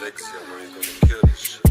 sexy, I know you're gonna kill this shit.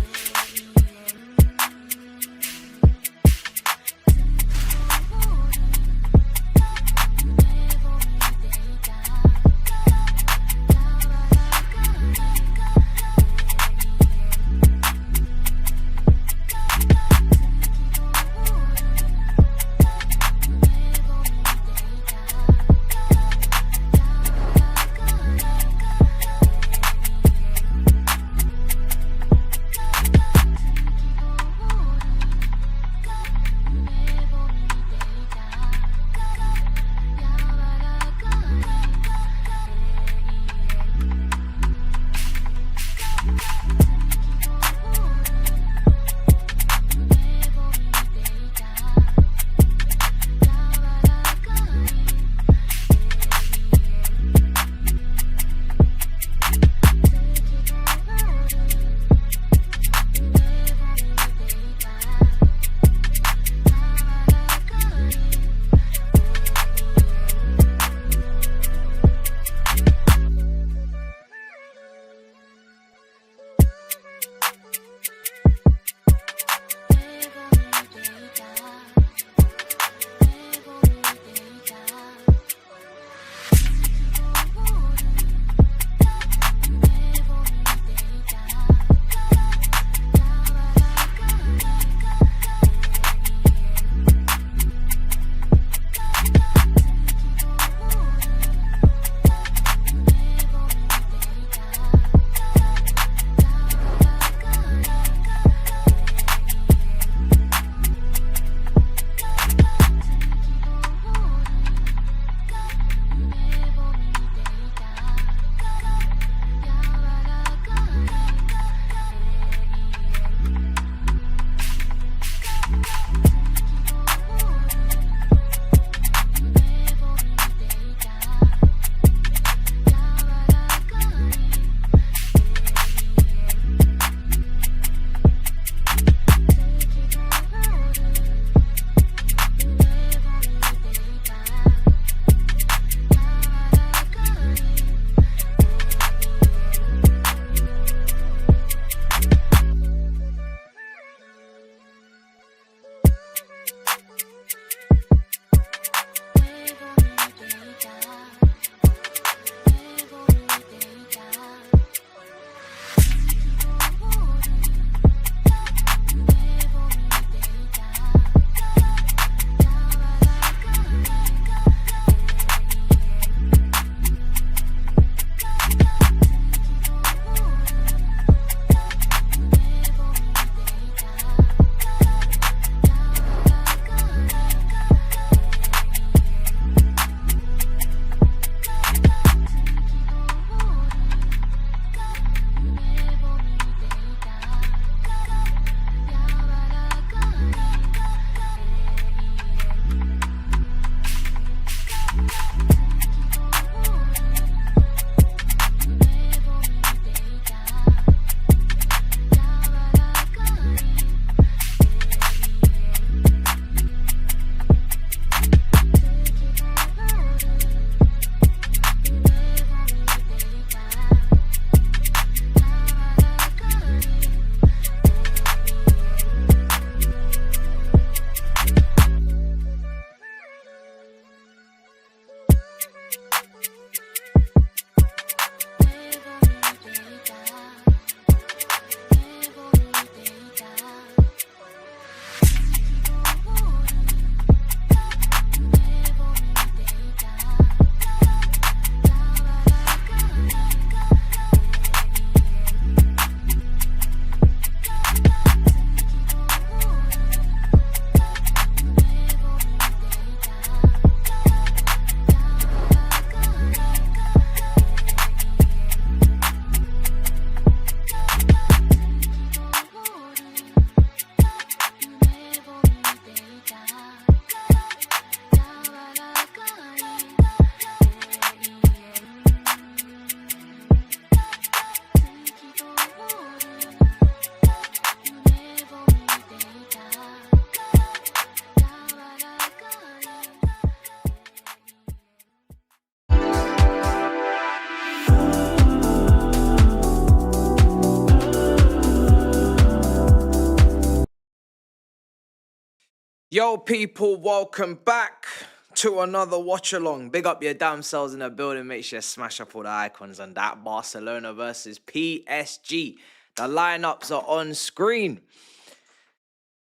Yo, people, welcome back to another watch along. Big up your damn selves in the building. Make sure you smash up all the icons on that Barcelona versus PSG. The lineups are on screen.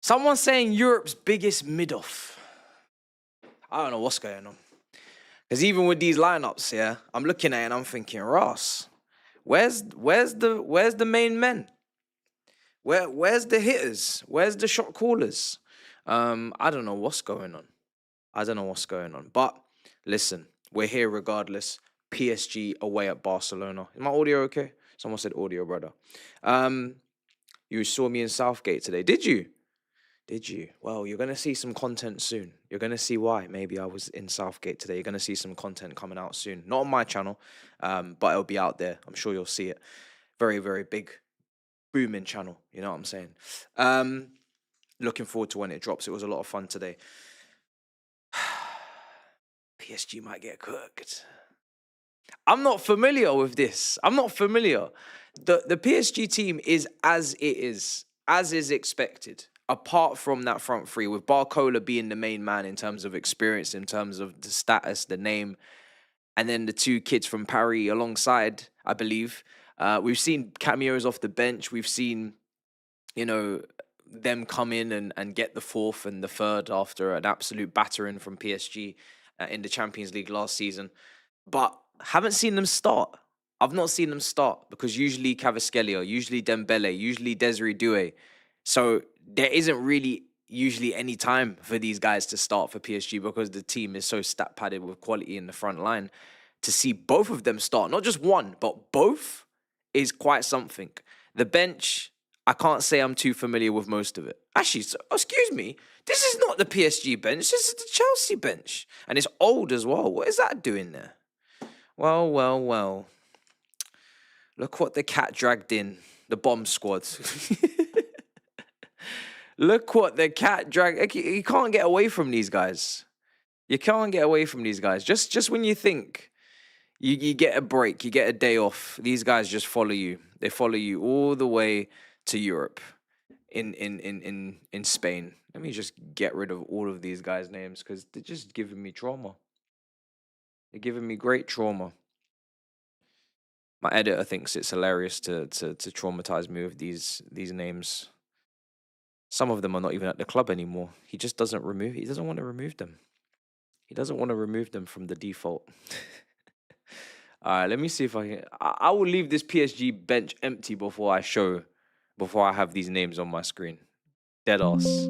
Someone's saying Europe's biggest mid-off. I don't know what's going on. Because even with these lineups here, I'm looking at it and I'm thinking, Ross, where's the main men? Where's the hitters? Where's the shot callers? I don't know what's going on. But listen, we're here regardless. PSG away at Barcelona. Is my audio okay? Someone said audio, brother. You saw me in Southgate today. Did you? Well, you're going to see some content soon. You're going to see why maybe I was in Southgate today. You're going to see some content coming out soon. Not on my channel, but it'll be out there. I'm sure you'll see it. Very, very big, booming channel. You know what I'm saying? Looking forward to when it drops. It was a lot of fun today. PSG might get cooked. I'm not familiar with this. I'm not familiar. The PSG team is as it is, as is expected, apart from that front three, with Barcola being the main man in terms of experience, in terms of the status, the name, and then the two kids from Paris alongside, I believe. We've seen cameos off the bench. We've seen, them come in and get the fourth and the third after an absolute battering from PSG in the Champions League last season. But haven't seen them start. I've not seen them start because usually Kvaratskhelia, usually Dembele, usually Desiree Doué. So there isn't really usually any time for these guys to start for PSG because the team is so stat padded with quality in the front line. To see both of them start, not just one, but both, is quite something. The bench, I can't say I'm too familiar with most of it. Actually, excuse me, this is not the PSG bench, this is the Chelsea bench. And it's old as well. What is that doing there? Well. Look what the cat dragged in. The bomb squad. Look what the cat dragged. You can't get away from these guys. You can't get away from these guys. Just when you think you get a break, you get a day off, these guys just follow you. They follow you all the way to Europe in Spain. Let me just get rid of all of these guys' names because they're just giving me trauma. They're giving me great trauma. My editor thinks it's hilarious to traumatize me with these names. Some of them are not even at the club anymore. He just doesn't want to remove them. He doesn't want to remove them from the default. All right, let me see if I can. I will leave this PSG bench empty before I have these names on my screen. Dead ass.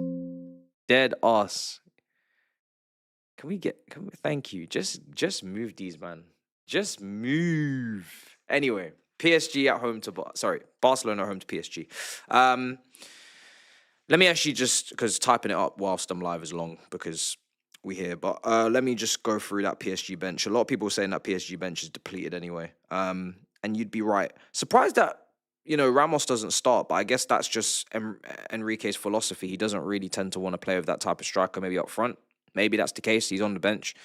Thank you. Just move these, man. Just move. Anyway, PSG at home to Barcelona at home to PSG. Let me actually just, because typing it up whilst I'm live is long because we here, but let me just go through that PSG bench. A lot of people are saying that PSG bench is depleted anyway. And you'd be right. Surprised that, Ramos doesn't start, but I guess that's just Enrique's philosophy. He doesn't really tend to want to play with that type of striker maybe up front. Maybe that's the case. He's on the bench.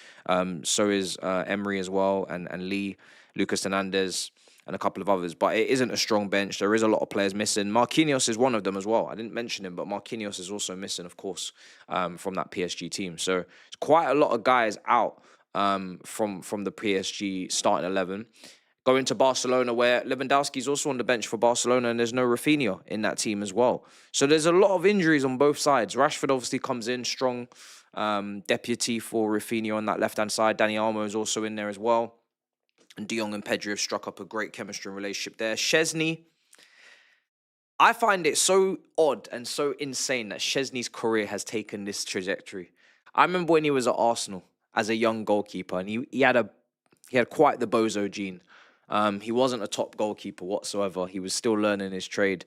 So is Emery as well, and Lee, Lucas Hernandez, and a couple of others. But it isn't a strong bench. There is a lot of players missing. Marquinhos is one of them as well. I didn't mention him, but Marquinhos is also missing, of course, from that PSG team. So it's quite a lot of guys out from the PSG starting 11. Going to Barcelona, where Lewandowski's also on the bench for Barcelona, and there's no Rafinha in that team as well. So there's a lot of injuries on both sides. Rashford obviously comes in strong, deputy for Rafinha on that left-hand side. Dani Olmo is also in there as well. And De Jong and Pedri have struck up a great chemistry and relationship there. Szczesny, I find it so odd and so insane that Szczesny's career has taken this trajectory. I remember when he was at Arsenal as a young goalkeeper, and he had quite the bozo gene. He wasn't a top goalkeeper whatsoever. He was still learning his trade.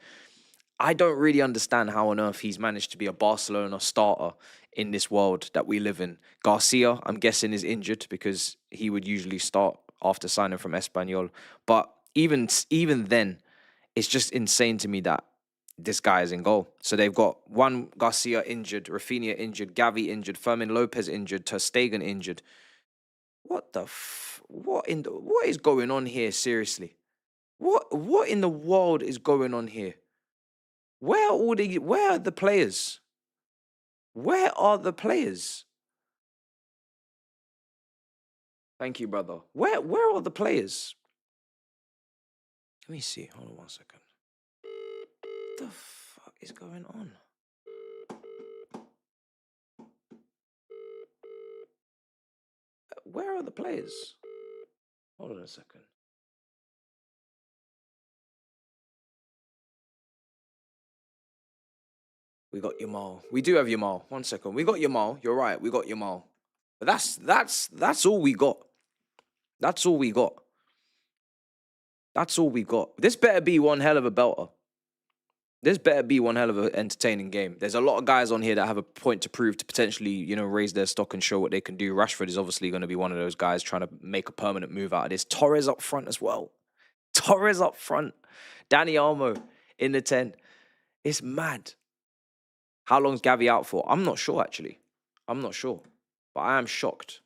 I don't really understand how on earth he's managed to be a Barcelona starter in this world that we live in. Garcia, I'm guessing, is injured because he would usually start after signing from Espanyol. But even then, it's just insane to me that this guy is in goal. So they've got Juan Garcia injured, Rafinha injured, Gavi injured, Fermin Lopez injured, Ter Stegen injured. What is going on here? Seriously, what in the world is going on here? Where are the players? Where are the players? Thank you, brother. Where are the players? Let me see. Hold on 1 second. What the fuck is going on? Where are the players? Hold on a second. We got Yamal. We do have Yamal. 1 second. We got Yamal. You're right. We got Yamal. But that's all we got. That's all we got. That's all we got. This better be one hell of a belter. This better be one hell of an entertaining game. There's a lot of guys on here that have a point to prove to potentially, you know, raise their stock and show what they can do. Rashford is obviously going to be one of those guys trying to make a permanent move out of this. Torres up front as well. Torres up front. Danny Almo in the 10. It's mad. How long's Gavi out for? I'm not sure, actually. I'm not sure. But I am shocked.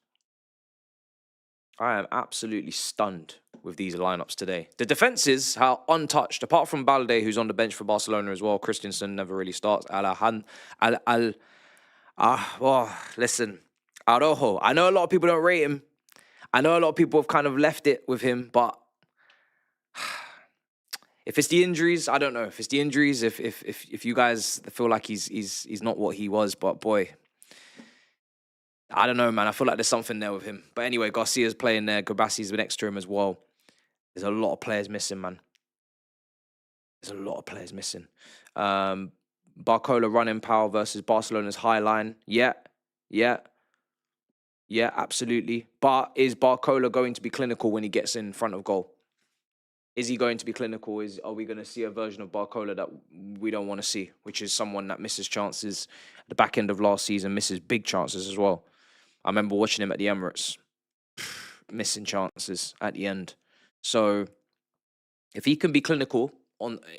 I am absolutely stunned with these lineups today. The defenses are untouched, apart from Balde, who's on the bench for Barcelona as well. Christensen never really starts. Listen, Araujo. I know a lot of people don't rate him. I know a lot of people have kind of left it with him, but if it's the injuries, I don't know. If it's the injuries, if you guys feel like he's not what he was, but boy, I don't know, man. I feel like there's something there with him. But anyway, Garcia's playing there. Gabassi's next to him as well. There's a lot of players missing, man. There's a lot of players missing. Barcola running power versus Barcelona's high line. Yeah, absolutely. But is Barcola going to be clinical when he gets in front of goal? Is he going to be clinical? Are we going to see a version of Barcola that we don't want to see, which is someone that misses chances at the back end of last season, misses big chances as well? I remember watching him at the Emirates, missing chances at the end. So if he can be clinical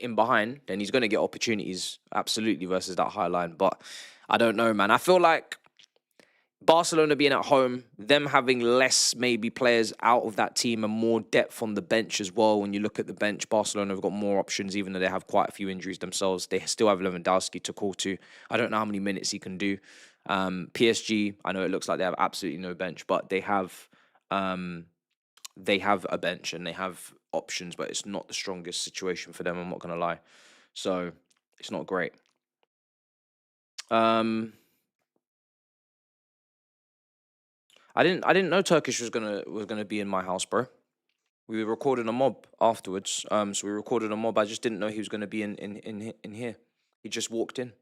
in behind, then he's going to get opportunities, absolutely, versus that high line. But I don't know, man. I feel like Barcelona being at home, them having less maybe players out of that team and more depth on the bench as well. When you look at the bench, Barcelona have got more options, even though they have quite a few injuries themselves. They still have Lewandowski to call to. I don't know how many minutes he can do. PSG, I know it looks like they have absolutely no bench, but they have a bench and they have options, but it's not the strongest situation for them, I'm not going to lie. So it's not great. I didn't know Turkish was gonna be in my house, bro. We were recording a mob afterwards. So we recorded a mob. I just didn't know he was gonna be in here. He just walked in.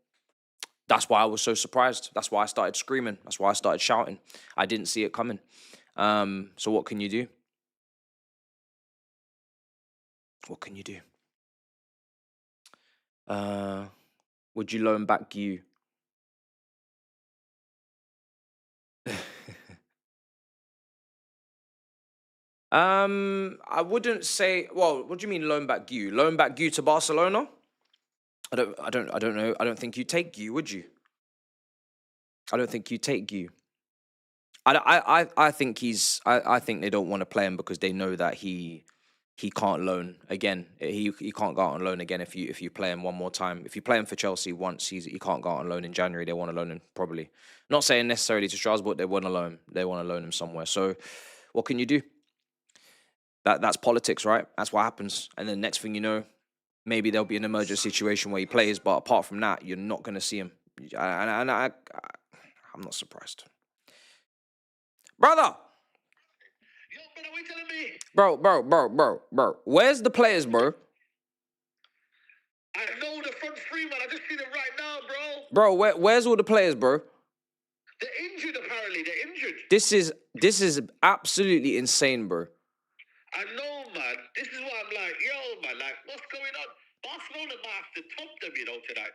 That's why I was so surprised. That's why I started screaming. That's why I started shouting. I didn't see it coming. So what can you do? What can you do? Would you loan back you? I wouldn't say. Well, what do you mean loan back you? Loan back you to Barcelona? I don't know. I don't think you take you, would you? I don't think you take you. I think I think they don't want to play him because they know that he can't loan again. He can't go out on loan again if you play him one more time. If you play him for Chelsea once, he can't go out on loan in January. They want to loan him probably. Not saying necessarily to Strasbourg. They want to loan him somewhere. So what can you do? That's politics, right? That's what happens. And then next thing you know, maybe there'll be an emergent situation where he plays. But apart from that, you're not going to see him. And I'm not surprised. Brother! Yo, brother, what you telling me? Bro. Where's the players, bro? I know the front three, man. I just seen them right now, bro. Bro, where's all the players, bro? They're injured, apparently. They're injured. This is absolutely insane, bro. I know, man. This is what I'm like. Yo, man, like, what's going on? Barcelona might have to top them, you know, tonight.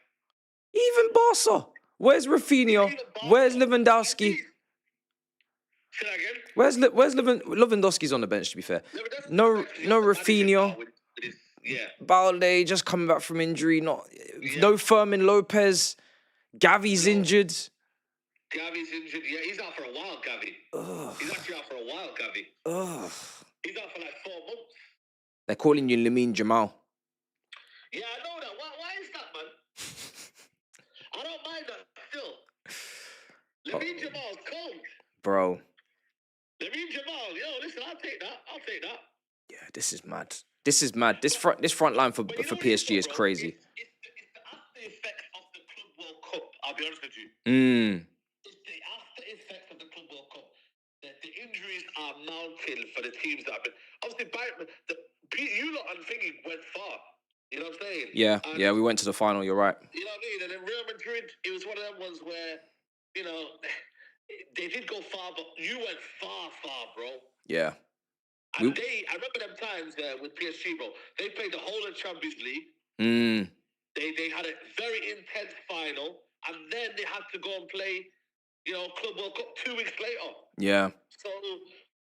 Even Barca. Where's Rafinha? Where's Lewandowski? Say that again? Where's Lewandowski's on the bench, to be fair. No Rafinha. Yeah. Balde just coming back from injury. No Fermin Lopez. Gavi's injured. Gavi's injured. Yeah, he's out for a while, Gavi. Ugh. He's actually out for a while, Gavi. Ugh. He's out for like 4 months. They're calling you Lamine Jamal. Yeah, I know that. Why is that, man? I don't mind that still. bro. Lamine Jamal, yo, listen, I'll take that. I'll take that. Yeah, this is mad. This is mad. This front line for But you know what PSG it is bro? crazy. It's the after effects of the Club World Cup. I'll be honest with you. It's the after effects of the Club World Cup. The injuries are mounting for the teams that have been. Obviously, you lot and thingy went far. You know what I'm saying? Yeah, And, yeah, we went to the final. You're right. You know what I mean? And then Real Madrid, it was one of them ones where, you know, they did go far, but you went far, bro. Yeah. And I remember them times with PSG, bro. They played the whole of Champions League. They had a very intense final, and then they had to go and play, you know, Club World Cup 2 weeks later. Yeah. So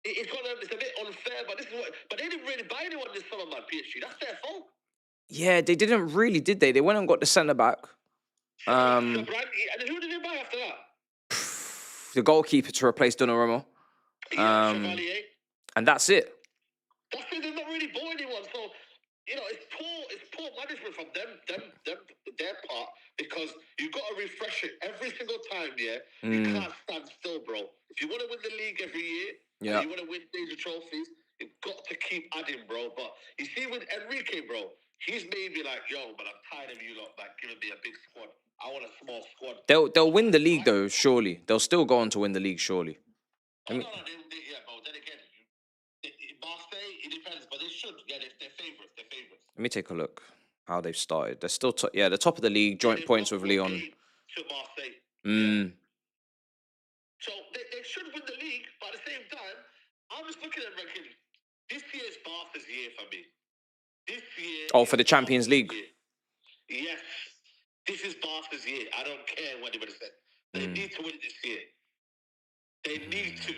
it's a bit unfair, but but they didn't really buy anyone this summer, man. PSG, that's their fault. Yeah, they didn't really, did they? They went and got the centre back. And who did they buy after that? The goalkeeper to replace Donnarumma. Chevalier. And that's it. That's it. They've not really bought anyone. So, you know, it's poor management from their part, because you've got to refresh it every single time, yeah? You can't stand still, bro. If you want to win the league every year, and you want to win major trophies, you've got to keep adding, bro. But you see with Enrique, bro, he's made me like, yo, but I'm tired of you lot, like, giving me a big squad. I want a small squad. They'll win the league, though, surely. They'll still go on to win the league, surely. No, yeah, bro. Then again, Marseille, it depends, but they should. Yeah, they're favourites. They're favourites. Let me take a look how they've started. They're still, the top of the league, joint points with Lyon. To Marseille. Yeah. So they should win the league, but at the same time, I'm just looking at ranking. This year's Barca's year for me. This year. Oh, for the Champions League. Yes. This is Barca's year. I don't care what anybody said. They need to win this year. They need to.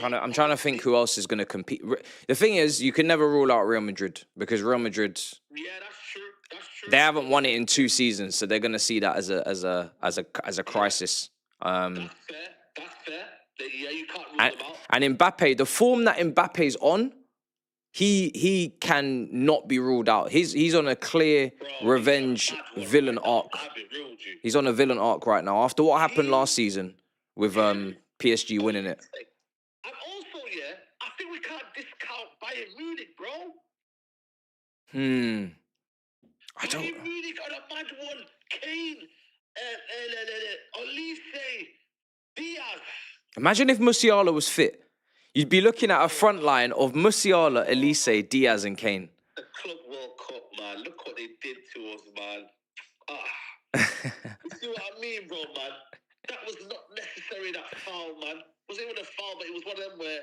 I'm trying to think who else is going to compete. The thing is, you can never rule out Real Madrid, because Real Madrid. Yeah, that's true. That's true. They haven't won it in 2 seasons, so they're going to see that as a crisis. That's fair. That's fair. Yeah, you can't rule them out. And Mbappe, the form that Mbappe's on, he can not be ruled out. He's on a clear revenge villain arc. He's on a villain arc right now after what happened last season with PSG winning it. And also, yeah, I think we can't discount Bayern Munich, bro. I don't. Bayern Munich on a mad one. KiiND, Olise, Diaz. Imagine if Musiala was fit. You'd be looking at a front line of Musiala, Elise, Diaz, and KiiND. The Club World Cup, man. Look what they did to us, man. You see what I mean, bro, man? That was not necessary, that foul, man. It wasn't even a foul, but it was one of them where,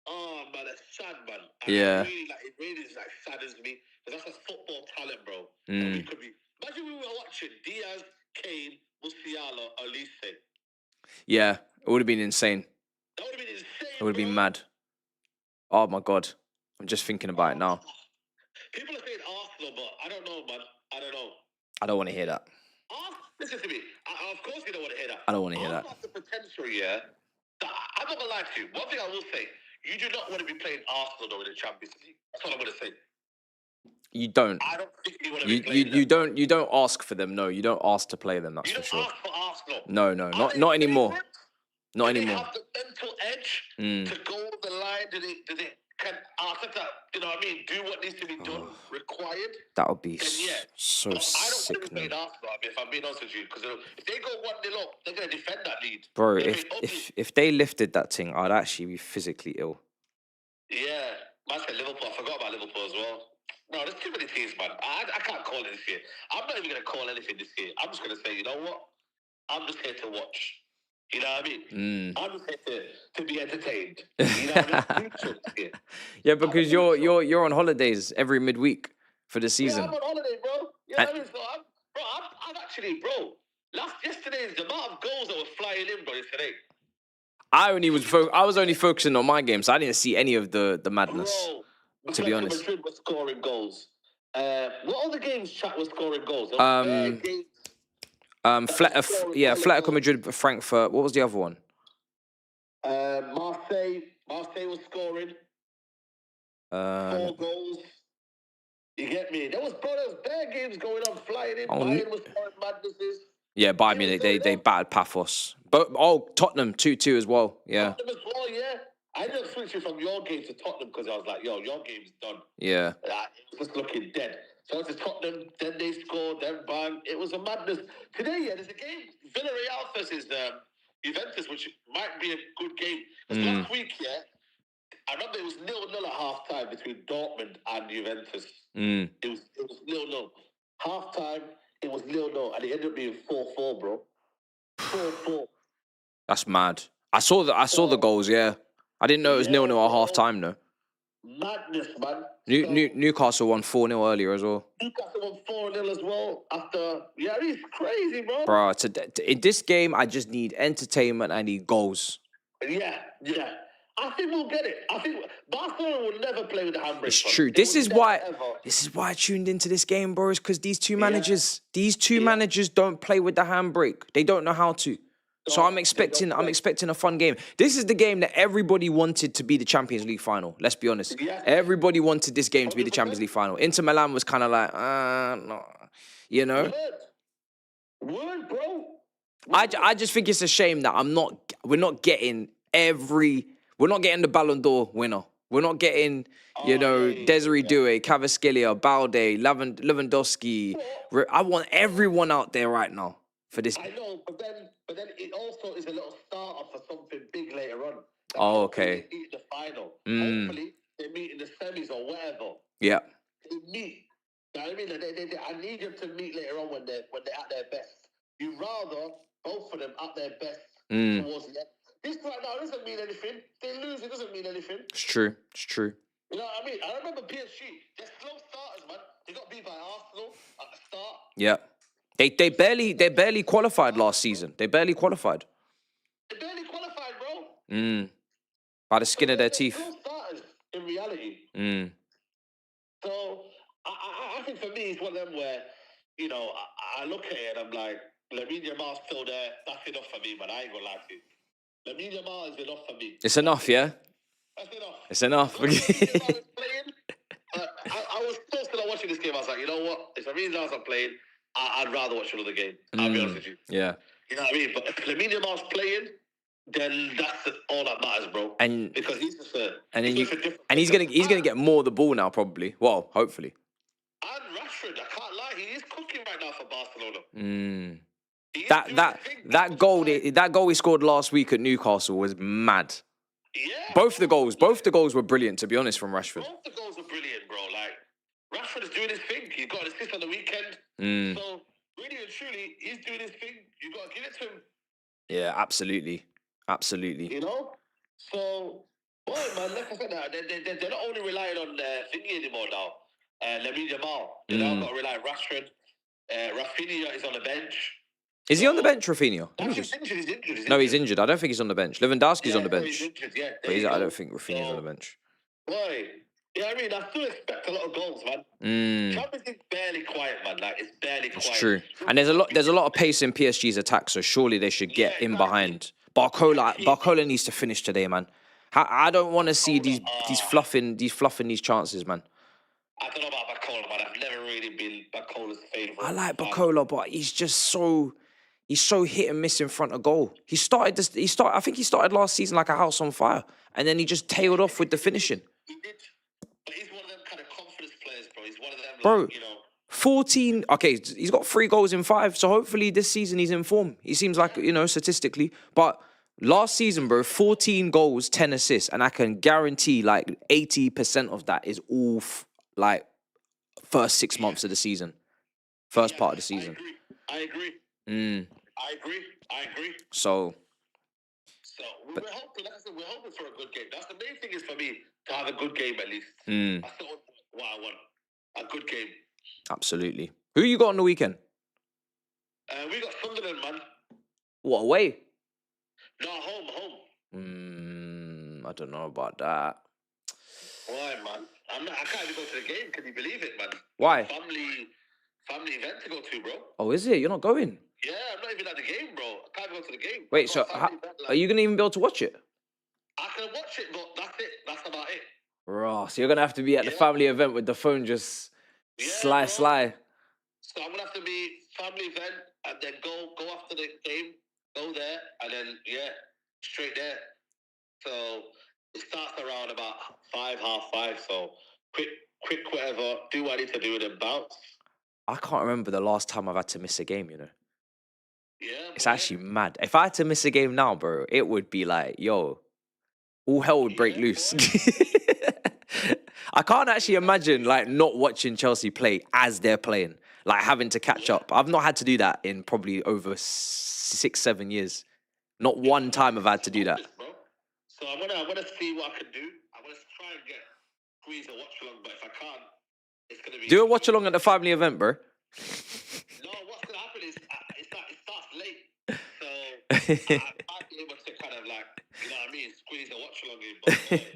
oh, man, that's sad, man. And it really saddens me, because that's a football talent, bro. And we could be. Imagine we were watching Diaz, KiiND, Musiala, Olise. Yeah, it would have been insane. That would have been insane. It would have been mad. Oh my God, I'm just thinking about it now. People are saying Arsenal, but I don't know, man. I don't know. I don't want to hear that. Listen to me. Of course you don't want to hear that. I don't want to hear that. Arsenal has the potential, yeah. I'm not gonna lie to you. One thing I will say: you do not want to be playing Arsenal though in the Champions League. That's all I'm gonna say. You don't. I don't think you want to be playing them. You don't ask for them. No, you don't ask to play them. That's for sure. You don't ask for Arsenal. No, not anymore. Not anymore. They have the mental edge to go the line. Can Arteta, you know what I mean, do what needs to be done, required? That would be I so don't sick. want to be playing Arsenal, if I'm being honest with you, because if they go 1-0 up, they're going to defend that lead. Bro, if they lifted that thing, I'd actually be physically ill. Yeah, man said Liverpool. I forgot about Liverpool as well. No, there's too many teams, man. I can't call it this year. I'm not even going to call anything this year. I'm just going to say, you know what? I'm just here to watch. You know what I mean? I'm just here to be entertained. You know what I mean? Yeah, because you're on holidays every midweek for the season. Yeah, I'm on holiday, bro. You know what I mean? So I'm actually, bro. Yesterday's the amount of goals that were flying in, bro. Yesterday. I was only focusing on my game, so I didn't see any of the madness. Bro, to be honest, Madrid was scoring goals. What other games chat was scoring goals? Atletico Madrid, Frankfurt. What was the other one? Marseille was scoring 4 goals. You get me? There was bare games going on, flying in. Bayern was scoring madnesses. Yeah, Bayern Munich, they battered Paphos. But Tottenham 2-2 as well. Yeah. Tottenham as well, yeah. I ended up switching from your game to Tottenham because I was like, yo, your game's done. Yeah. It was just looking dead. So it's Tottenham, then they scored, then bang. It was a madness. Today, yeah, there's a game, Villarreal versus Juventus, which might be a good game. Because last week, yeah, I remember it was 0-0 at half time between Dortmund and Juventus. It was 0-0. Half time, it was 0-0, and it ended up being 4-4, bro. 4-4. That's mad. I saw the goals, yeah. I didn't know it was 0-0 at half time, though. Madness, man. Newcastle won 4-0 earlier as well. Newcastle won 4-0 as well after. Yeah, it's crazy, bro. Bro, in this game, I just need entertainment. I need goals. Yeah. I think we'll get it. I think Barcelona will never play with the handbrake. It's true. This is why I tuned into this game, bro. Is because these two managers don't play with the handbrake. They don't know how to. So I'm expecting a fun game. This is the game that everybody wanted to be the Champions League final. Let's be honest. Yeah. Everybody wanted this game to be the Champions League final. Inter Milan was kind of like, no, you know. Word, bro. I just think it's a shame that we're not getting the Ballon d'Or winner. We're not getting, Desiree Doué, Cavaschellia, Balde, Lewandowski. I want everyone out there right now for this. I know, but then it also is a little starter for something big later on. Oh, okay. They meet in the final. Hopefully, they meet in the semis or whatever. Yeah. They meet. You know what I mean? I need them to meet later on when they're at their best. You rather both of them at their best towards the end. This right now doesn't mean anything. They lose, it doesn't mean anything. It's true. You know what I mean? I remember PSG. They're slow starters, man. They got beat by Arsenal at the start. Yeah. They barely qualified last season. They barely qualified. Bro. By the skin of their teeth. Slow starters in reality. So I think for me it's one of them where, I look at it and I'm like, Lamine Yamal's still there. That's enough for me, man. I ain't gonna lie to you. Lamine Yamal is enough for me. It's enough, yeah? That's enough. It's enough. I was still watching this game. I was like, you know what? If Lamine Yamal's not playing, I'd rather watch another game. I'll be honest with you. Yeah. You know what I mean? But if Lamine Yamal's playing, then that's all that matters, bro. Because he's just he's gonna get more of the ball now, probably. Well, hopefully. And Rashford, I can't lie, he is cooking right now for Barcelona. That goal he scored last week at Newcastle was mad. Yeah. Both the goals were brilliant, to be honest, from Rashford. Both the goals were brilliant, bro. Like, Rashford is doing his thing. He got an assist on the weekend. So, really and truly, he's doing his thing. You got to give it to him. Yeah, absolutely. You know? So, boy, man, like I said, they're not only relying on thingy anymore now. Lamine Yamal. They now got to rely on Rashford. Rafinha is on the bench. Is he on the bench, Rafinha? He's injured. No, he's injured. I don't think he's on the bench. Lewandowski's on the bench. He's injured, yeah. But I don't think Rafinha's on the bench. Boy, yeah, I mean, I still expect a lot of goals, man. Champions League barely quiet, man. Like, it's barely quiet. It's true. And there's a lot of pace in PSG's attack, so surely they should get in behind. Barcola needs to finish today, man. I don't want to see these fluffing these chances, man. I don't know about Barcola, man. I've never really been Barcola's favourite. I like Barcola, but he's just so hit and miss in front of goal. I think he started last season like a house on fire, and then he just tailed off with the finishing. He did, but he's one of them kind of confidence players, bro. He's one of them, bro. Like, 14. Okay, he's got 3 goals in 5, so hopefully this season he's in form. He seems like, statistically, but last season, bro, 14 goals, 10 assists, and I can guarantee like 80% of that is all first 6 months of the season, first part of the season. I agree. So we're hoping. Like I said, we're hoping for a good game. That's the main thing is for me to have a good game at least. That's what I want. A good game. Absolutely. Who you got on the weekend? We got Sunderland, man. What, away? No, home. I don't know about that. Why, man? I can't even go to the game. Can you believe it, man? Why? Family event to go to, bro. Oh, is it? You're not going? Yeah, I'm not even at the game, bro. I can't go to the game. Wait, so are you going to even be able to watch it? I can watch it, but that's it. That's about it. Raw. So you're going to have to be at the family event with the phone just sly. So I'm going to have to be family event and then go 5:30. So quick, whatever. Do what I need to do and then bounce. I can't remember the last time I've had to miss a game, you know. Yeah, It's boy. actually mad. If I had to miss a game now, bro, it would be like, yo, all hell would break loose. I can't actually imagine like not watching Chelsea play as they're playing, like having to catch up. I've not had to do that in probably over 6-7 years. Not one time I've had to do that. Bro. So I'm gonna see what I can do. I'm gonna try and get squeeze a watch along, but if I can't, it's gonna be. Do a watch along at the family event, bro. No, what's gonna happen is it starts late, so I might be able to kind of like, you know what I mean, squeeze a watch along in, but boy,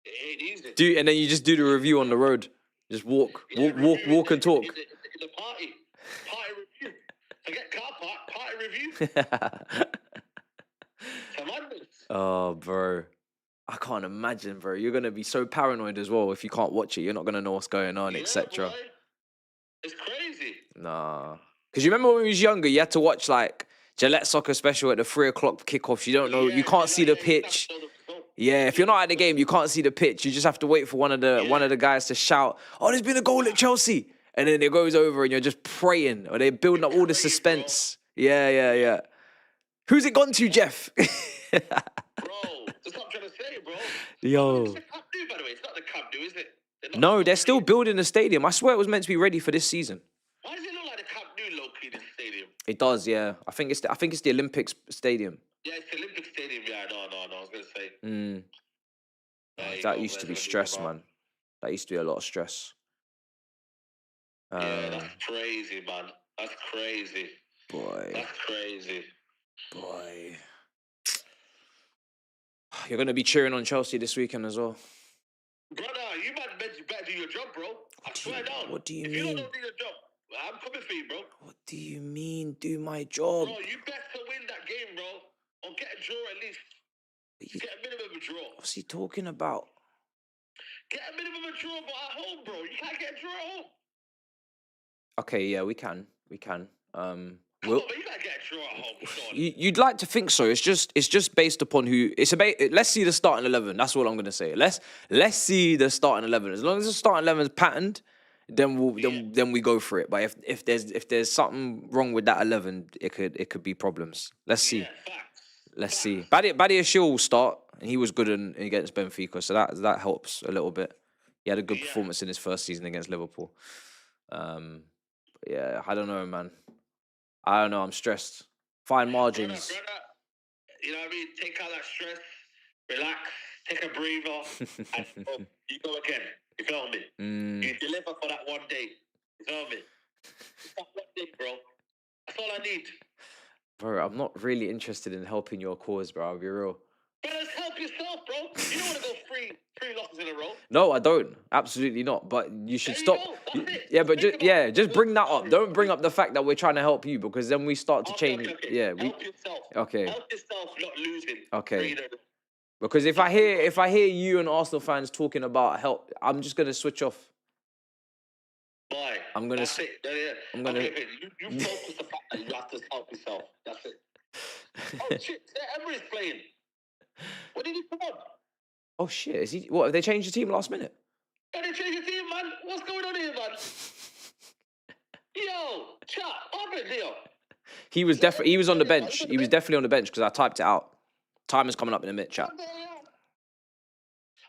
it ain't easy. And then you just do the review on the road. Just walk and talk. In the party review. Forget car park, party review. Oh, bro. I can't imagine, bro. You're gonna be so paranoid as well if you can't watch it. You're not gonna know what's going on, etc. It's crazy. Nah. Because you remember when we was younger, you had to watch like Gillette Soccer Special at the 3:00 kickoffs. You don't know, you can't see the pitch. Yeah, if you're not at the game, you can't see the pitch. You just have to wait for one of the guys to shout, "Oh, there's been a goal at Chelsea," and then it goes over, and you're just praying, or they're building up all the suspense. Yeah. Who's it gone to, Jeff? Bro, that's what I'm trying to say, bro. Yo. It's the Camp Nou, by the way. It's not the Camp Nou, is it? No, they're still building the stadium. I swear it was meant to be ready for this season. Why does it look like the Camp Nou low-key, this stadium? It does, yeah. I think it's the Olympics stadium. Yeah, it's the Olympic Stadium. Yeah, no. I was going to say. That used to be stress, man. That used to be a lot of stress. Yeah, that's crazy, man. That's crazy. Boy. That's crazy. Boy. You're going to be cheering on Chelsea this weekend as well. Brother, you better do your job, bro. I swear down. What do you if mean? you don't do your job, I'm coming for you, bro. What do you mean, do my job? Bro, you better win that game, bro. Or get a draw at least. Get a minimum of a draw. What's he talking about? Get a minimum of a draw, but at home, bro. You can't get a draw at home. Okay, yeah, we can. But you gotta get a draw at home, surely. You'd like to think so. It's just based upon who. Let's see the starting 11. That's all I'm gonna say. Let's see the starting 11. As long as the starting 11 is patterned, then we go for it. But if there's something wrong with that 11, it could be problems. Let's see. Yeah, facts. Let's see. Badiashile will start, and he was good against Benfica, so that helps a little bit. He had a good performance in his first season against Liverpool. Yeah, I don't know, man. I don't know. I'm stressed. Fine margins. Brother, you know what I mean? Take out that stress, relax, take a breather, and you go again. You feel me? You deliver for that one day. You feel me? It's that one day, bro. That's all I need. Bro, I'm not really interested in helping your cause, bro. I'll be real. Brothers, help yourself, bro. You don't want to go three losses in a row. No, I don't. Absolutely not. But you should There stop. you go. That's it. Yeah, but just bring that up. Sorry. Don't bring up the fact that we're trying to help you, because then we start to change. Okay. Yeah, help yourself. Okay. Help yourself not losing. Okay. Because if I hear you and Arsenal fans talking about help, I'm just gonna switch off. Boy, I'm gonna. that's it. Yeah. I'm gonna. Okay, you focus the fact that you have to help yourself. That's it. Oh shit! Emery's playing. What did he come on? Oh shit! Is he? What? Have they changed the team last minute? Yeah, they changed the team, man. What's going on here, man? Yo, chat, what happened here? He was on the bench. He was definitely on the bench because I typed it out. Time is coming up in a minute, chat. Oh,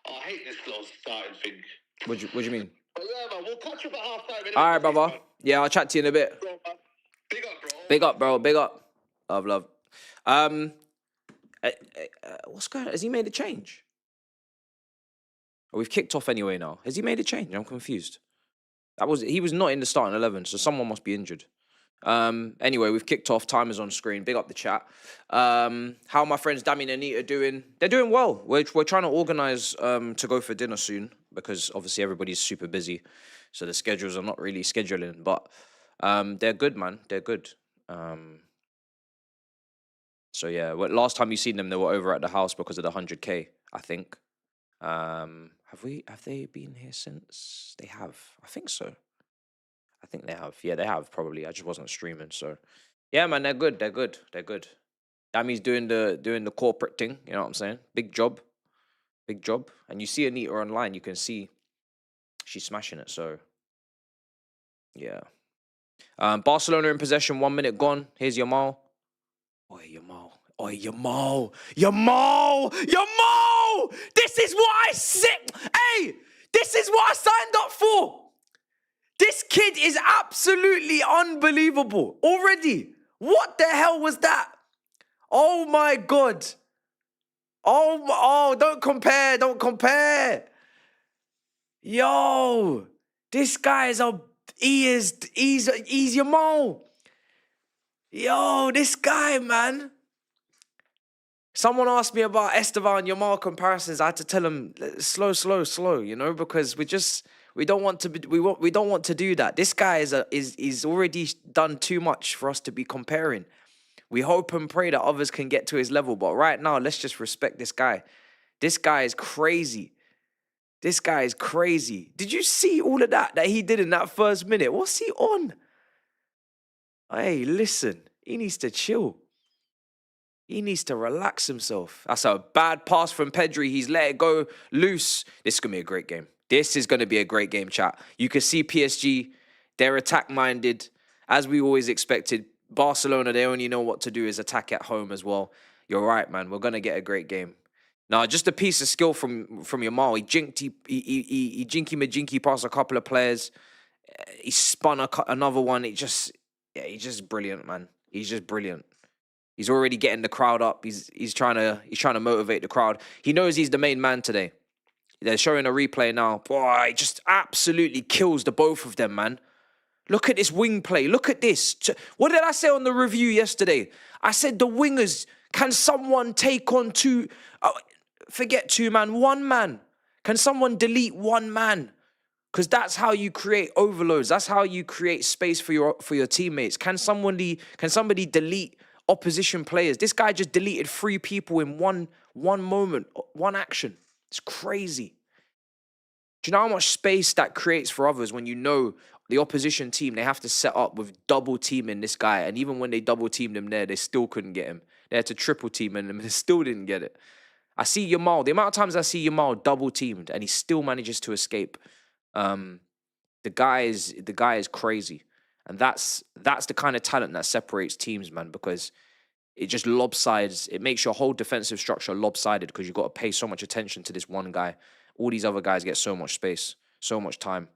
I hate this little starting thing. What do you mean? But yeah, man, we'll catch up at half time. Anyway. All right, brother. Yeah, I'll chat to you in a bit. Big up, bro. Big up, bro. Big up. Love. What's going on? Has he made a change? Oh, we've kicked off anyway now. Has he made a change? I'm confused. He was not in the starting 11, so someone must be injured. Anyway, we've kicked off. Time is on screen. Big up the chat. How my friends Dami and Anita doing? They're doing well. We're trying to organise to go for dinner soon because obviously everybody's super busy, so the schedules are not really scheduling. But they're good, man. They're good. So yeah, last time you seen them, they were over at the house because of the 100K, I think. Have they been here since? They have. I think so. I think they have. Yeah, they have probably. I just wasn't streaming, so yeah, man, they're good. They're good. Dami's doing the corporate thing. You know what I'm saying? Big job. Big job. And you see Anita online, you can see she's smashing it. So, yeah. Barcelona in possession, 1 minute gone. Here's Yamal. Oi, Yamal. Oi, Yamal. Yamal! Yamal! This is what I sit. Hey, this is what I signed up for. This kid is absolutely unbelievable already. What the hell was that? Oh my God. Oh, don't compare. Yo, this guy is he's Yamal. Yo, this guy, man. Someone asked me about Esteban and Yamal comparisons. I had to tell him slow, you know, because we don't want to do that. This guy is already done too much for us to be comparing. We hope and pray that others can get to his level, but right now, let's just respect this guy. This guy is crazy. This guy is crazy. Did you see all of that he did in that first minute? What's he on? Hey, listen, he needs to chill. He needs to relax himself. That's a bad pass from Pedri. He's let it go loose. This is going to be a great game. This is going to be a great game, chat. You can see PSG, they're attack-minded, as we always expected. Barcelona, they only know what to do is attack at home as well. You're right, man. We're going to get a great game. Now, just a piece of skill from Yamal. He jinky-majinky past a couple of players. He spun another one. He's just brilliant, man. He's just brilliant. He's already getting the crowd up. He's trying to motivate the crowd. He knows he's the main man today. They're showing a replay now. Boy, he just absolutely kills the both of them, man. Look at this wing play. Look at this. What did I say on the review yesterday? I said the wingers, can someone take on two? Forget two man, one man. Can someone delete one man? Because that's how you create overloads. That's how you create space for your teammates. Can somebody delete opposition players? This guy just deleted 3 people in one moment, one action. It's crazy. Do you know how much space that creates for others when you know the opposition team, they have to set up with double teaming this guy, and even when they double teamed him there, they still couldn't get him. They had to triple team him and they still didn't get it. I see Yamal, the amount of times I see Yamal double teamed and he still manages to escape. The guy is crazy. And that's the kind of talent that separates teams, man, because it just lopsides. It makes your whole defensive structure lopsided because you've got to pay so much attention to this one guy. All these other guys get so much space, so much time.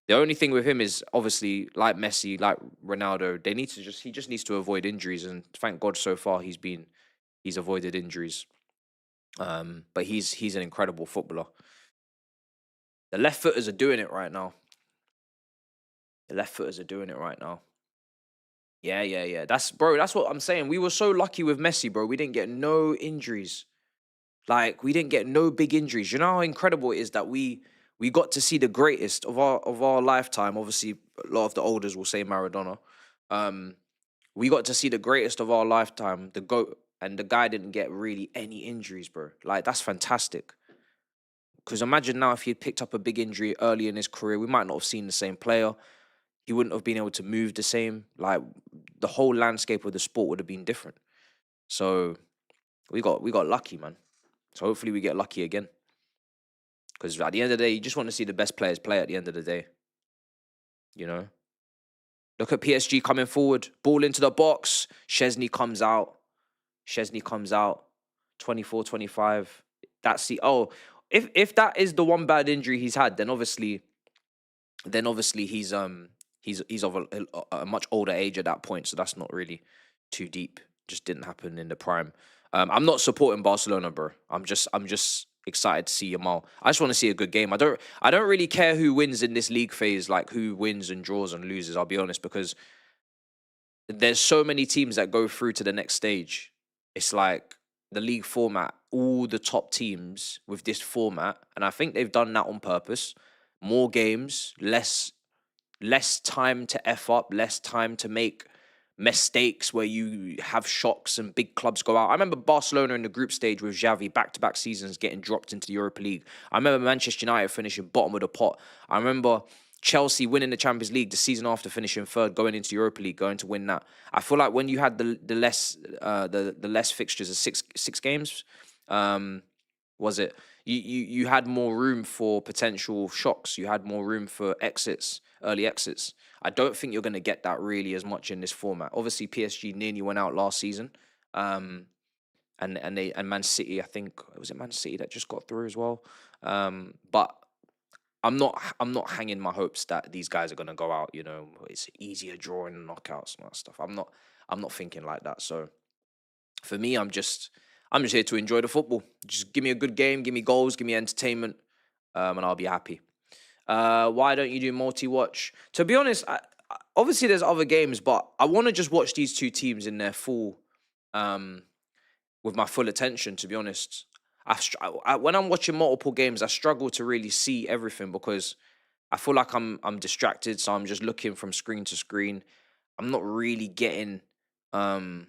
The only thing with him is obviously, like Messi, like Ronaldo, he just needs to avoid injuries, and thank God so far he's avoided injuries. But he's an incredible footballer. The left footers are doing it right now. Yeah. That's what I'm saying. We were so lucky with Messi, bro. We didn't get no injuries. Like, we didn't get no big injuries. You know how incredible it is that we got to see the greatest of our lifetime. Obviously, a lot of the olders will say Maradona. We got to see the greatest of our lifetime, the GOAT, and the guy didn't get really any injuries, bro. Like, that's fantastic. Because imagine now if he had picked up a big injury early in his career, we might not have seen the same player. He wouldn't have been able to move the same. Like, the whole landscape of the sport would have been different. So we got lucky, man. So hopefully we get lucky again. Because at the end of the day, you just want to see the best players play at the end of the day. You know? Look at PSG coming forward. Ball into the box. Szczesny comes out. 24-25. That's the... Oh, if that is the one bad injury he's had, then obviously he's of a much older age at that point. So that's not really too deep. Just didn't happen in the prime. I'm not supporting Barcelona, bro. I'm just excited to see Yamal. I just want to see a good game. I don't really care who wins in this league phase, like who wins and draws and loses, I'll be honest, because there's so many teams that go through to the next stage. It's like the league format, all the top teams with this format, and I think they've done that on purpose. More games, less time to F up, less time to make mistakes where you have shocks and big clubs go out. I remember Barcelona in the group stage with Xavi, back-to-back seasons getting dropped into the Europa League. I remember Manchester United finishing bottom of the pot. I remember Chelsea winning the Champions League the season after finishing third, going into Europa League, going to win that. I feel like when you had the less fixtures of six games, Was it? You had more room for potential shocks. You had more room for exits, early exits. I don't think you're going to get that really as much in this format. Obviously, PSG nearly went out last season, and Man City. I think was it Man City that just got through as well. But I'm not hanging my hopes that these guys are going to go out. You know, it's easier drawing and knockouts and that stuff. I'm not thinking like that. So for me, I'm just here to enjoy the football. Just give me a good game, give me goals, give me entertainment, and I'll be happy. Why don't you do multi-watch? To be honest, obviously there's other games, but I want to just watch these two teams in their full, with my full attention. To be honest, when I'm watching multiple games, I struggle to really see everything because I feel like I'm distracted. So I'm just looking from screen to screen. I'm not really getting um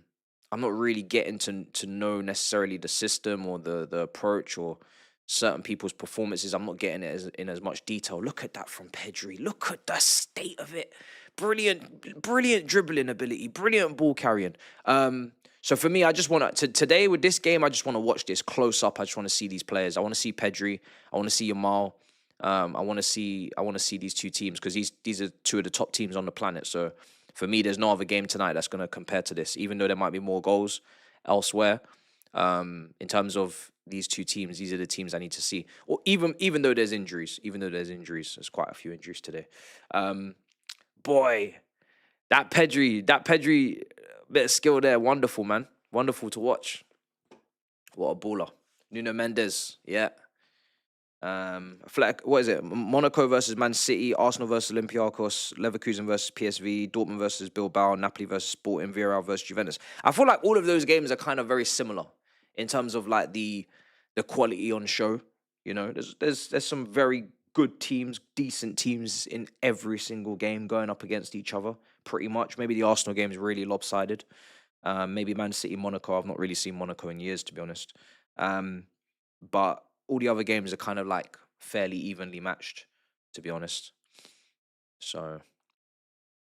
to know necessarily the system or the approach or certain people's performances. I'm not getting it in as much detail. Look at that from Pedri. Look at the state of it. Brilliant dribbling ability, brilliant ball carrying. So for me, I just want to today with this game, I just want to watch this close up. I just want to see these players. I want to see Pedri. I want to see Yamal. I want to see these two teams because these are two of the top teams on the planet. So for me, there's no other game tonight that's going to compare to this, even though there might be more goals elsewhere. In terms of these two teams, these are the teams I need to see. Or even though there's injuries, there's quite a few injuries today. Boy, that Pedri bit of skill there, wonderful, man. Wonderful to watch. What a baller. Nuno Mendes, yeah. I feel like, what is it? Monaco versus Man City, Arsenal versus Olympiacos, Leverkusen versus PSV, Dortmund versus Bilbao, Napoli versus Sporting, Villarreal versus Juventus. I feel like all of those games are kind of very similar in terms of like the quality on show. You know, there's some very good teams, decent teams in every single game going up against each other, pretty much. Maybe the Arsenal game is really lopsided. Maybe Man City, Monaco. I've not really seen Monaco in years, to be honest. But all the other games are kind of like fairly evenly matched, to be honest. So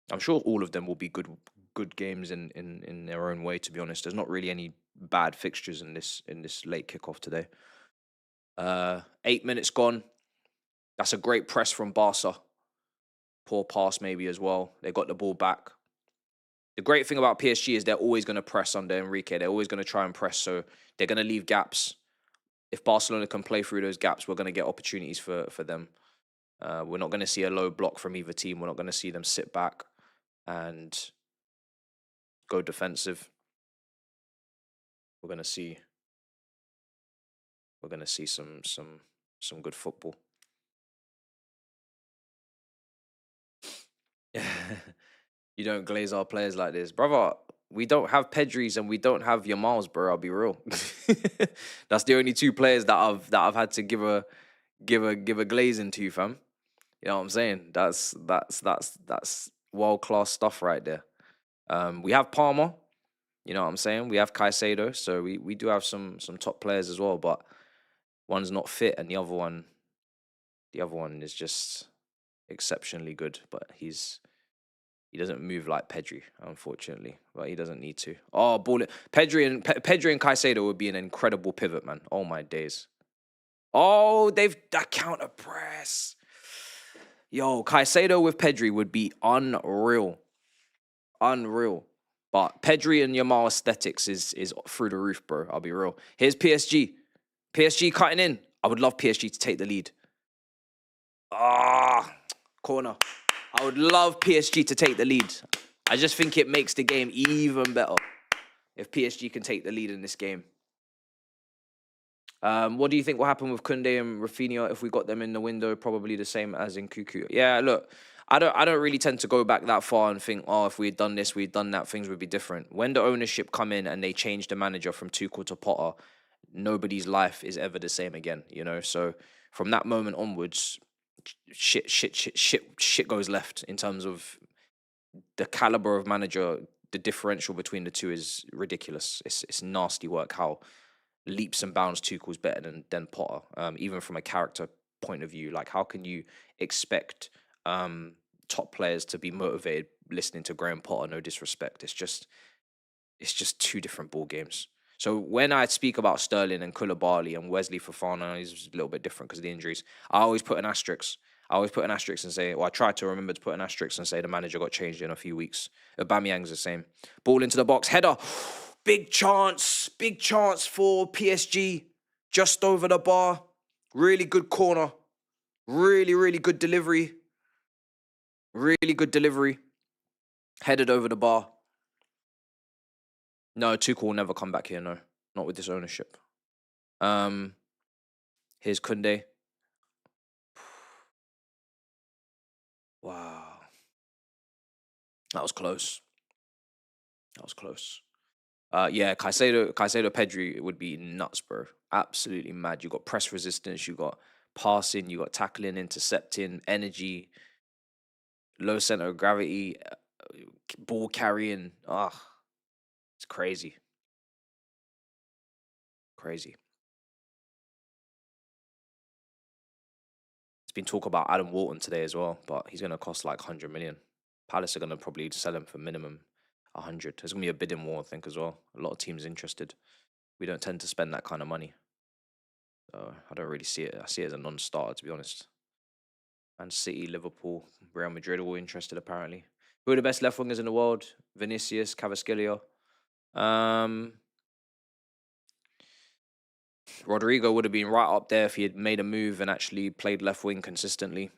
I'm sure all of them will be good games in their own way, to be honest. There's not really any bad fixtures in this late kickoff today. 8 minutes gone. That's a great press from Barca. Poor pass maybe as well. They got the ball back. The great thing about PSG is they're always going to press under Enrique. They're always going to try and press, so they're going to leave gaps. If Barcelona can play through those gaps, we're going to get opportunities for them. We're not going to see a low block from either team. We're not going to see them sit back and go defensive. We're going to see some good football. You don't glaze our players like this, brother. We don't have Pedris and we don't have Yamals, bro. I'll be real. That's the only two players that I've had to give a glazing to, fam. You know what I'm saying? That's world class stuff right there. We have Palmer. You know what I'm saying? We have Caicedo, so we do have some top players as well, but one's not fit and the other one is just exceptionally good, but he doesn't move like Pedri, unfortunately, but he doesn't need to. Oh, Pedri and Caicedo would be an incredible pivot, man. Oh my days. Oh, that counter press. Yo, Caicedo with Pedri would be unreal. But Pedri and Yamal aesthetics is through the roof, bro. I'll be real. Here's PSG. PSG cutting in. I would love PSG to take the lead. Corner. I would love PSG to take the lead. I just think it makes the game even better if PSG can take the lead in this game. What do you think will happen with KiiND and Rafinha if we got them in the window? Probably the same as in Cuckoo. Yeah, look, I don't really tend to go back that far and think, oh, if we had done this, we'd done that, things would be different. When the ownership come in and they change the manager from Tuchel to Potter, nobody's life is ever the same again, you know? So from that moment onwards, shit goes left in terms of the caliber of manager. The differential between the two is ridiculous. It's nasty work how leaps and bounds Tuchel's better than Potter. Even from a character point of view, like how can you expect top players to be motivated listening to Graham Potter? No disrespect. It's just two different ball games. So when I speak about Sterling and Koulibaly and Wesley Fofana, he's a little bit different because of the injuries. I always put an asterisk. I always put an asterisk and say, I try to remember to put an asterisk and say the manager got changed in a few weeks. Aubameyang's the same. Ball into the box, header. Big chance for PSG. Just over the bar. Really good corner. Really, really good delivery. Really good delivery. Headed over the bar. No, Tuchel will never come back here, no. Not with this ownership. Here's KiiND. Wow. That was close. Yeah, Caicedo, Pedri would be nuts, bro. Absolutely mad. You got press resistance, you got passing, you got tackling, intercepting, energy, low center of gravity, ball carrying. It's crazy. Crazy. It's been talk about Adam Walton today as well, but he's going to cost like 100 million. Palace are going to probably sell him for minimum 100. There's going to be a bidding war, I think, as well. A lot of teams interested. We don't tend to spend that kind of money. So I don't really see it. I see it as a non-starter, to be honest. Man City, Liverpool, Real Madrid all interested, apparently. Who are the best left wingers in the world? Vinicius, Cavasquilio. Rodrigo would have been right up there if he had made a move and actually played left wing consistently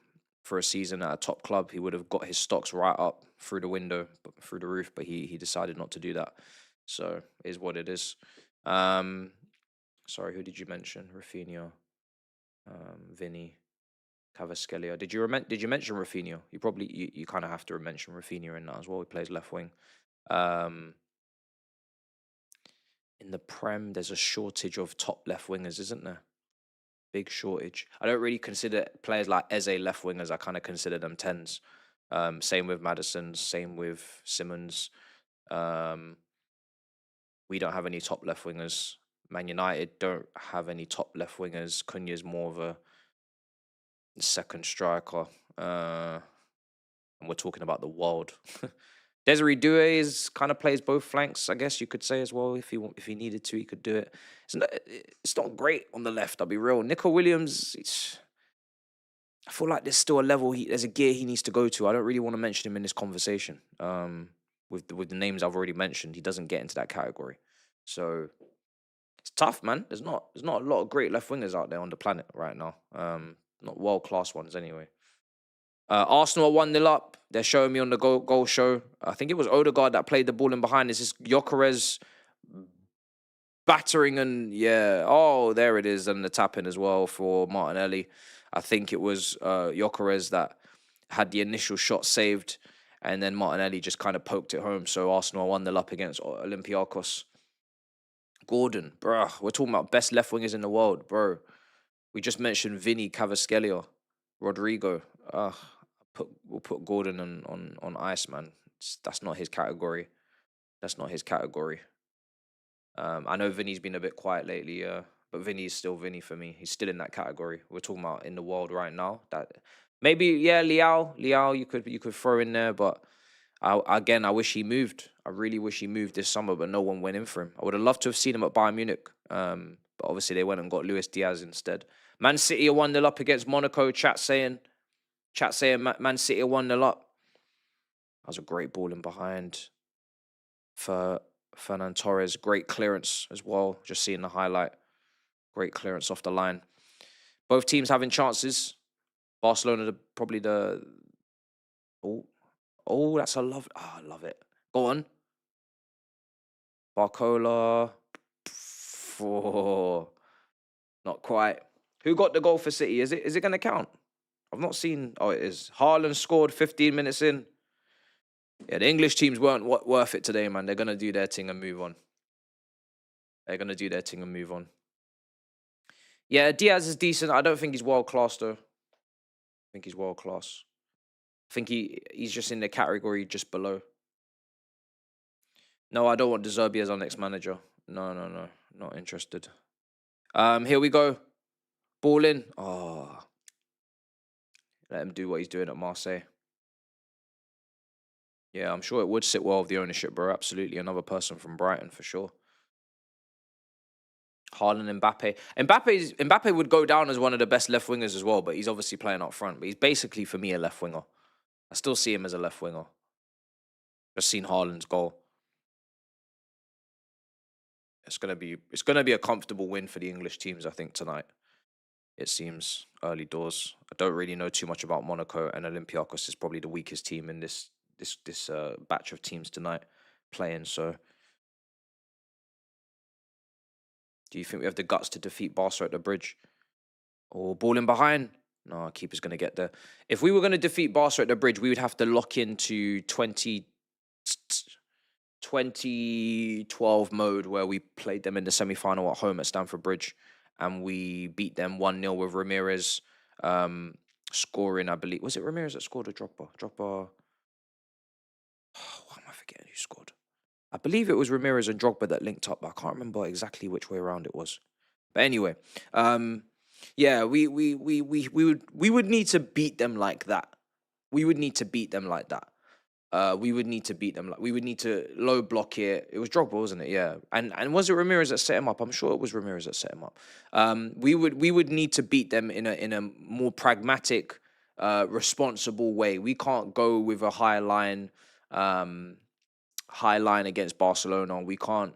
for a season at a top club. He would have got his stocks right up through the window, through the roof, but he decided not to do that. So it is what it is. Sorry, who did you mention? Rafinha, Vinny, Cavasquelia. Did you mention Rafinha? You kind of have to mention Rafinha in that as well. He plays left wing. In the Prem, there's a shortage of top left wingers, isn't there? Big shortage. I don't really consider players like Eze left wingers. I kind of consider them 10s. Same with Maddison. Same with Simmons. We don't have any top left wingers. Man United don't have any top left wingers. Cunha's more of a second striker. And we're talking about the world. Desiree Doué kind of plays both flanks, I guess you could say as well. If he needed to, he could do it. It's not great on the left, I'll be real. Nico Williams, I feel like there's still a level, there's a gear he needs to go to. I don't really want to mention him in this conversation. With the names I've already mentioned, he doesn't get into that category. So it's tough, man. There's not a lot of great left wingers out there on the planet right now. Not world-class ones anyway. Arsenal are 1-0 up. They're showing me on the goal show. I think it was Odegaard that played the ball in behind. This is Gyökeres battering and there it is. And the tap-in as well for Martinelli. I think it was Gyökeres that had the initial shot saved. And then Martinelli just kind of poked it home. So Arsenal are 1-0 up against Olympiacos. Gordon, bro. We're talking about best left wingers in the world, bro. We just mentioned Vinny, Cavasquelia, Rodrigo. We'll put Gordon on ice, man. That's not his category. I know Vinny's been a bit quiet lately, but Vinny is still Vinny for me. He's still in that category. We're talking about in the world right now. That maybe Liao you could throw in there, but I wish he moved. I really wish he moved this summer, but no one went in for him. I would have loved to have seen him at Bayern Munich, but obviously they went and got Luis Diaz instead. Man City are 1-0 up against Monaco. Chat saying Man City are 1-0 up. That was a great ball in behind for Fernan Torres. Great clearance as well. Just seeing the highlight. Great clearance off the line. Both teams having chances. Barcelona probably the... Oh, that's a love... Oh, I love it. Go on. Barcola. Oh, not quite. Who got the goal for City? Is it going to count? I've not seen... Oh, it is. Haaland scored 15 minutes in. Yeah, the English teams weren't worth it today, man. They're going to do their thing and move on. Yeah, Diaz is decent. I don't think he's world-class, though. I think he's world-class. I think he's just in the category just below. No, I don't want De Zerbi as our next manager. No. Not interested. Here we go. Ball in. Oh. Let him do what he's doing at Marseille. Yeah, I'm sure it would sit well with the ownership, bro. Absolutely. Another person from Brighton, for sure. Haaland, Mbappe. Mbappe would go down as one of the best left wingers as well, but he's obviously playing up front. But he's basically, for me, a left winger. I still see him as a left winger. Just seen Haaland's goal. It's gonna be a comfortable win for the English teams, I think, tonight. It seems early doors. I don't really know too much about Monaco, and Olympiacos is probably the weakest team in this batch of teams tonight playing. So, do you think we have the guts to defeat Barca at the bridge? Or ball in behind? No, our keeper's going to get there. If we were going to defeat Barca at the bridge, we would have to lock into 2012 mode where we played them in the semi-final at home at Stamford Bridge and we beat them 1-0 with Ramirez scoring, I believe. Was it Ramirez that scored or Drogba? Why am I forgetting who scored? I believe it was Ramirez and Drogba that linked up, but I can't remember exactly which way around it was. But anyway, yeah, we would need to beat them like that. We would need to beat them like that. We would need to beat them. We would need to low block it. It was Drogba, wasn't it? Yeah. And was it Ramirez that set him up? I'm sure it was Ramirez that set him up. We would need to beat them in a more pragmatic, responsible way. We can't go with a high line against Barcelona. We can't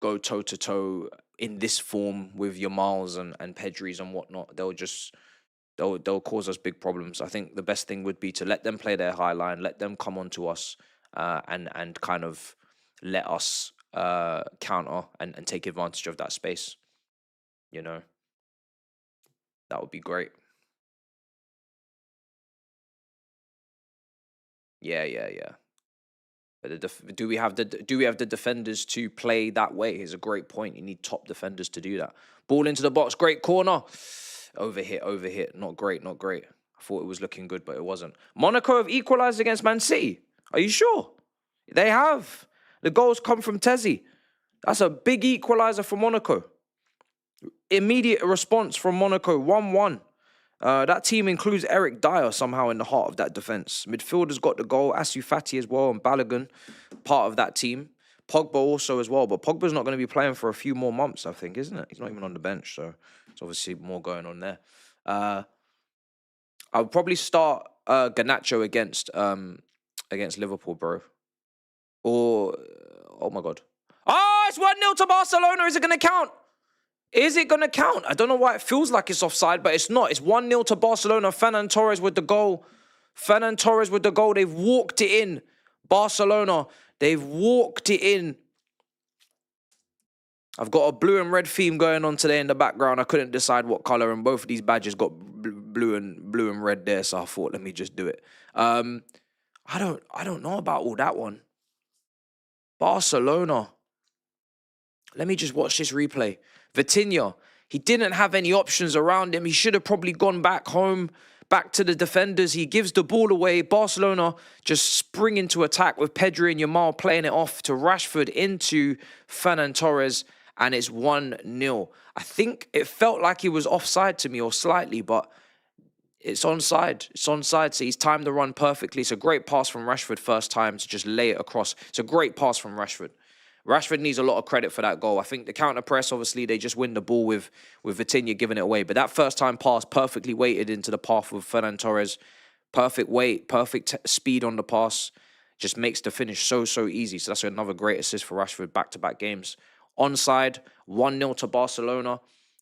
go toe to toe in this form with Yamals and Pedris and whatnot. They'll cause us big problems. I think the best thing would be to let them play their high line, let them come onto us, and kind of let us counter and take advantage of that space. You know, that would be great. Yeah. But do we have the defenders to play that way? Is a great point. You need top defenders to do that. Ball into the box, great corner. Overhit. Not great. I thought it was looking good, but it wasn't. Monaco have equalized against Man City. Are you sure? They have. The goals come from Tezzy. That's a big equalizer for Monaco. Immediate response from Monaco, 1-1. That team includes Eric Dyer somehow in the heart of that defense. Midfielders got the goal. Asu Fati as well and Balogun, part of that team. Pogba also as well, but Pogba's not going to be playing for a few more months, I think, isn't it? He's not even on the bench, so there's obviously more going on there. I would probably start Garnacho against Liverpool, bro. Or, oh my God. Oh, it's 1-0 to Barcelona. Is it going to count? Is it going to count? I don't know why it feels like it's offside, but it's not. It's 1-0 to Barcelona. Fernan Torres with the goal. They've walked it in. Barcelona, they've walked it in. I've got a blue and red theme going on today in the background. I couldn't decide what color, and both of these badges got blue and red there, so I thought, let me just do it. I don't know about all that one. Barcelona. Let me just watch this replay. Vitinha, he didn't have any options around him. He should have probably gone back home, back to the defenders. He gives the ball away. Barcelona just spring into attack with Pedri and Yamal playing it off to Rashford into Fernan Torres, and it's 1-0. I think it felt like he was offside to me, or slightly, but it's onside. So he's timed the run perfectly. It's a great pass from Rashford first time to just lay it across. It's a great pass from Rashford. Rashford needs a lot of credit for that goal. I think the counter press, obviously, they just win the ball with Vitinha giving it away. But that first time pass perfectly weighted into the path with Fernan Torres. Perfect weight, perfect speed on the pass. Just makes the finish so easy. So that's another great assist for Rashford, back-to-back games. Onside, 1-0 to Barcelona.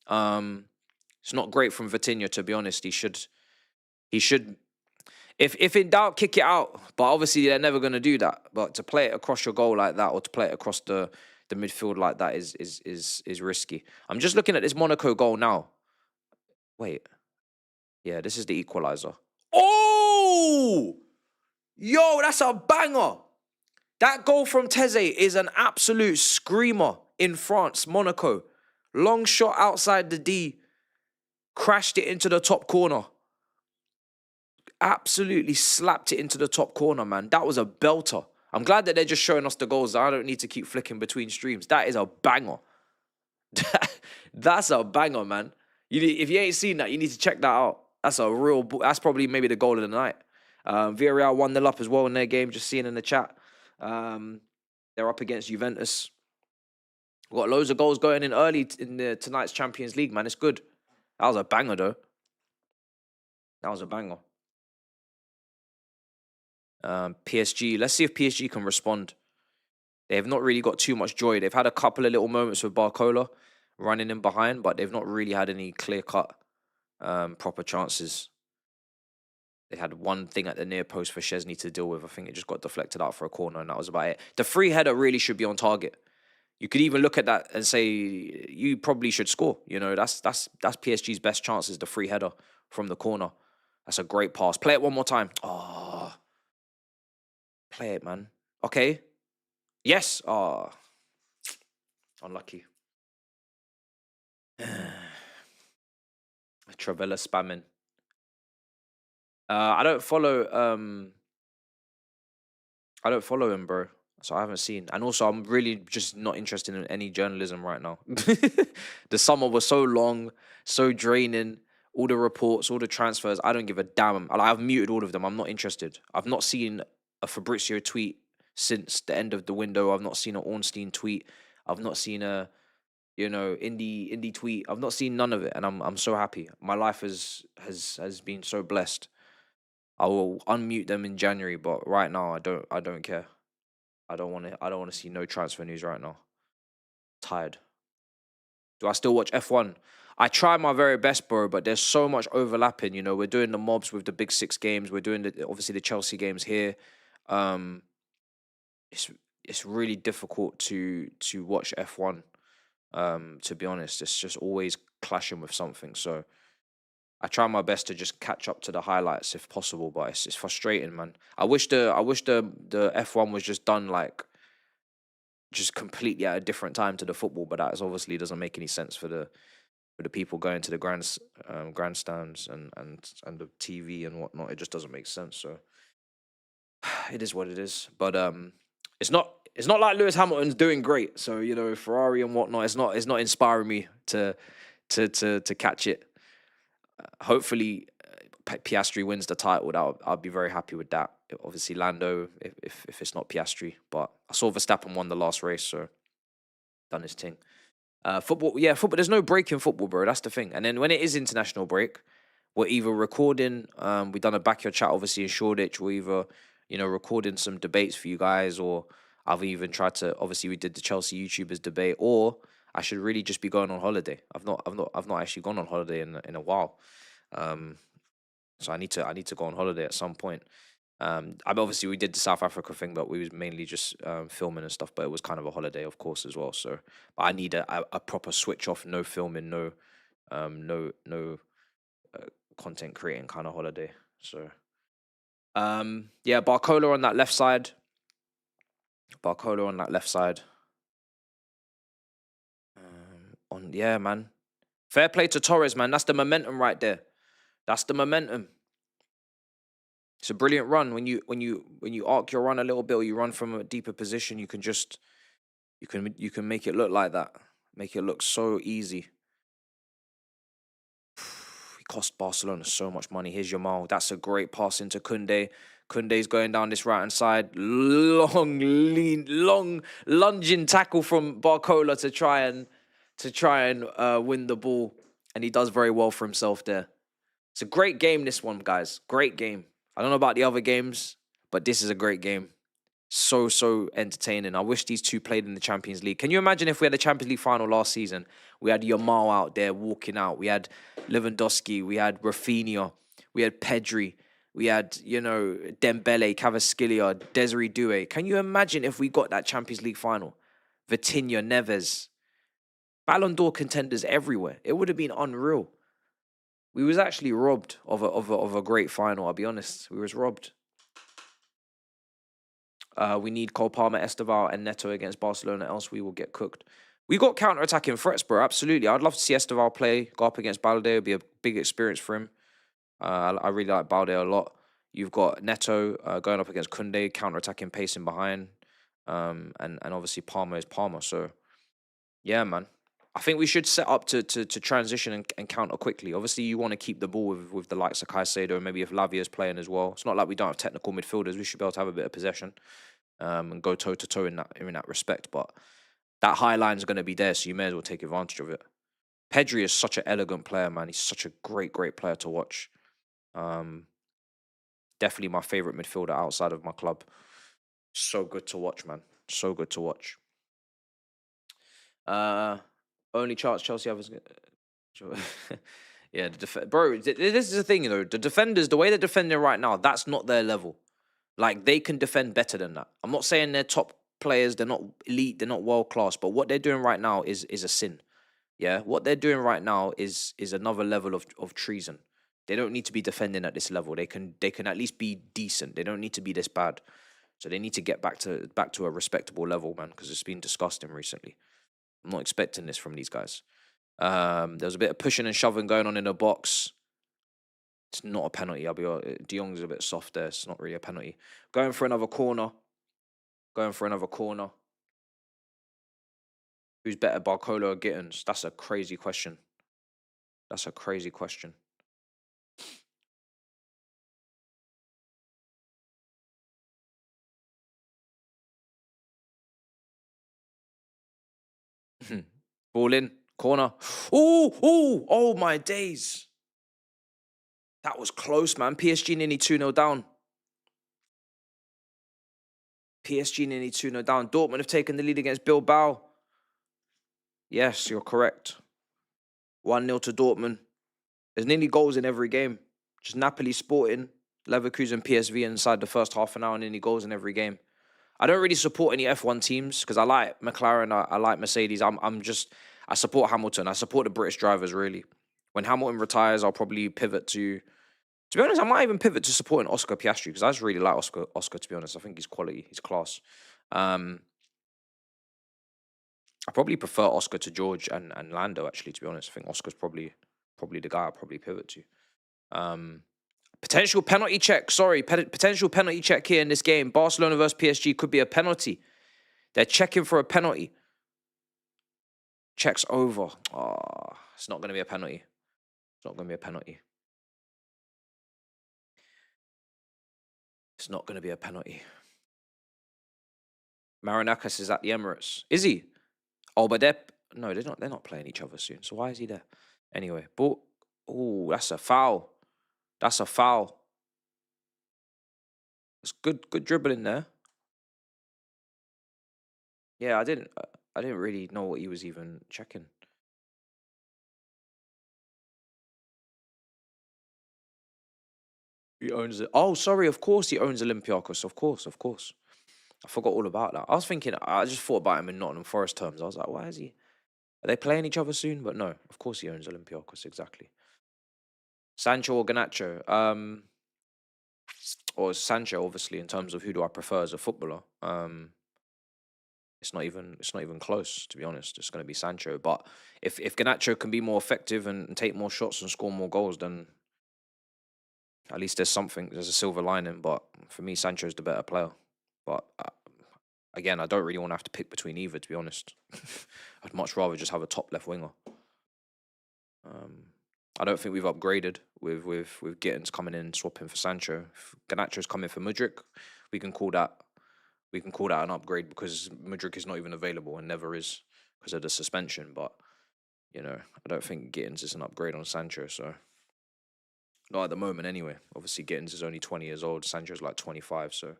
It's not great from Vitinha, to be honest. He should, if in doubt, kick it out. But obviously, they're never going to do that. But to play it across your goal like that, or to play it across the midfield like that is risky. I'm just looking at this Monaco goal now. Wait. Yeah, this is the equalizer. Oh! Yo, that's a banger. That goal from Teze is an absolute screamer in France, Monaco. Long shot outside the D. Crashed it into the top corner. Absolutely slapped it into the top corner, man. That was a belter. I'm glad that they're just showing us the goals. I don't need to keep flicking between streams. That is a banger. That's a banger, man. If you ain't seen that, you need to check that out. That's that's probably maybe the goal of the night. Villarreal 1-0 up as well in their game, just seeing in the chat. They're up against Juventus. We've got loads of goals going in early in tonight's Champions League, man. It's good. That was a banger, though. That was a banger. PSG. Let's see if PSG can respond. They have not really got too much joy. They've had a couple of little moments with Barcola running in behind, but they've not really had any clear-cut proper chances. They had one thing at the near post for Szczesny to deal with. I think it just got deflected out for a corner, and that was about it. The free header really should be on target. You could even look at that and say you probably should score. You know, that's PSG's best chance is the free header from the corner. That's a great pass. Play it one more time. Oh, play it, man. Okay. Yes. Oh, unlucky. Travella spamming. I don't follow him, bro. So I haven't seen. And also I'm really just not interested in any journalism right now. The summer was so long, so draining. All the reports, all the transfers, I don't give a damn. I've muted all of them. I'm not interested. I've not seen a Fabrizio tweet since the end of the window. I've not seen an Ornstein tweet. I've not seen a indie tweet. I've not seen none of it, and I'm so happy. My life has been so blessed. I will unmute them in January, but right now I don't care. I don't want to see no transfer news right now. Tired. Do I still watch F1? I try my very best, bro, but there's so much overlapping. You know, we're doing the mobs with the big 6 games. We're doing obviously the Chelsea games here. It's really difficult to watch F1. To be honest, it's just always clashing with something. So I try my best to just catch up to the highlights if possible, but it's frustrating, man. I wish the F1 was just done like just completely at a different time to the football, but that obviously doesn't make any sense for the people going to the grandstands and the TV and whatnot. It just doesn't make sense. So it is what it is. But it's not like Lewis Hamilton's doing great. So you know, Ferrari and whatnot. It's not inspiring me to catch it. Hopefully, Piastri wins the title. I'll be very happy with that. Obviously, Lando, if it's not Piastri, but I saw Verstappen won the last race, so done his thing. Football. There's no break in football, bro. That's the thing. And then when it is international break, we're either recording. We done a backyard chat, obviously in Shoreditch. We're either recording some debates for you guys, or I've even tried to. Obviously, we did the Chelsea YouTubers debate, or I should really just be going on holiday. I've not actually gone on holiday in a while. So I need to go on holiday at some point. Obviously we did the South Africa thing, but we was mainly just filming and stuff. But it was kind of a holiday, of course, as well. So, but I need a proper switch off, no filming, no content creating kind of holiday. So, Barcola on that left side. Man. Fair play to Torres, man. That's the momentum right there. That's the momentum. It's a brilliant run. When you arc your run a little bit, or you run from a deeper position, you can make it look like that. Make it look so easy. It cost Barcelona so much money. Here's Yamal. That's a great pass into KiiND. KiiND's going down this right hand side. Long lunging tackle from Barcola to try and win the ball, and he does very well for himself there. It's a great game, this one, guys. Great game. I don't know about the other games, but this is a great game. So entertaining. I wish these two played in the Champions League. Can you imagine if we had the Champions League final last season? We had Yamal out there walking out. We had Lewandowski. We had Rafinha. We had Pedri. We had, Dembele, Cavaskillia, Desiree Doué. Can you imagine if we got that Champions League final? Vitinha, Neves. Ballon d'Or contenders everywhere. It would have been unreal. We was actually robbed of a great final, I'll be honest. We was robbed. We need Cole Palmer, Esteval, and Neto against Barcelona, else we will get cooked. We got counter-attacking threats, bro, absolutely. I'd love to see Esteval play, go up against Balde. It would be a big experience for him. I really like Balde a lot. You've got Neto going up against KiiND, counter-attacking, pacing behind. And obviously Palmer is Palmer. So, yeah, man. I think we should set up to transition and counter quickly. Obviously, you want to keep the ball with the likes of Caicedo, and maybe if Lavia's playing as well. It's not like we don't have technical midfielders. We should be able to have a bit of possession and go toe-to-toe in that respect. But That high line's going to be there, so you may as well take advantage of it. Pedri is such an elegant player, man. He's such a great player to watch. Definitely my favorite midfielder outside of my club. So good to watch, man. So good to watch. Only chance Chelsea have is yeah, bro. This is the thing, you know. The defenders, the way they're defending right now, that's not their level. Like, they can defend better than that. I'm not saying they're top players, they're not elite, they're not world class, but what they're doing right now is a sin. Yeah, what they're doing right now is another level of treason. They don't need to be defending at this level. They can at least be decent. They don't need to be this bad. So they need to get back to a respectable level, man, because it's been disgusting recently. I'm not expecting this from these guys. There's a bit of pushing and shoving going on in the box. It's not a penalty. I'll be honest. De Jong's a bit soft there. It's not really a penalty. Going for another corner. Who's better, Barcola or Gittins? That's a crazy question. Ball in. Corner. Oh my days. That was close, man. PSG nearly 2-0 down. Dortmund have taken the lead against Bilbao. Yes, you're correct. 1-0 to Dortmund. There's nearly goals in every game. Just Napoli, Sporting, Leverkusen, PSV inside the first half an hour, nearly goals in every game. I don't really support any F1 teams because I like McLaren, I like Mercedes. I support Hamilton. I support the British drivers, really. When Hamilton retires, I'll probably pivot to be honest, I might even pivot to supporting Oscar Piastri because I just really like Oscar, to be honest. I think he's quality, he's class. I probably prefer Oscar to George and Lando, actually, to be honest. I think Oscar's probably the guy I'll probably pivot to. Potential penalty check. Potential penalty check here in this game. Barcelona versus PSG could be a penalty. They're checking for a penalty. Checks over. Oh, it's not going to be a penalty. It's not going to be a penalty. It's not going to be a penalty. Marinakis is at the Emirates. Is he? Oh, but they're not playing each other soon. So why is he there? Anyway, but oh, that's a foul. It's good dribbling there. Yeah, I didn't really know what he was even checking. He owns it. Oh, sorry, of course he owns Olympiacos. Of course. I forgot all about that. I just thought about him in Nottingham Forest terms. I was like, why is he? Are they playing each other soon? But no, of course he owns Olympiacos, exactly. Sancho or Garnacho? Or Sancho, obviously, in terms of who do I prefer as a footballer. It's not even close, to be honest. It's going to be Sancho. But if Garnacho can be more effective and take more shots and score more goals, then at least there's a silver lining. But for me, Sancho's the better player. But again, I don't really want to have to pick between either, to be honest. I'd much rather just have a top left winger. I don't think we've upgraded with Gittins coming in swapping for Sancho. If Garnacho's coming for Mudryk, we can call that an upgrade because Mudryk is not even available and never is because of the suspension. But you know, I don't think Gittins is an upgrade on Sancho. So not at the moment, anyway. Obviously, Gittins is only 20 years old. Sancho's like 25, so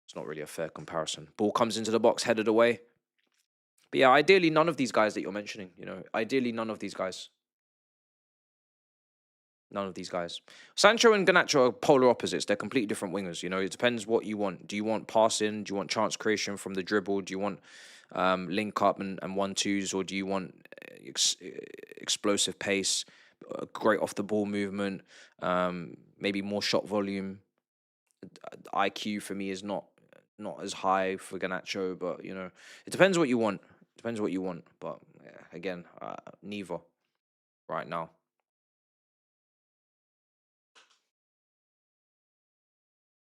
it's not really a fair comparison. Ball comes into the box, headed away. But yeah, ideally, none of these guys that you're mentioning. You know, ideally, none of these guys. Sancho and Garnacho are polar opposites. They're completely different wingers. You know, it depends what you want. Do you want passing? Do you want chance creation from the dribble? Do you want link up and 1-2s? Or do you want explosive pace, great off the ball movement, maybe more shot volume? IQ for me is not as high for Garnacho, but you know, it depends what you want. But yeah, again, neither right now.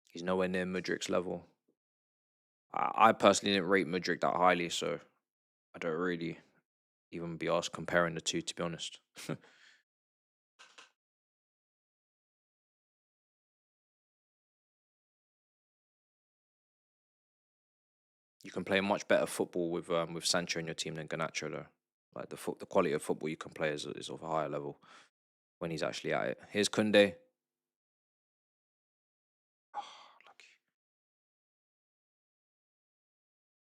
He's nowhere near Mudryk's level. I personally didn't rate Mudryk that highly, so I don't really even be asked comparing the two, to be honest. You can play much better football with Sancho in your team than Garnacho, though. Like the quality of football you can play is of a higher level when he's actually at it. Here's KiiND. Oh, lucky.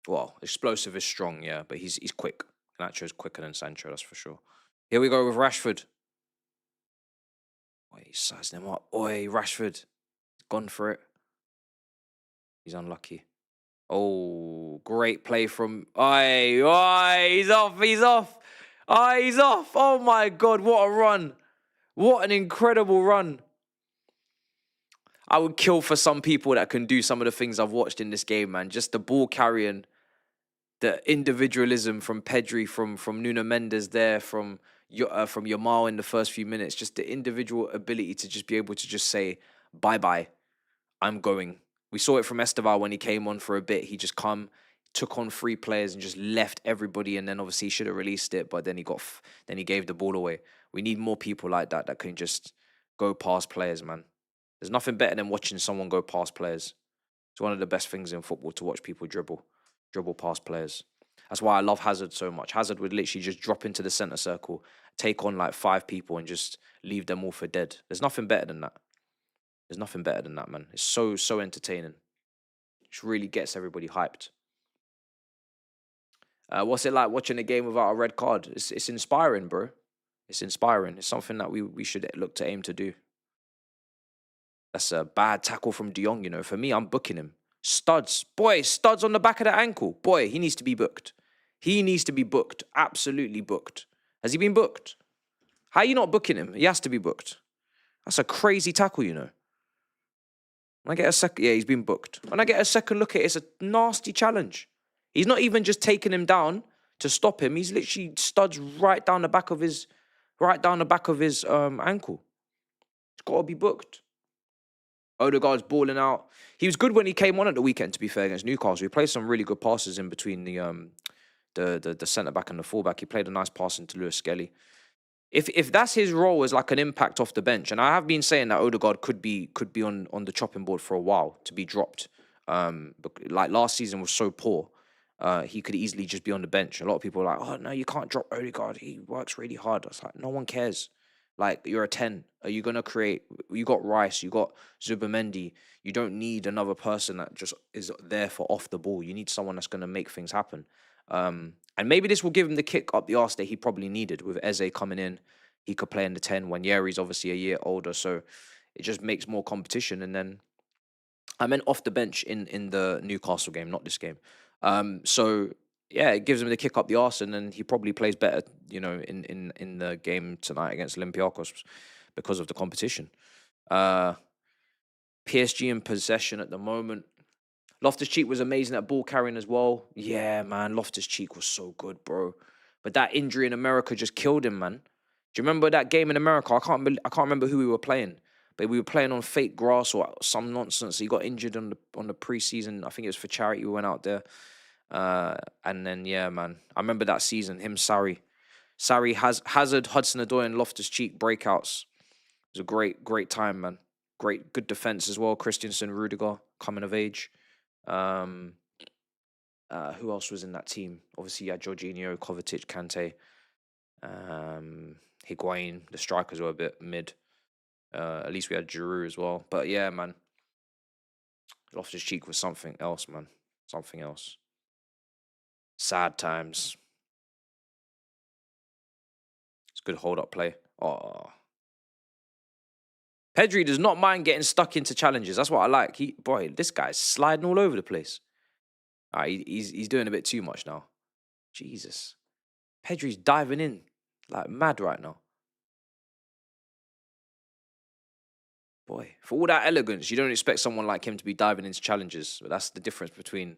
Well, explosive is strong, yeah, but he's quick. Garnacho is quicker than Sancho, that's for sure. Here we go with Rashford. Oi, he's sizing him up. Oi, Rashford. Gone for it. He's unlucky. Oh, great play from... Oi, he's off, he's off. He's off. Oh, my God, what a run. What an incredible run. I would kill for some people that can do some of the things I've watched in this game, man. Just the ball carrying, the individualism from Pedri, from Nuno Mendes there, from Yamal in the first few minutes. Just the individual ability to just be able to just say, bye-bye, I'm going. We saw it from Esteval when he came on for a bit. He just took on 3 players and just left everybody, and then obviously he should have released it, but then he gave the ball away. We need more people like that can just go past players, man. There's nothing better than watching someone go past players. It's one of the best things in football to watch people dribble past players. That's why I love Hazard so much. Hazard would literally just drop into the centre circle, take on like 5 people and just leave them all for dead. There's nothing better than that. There's nothing better than that, man. It's so entertaining. It just really gets everybody hyped. What's it like watching a game without a red card? It's inspiring, bro. It's inspiring. It's something that we should look to aim to do. That's a bad tackle from De Jong, you know. For me, I'm booking him. Studs. Boy, studs on the back of the ankle. Boy, he needs to be booked. He needs to be booked. Absolutely booked. Has he been booked? How are you not booking him? He has to be booked. That's a crazy tackle, you know. When I get a second... Yeah, he's been booked. When I get a second look at it, it's a nasty challenge. He's not even just taking him down to stop him. He's literally studs right down the back of his... ankle. It's got to be booked. Odegaard's balling out. He was good when he came on at the weekend, to be fair, against Newcastle. He played some really good passes in between the centre-back and the full-back. He played a nice pass into Lewis Skelly. If that's his role as like an impact off the bench, and I have been saying that Odegaard could be on the chopping board for a while to be dropped. But like last season was so poor, he could easily just be on the bench. A lot of people are like, oh, no, you can't drop Odegaard. He works really hard. I was like, no one cares. Like, you're a 10. Are you going to create... You got Rice. You got Zubamendi. You don't need another person that just is there for off the ball. You need someone that's going to make things happen. And maybe this will give him the kick up the arse that he probably needed with Eze coming in. He could play in the 10 when Yeri's obviously a year older. So it just makes more competition. And then... I meant off the bench in the Newcastle game, not this game. So... Yeah, it gives him the kick up the arse, and then he probably plays better, you know, in the game tonight against Olympiacos because of the competition. PSG in possession at the moment. Loftus-Cheek was amazing at ball carrying as well. Yeah, man, Loftus-Cheek was so good, bro. But that injury in America just killed him, man. Do you remember that game in America? I can't remember who we were playing, but we were playing on fake grass or some nonsense. He got injured on the preseason. I think it was for charity. We went out there. And then, yeah, man, I remember that season, him, Sarri, Hazard, Hudson-Odoi, and Loftus-Cheek breakouts. It was a great time, man. Good defense as well. Christensen, Rudiger, coming of age. Who else was in that team? Obviously, you had Jorginho, Kovacic, Kante, Higuain. The strikers were a bit mid. At least we had Giroud as well. But yeah, man, Loftus-Cheek was something else, man. Something else. Sad times. It's good hold-up play. Oh. Pedri does not mind getting stuck into challenges. That's what I like. Boy, this guy's sliding all over the place. All right, he's doing a bit too much now. Jesus. Pedri's diving in like mad right now. Boy, for all that elegance, you don't expect someone like him to be diving into challenges. But that's the difference between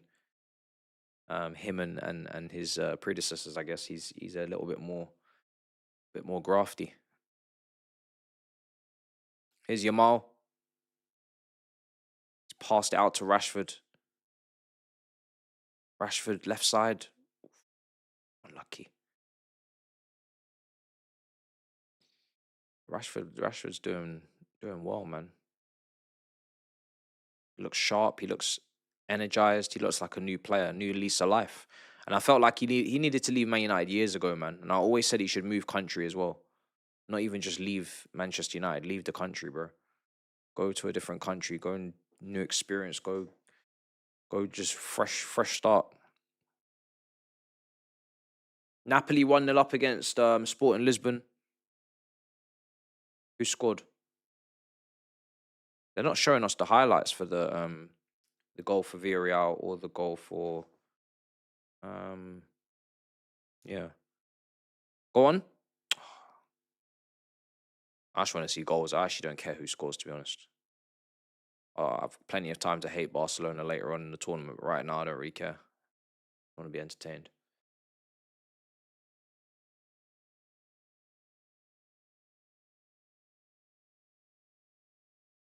him and his predecessors. I guess he's a little bit more grafty. Here's Yamal. He's passed it out to Rashford. Rashford left side. Unlucky. Rashford's doing well, man. He looks sharp. He looks energized. He looks like a new player, new lease of life. And I felt like he needed to leave Man United years ago, man. And I always said he should move country as well. Not even just leave Manchester United, leave the country, bro. Go to a different country, go and new experience, go just fresh start. Napoli 1-0 up against Sporting Lisbon. Who scored? They're not showing us the highlights for the goal for Villarreal or the goal for yeah. Go on. I just want to see goals. I actually don't care who scores, to be honest. I've plenty of time to hate Barcelona later on in the tournament, but right now I don't really care. I want to be entertained.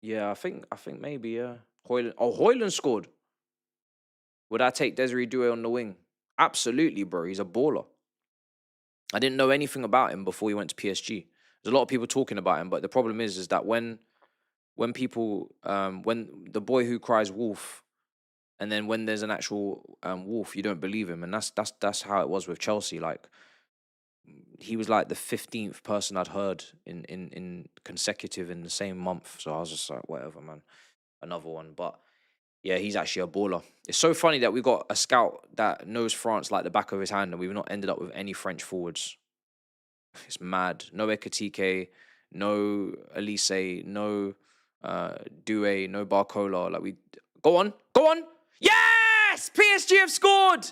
Yeah, I think maybe, yeah. Hairline. Oh, Hairline scored. Would I take Desiree Doué on the wing? Absolutely, bro. He's a baller. I didn't know anything about him before he went to PSG. There's a lot of people talking about him, but the problem is that when people when the boy who cries wolf, and then when there's an actual wolf, you don't believe him, and that's how it was with Chelsea. Like, he was like the 15th person I'd heard in consecutive in the same month. So I was just like, whatever, man. Another one. But yeah, he's actually a baller. It's so funny that we got a scout that knows France like the back of his hand, and we've not ended up with any French forwards. It's mad. No Ekatike, no Elise, no Doué, no Barcola. Like, we go on. Yes! PSG have scored!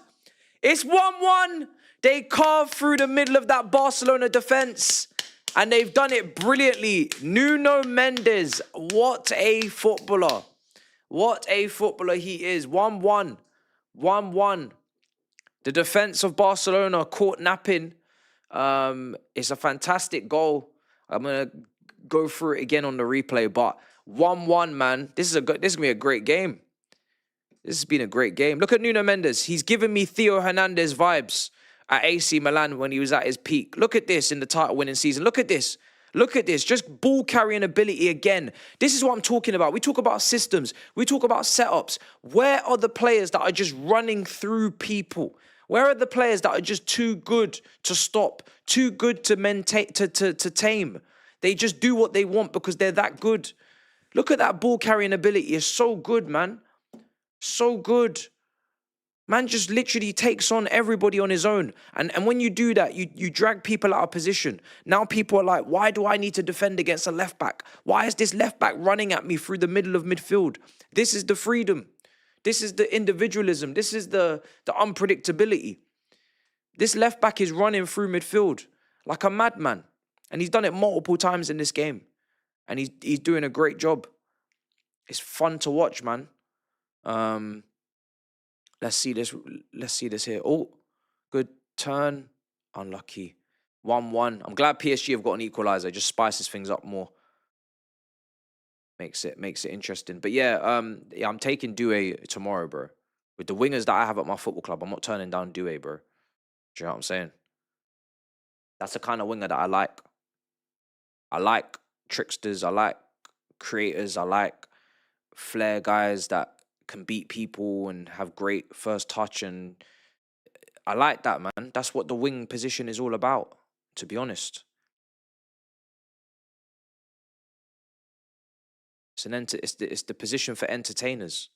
It's 1-1. They carved through the middle of that Barcelona defense, and they've done it brilliantly. Nuno Mendes, what a footballer. What a footballer he is. 1-1. 1-1. The defense of Barcelona caught napping. It's a fantastic goal. I'm going to go through it again on the replay, but 1-1, man. This is going to be a great game. This has been a great game. Look at Nuno Mendes. He's given me Theo Hernandez vibes at AC Milan when he was at his peak. Look at this in the title-winning season. Look at this. Look at this. Just ball-carrying ability again. This is what I'm talking about. We talk about systems. We talk about setups. Where are the players that are just running through people? Where are the players that are just too good to stop, too good to tame? They just do what they want because they're that good. Look at that ball-carrying ability. It's so good, man. So good. Man just literally takes on everybody on his own. And when you do that, you drag people out of position. Now people are like, why do I need to defend against a left back? Why is this left back running at me through the middle of midfield? This is the freedom. This is the individualism. This is the unpredictability. This left back is running through midfield like a madman. And he's done it multiple times in this game. And he's doing a great job. It's fun to watch, man. Let's see this here. Oh, good turn. Unlucky. 1-1. I'm glad PSG have got an equalizer. It just spices things up more. Makes it interesting. But yeah, I'm taking Doué tomorrow, bro. With the wingers that I have at my football club, I'm not turning down Doué, bro. Do you know what I'm saying? That's the kind of winger that I like. I like tricksters. I like creators. I like flair guys that can beat people and have great first touch, and I like that, man. That's what the wing position is all about, to be honest. It's the position for entertainers,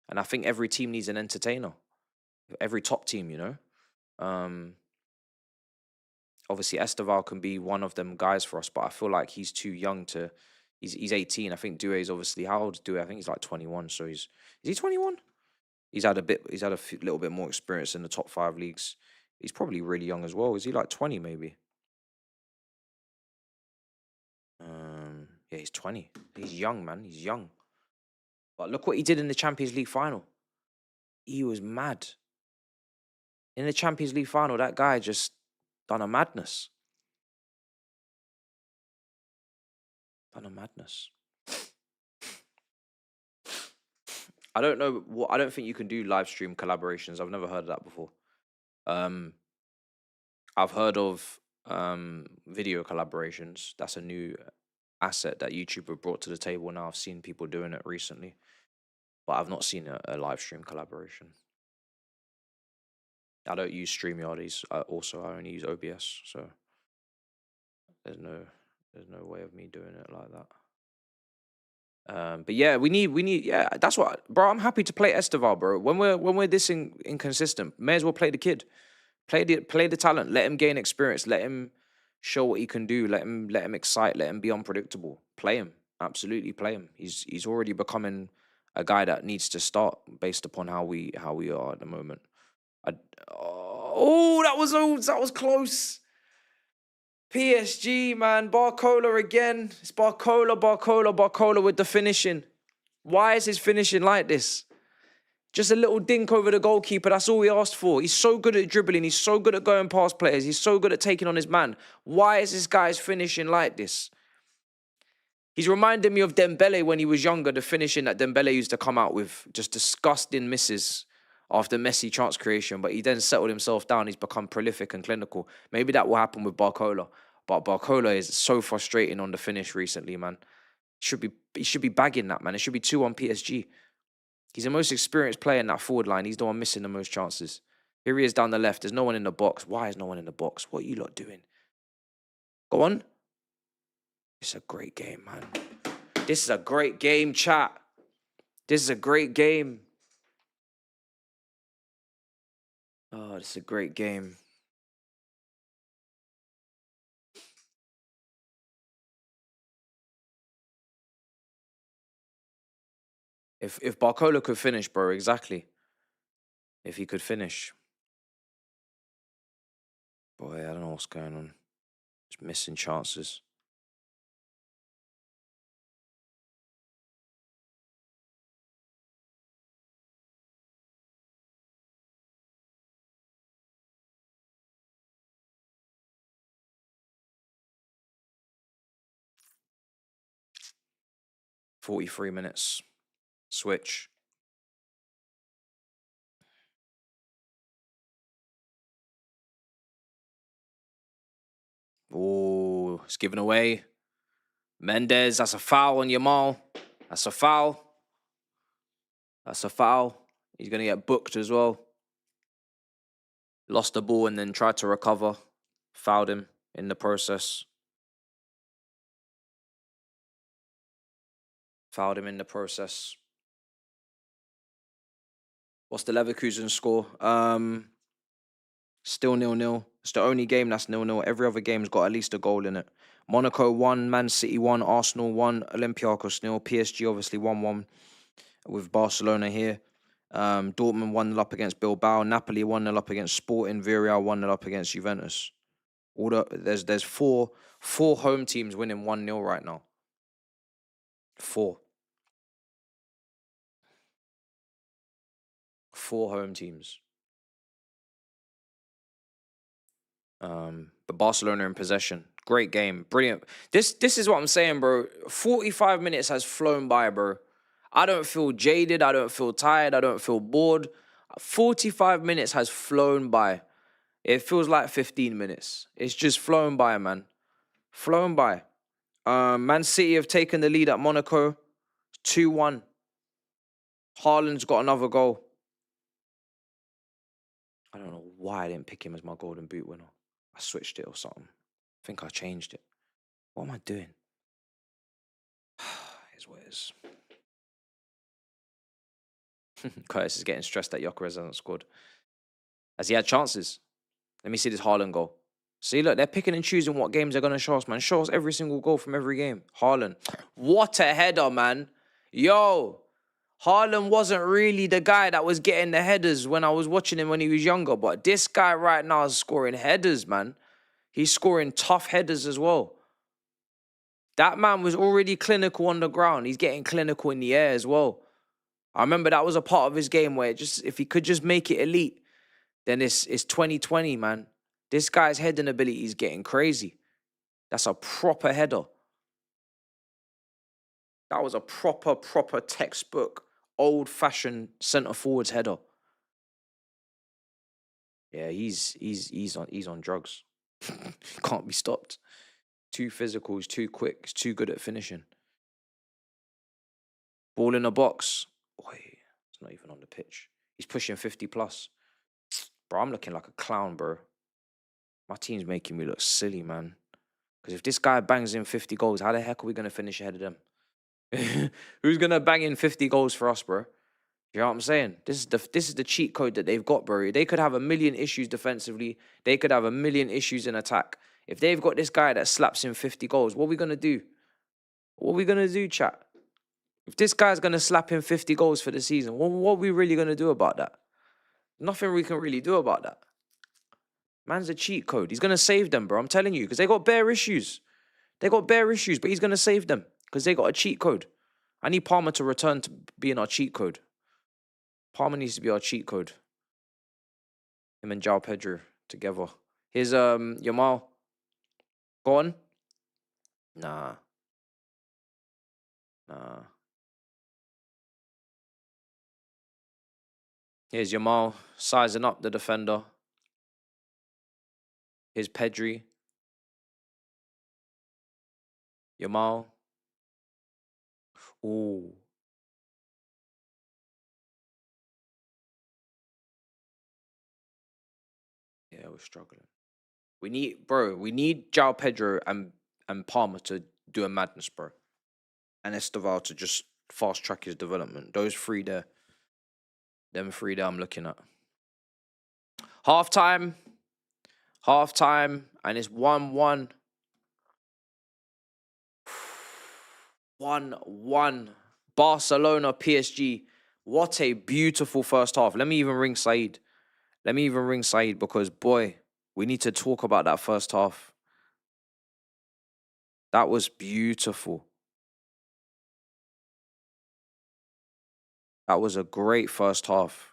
and I think every team needs an entertainer. Every top team, you know. Obviously Esteval can be one of them guys for us, but I feel like he's too young to. He's 18. I think Doué is obviously, how old is Doué? I think he's like 21. So is he 21? He's had a little bit more experience in the top 5 leagues. He's probably really young as well. Is he like 20 maybe? Yeah, he's 20. He's young, man. He's young. But look what he did in the Champions League final. He was mad. In the Champions League final, that guy just done a madness. Done a madness. I don't know what. I don't think you can do live stream collaborations. I've never heard of that before. I've heard of video collaborations. That's a new asset that YouTube have brought to the table now. I've seen people doing it recently. but I've not seen a live stream collaboration. I don't use StreamYard. Also, I only use OBS, so there's no way of me doing it like that. But yeah, we need. Yeah, that's what, bro. I'm happy to play Esteval, bro. When we're this inconsistent, may as well play the kid, play the talent. Let him gain experience. Let him show what he can do. Let him excite. Let him be unpredictable. Play him, absolutely play him. He's already becoming a guy that needs to start based upon how we are at the moment. Oh, that was close. PSG, man. Barcola again. It's Barcola with the finishing. Why is his finishing like this? Just a little dink over the goalkeeper. That's all we asked for. He's so good at dribbling. He's so good at going past players. He's so good at taking on his man. Why is this guy's finishing like this? He's reminding me of Dembele when he was younger, the finishing that Dembele used to come out with. Just disgusting misses after Messi chance creation, but he then settled himself down. He's become prolific and clinical. Maybe that will happen with Barcola, but Barcola is so frustrating on the finish recently, man. He should be bagging that, man. It should be 2 on PSG. He's the most experienced player in that forward line. He's the one missing the most chances. Here he is down the left. There's no one in the box. Why is no one in the box? What are you lot doing? Go on. It's a great game, man. This is a great game, chat. This is a great game. Oh, this is a great game. If Barcola could finish, bro, exactly. If he could finish. Boy, I don't know what's going on. Just missing chances. "43 minutes. Switch. Oh, it's given away. Mendes, that's a foul on Yamal. That's a foul. That's a foul. He's going to get booked as well. Lost the ball and then tried to recover. Fouled him in the process. Fouled him in the process. What's the Leverkusen score? Still 0-0. It's the only game that's 0-0. Every other game's got at least a goal in it. Monaco 1, Man City 1, Arsenal 1, Olympiacos 0, PSG obviously 1-1 with Barcelona here. Dortmund 1-0 up against Bilbao, Napoli 1-0 up against Sporting, Villarreal 1-0 up against Juventus. There's four home teams winning 1-0 right now. 4 home teams. But Barcelona in possession. Great game. Brilliant. This is what I'm saying, bro. 45 minutes has flown by, bro. I don't feel jaded. I don't feel tired. I don't feel bored. 45 minutes has flown by. It feels like 15 minutes. It's just flown by, man. Flown by. Man City have taken the lead at Monaco. 2-1. Haaland's got another goal. I don't know why I didn't pick him as my golden boot winner. I switched it or something. I think I changed it. What am I doing? Here's what it is. Curtis is getting stressed that Gyökeres hasn't scored. Has he had chances? Let me see this Haaland goal. See, look, they're picking and choosing what games they're going to show us, man. Show us every single goal from every game. Haaland. What a header, man. Yo. Haaland wasn't really the guy that was getting the headers when I was watching him when he was younger. But this guy right now is scoring headers, man. He's scoring tough headers as well. That man was already clinical on the ground. He's getting clinical in the air as well. I remember that was a part of his game where if he could just make it elite, then it's 2020, man. This guy's heading ability is getting crazy. That's a proper header. That was a proper textbook, old-fashioned centre-forward's header. Yeah, he's on drugs. Can't be stopped. Too physical, he's too quick, he's too good at finishing. Ball in the box. Oi. It's not even on the pitch. He's pushing 50 plus. Bro, I'm looking like a clown, bro. My team's making me look silly, man. Because if this guy bangs in 50 goals, how the heck are we going to finish ahead of them? Who's going to bang in 50 goals for us, bro? You know what I'm saying? This is the cheat code that they've got, bro. They could have a million issues defensively. They could have a million issues in attack. If they've got this guy that slaps in 50 goals, what are we going to do? What are we going to do, chat? If this guy's going to slap in 50 goals for the season, what are we really going to do about that? Nothing we can really do about that. Man's a cheat code. He's going to save them, bro. I'm telling you, because they got bare issues. They got bare issues, but he's going to save them because they got a cheat code. I need Palmer to return to being our cheat code. Palmer needs to be our cheat code. Him and João Pedro together. Here's Yamal. Go on. Nah. Here's Yamal sizing up the defender. Here's Pedri. Yamal. Ooh. Yeah, we're struggling. We need João Pedro and Palmer to do a madness, bro. And Esteval to just fast track his development. Those three there. Them three there I'm looking at. Half time. And it's 1-1. 1-1. Barcelona, PSG. What a beautiful first half. Let me even ring Said. Because, boy, we need to talk about that first half. That was beautiful. That was a great first half.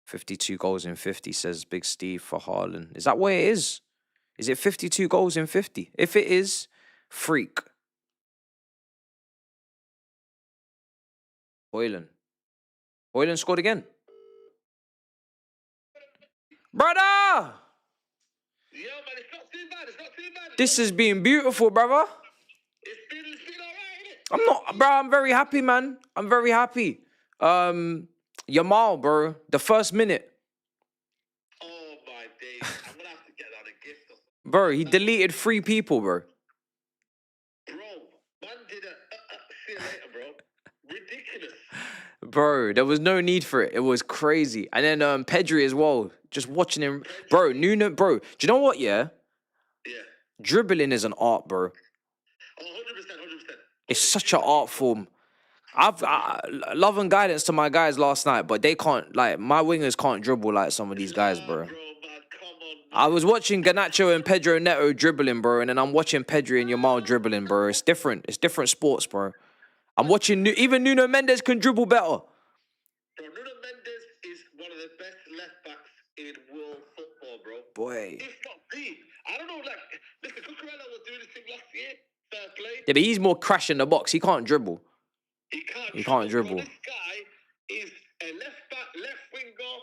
52 goals in 50, says Big Steve for Haaland. Is that what it is? Is it 52 goals in 50? If it is, freak. Hairline scored again. Brother! Yeah, man, it's not too bad. This is being beautiful, brother. It's been alright, innit? I'm not, bro. I'm very happy, man. I'm very happy. Yamal, bro. The first minute. Oh, my days. I'm going to have to get out a gift or something. Bro, he deleted 3 people, bro. Bro, man did a see you later, bro. Ridiculous. Bro, there was no need for it. It was crazy. And then Pedri as well. Just watching him. Bro, Nuno, bro. Do you know what, yeah? Yeah. Dribbling is an art, bro. Oh, 100%. It's such an art form. I love and guidance to my guys last night, but they can't, like, my wingers can't dribble like some of these guys, bro. Bro, man, come on, man. I was watching Garnacho and Pedro Neto dribbling, bro, and then I'm watching Pedri and Yamal dribbling, bro. It's different. It's different sports, bro. I'm watching, even Nuno Mendes can dribble better. Bro, Nuno Mendes is one of the best left backs in world football, bro. Boy. If not the, I don't know, like, listen, Cucurella was doing this thing last year, fair play. Yeah, but he's more crashing the box. He can't dribble. He can't dribble. Bro, this guy is a left back, left winger,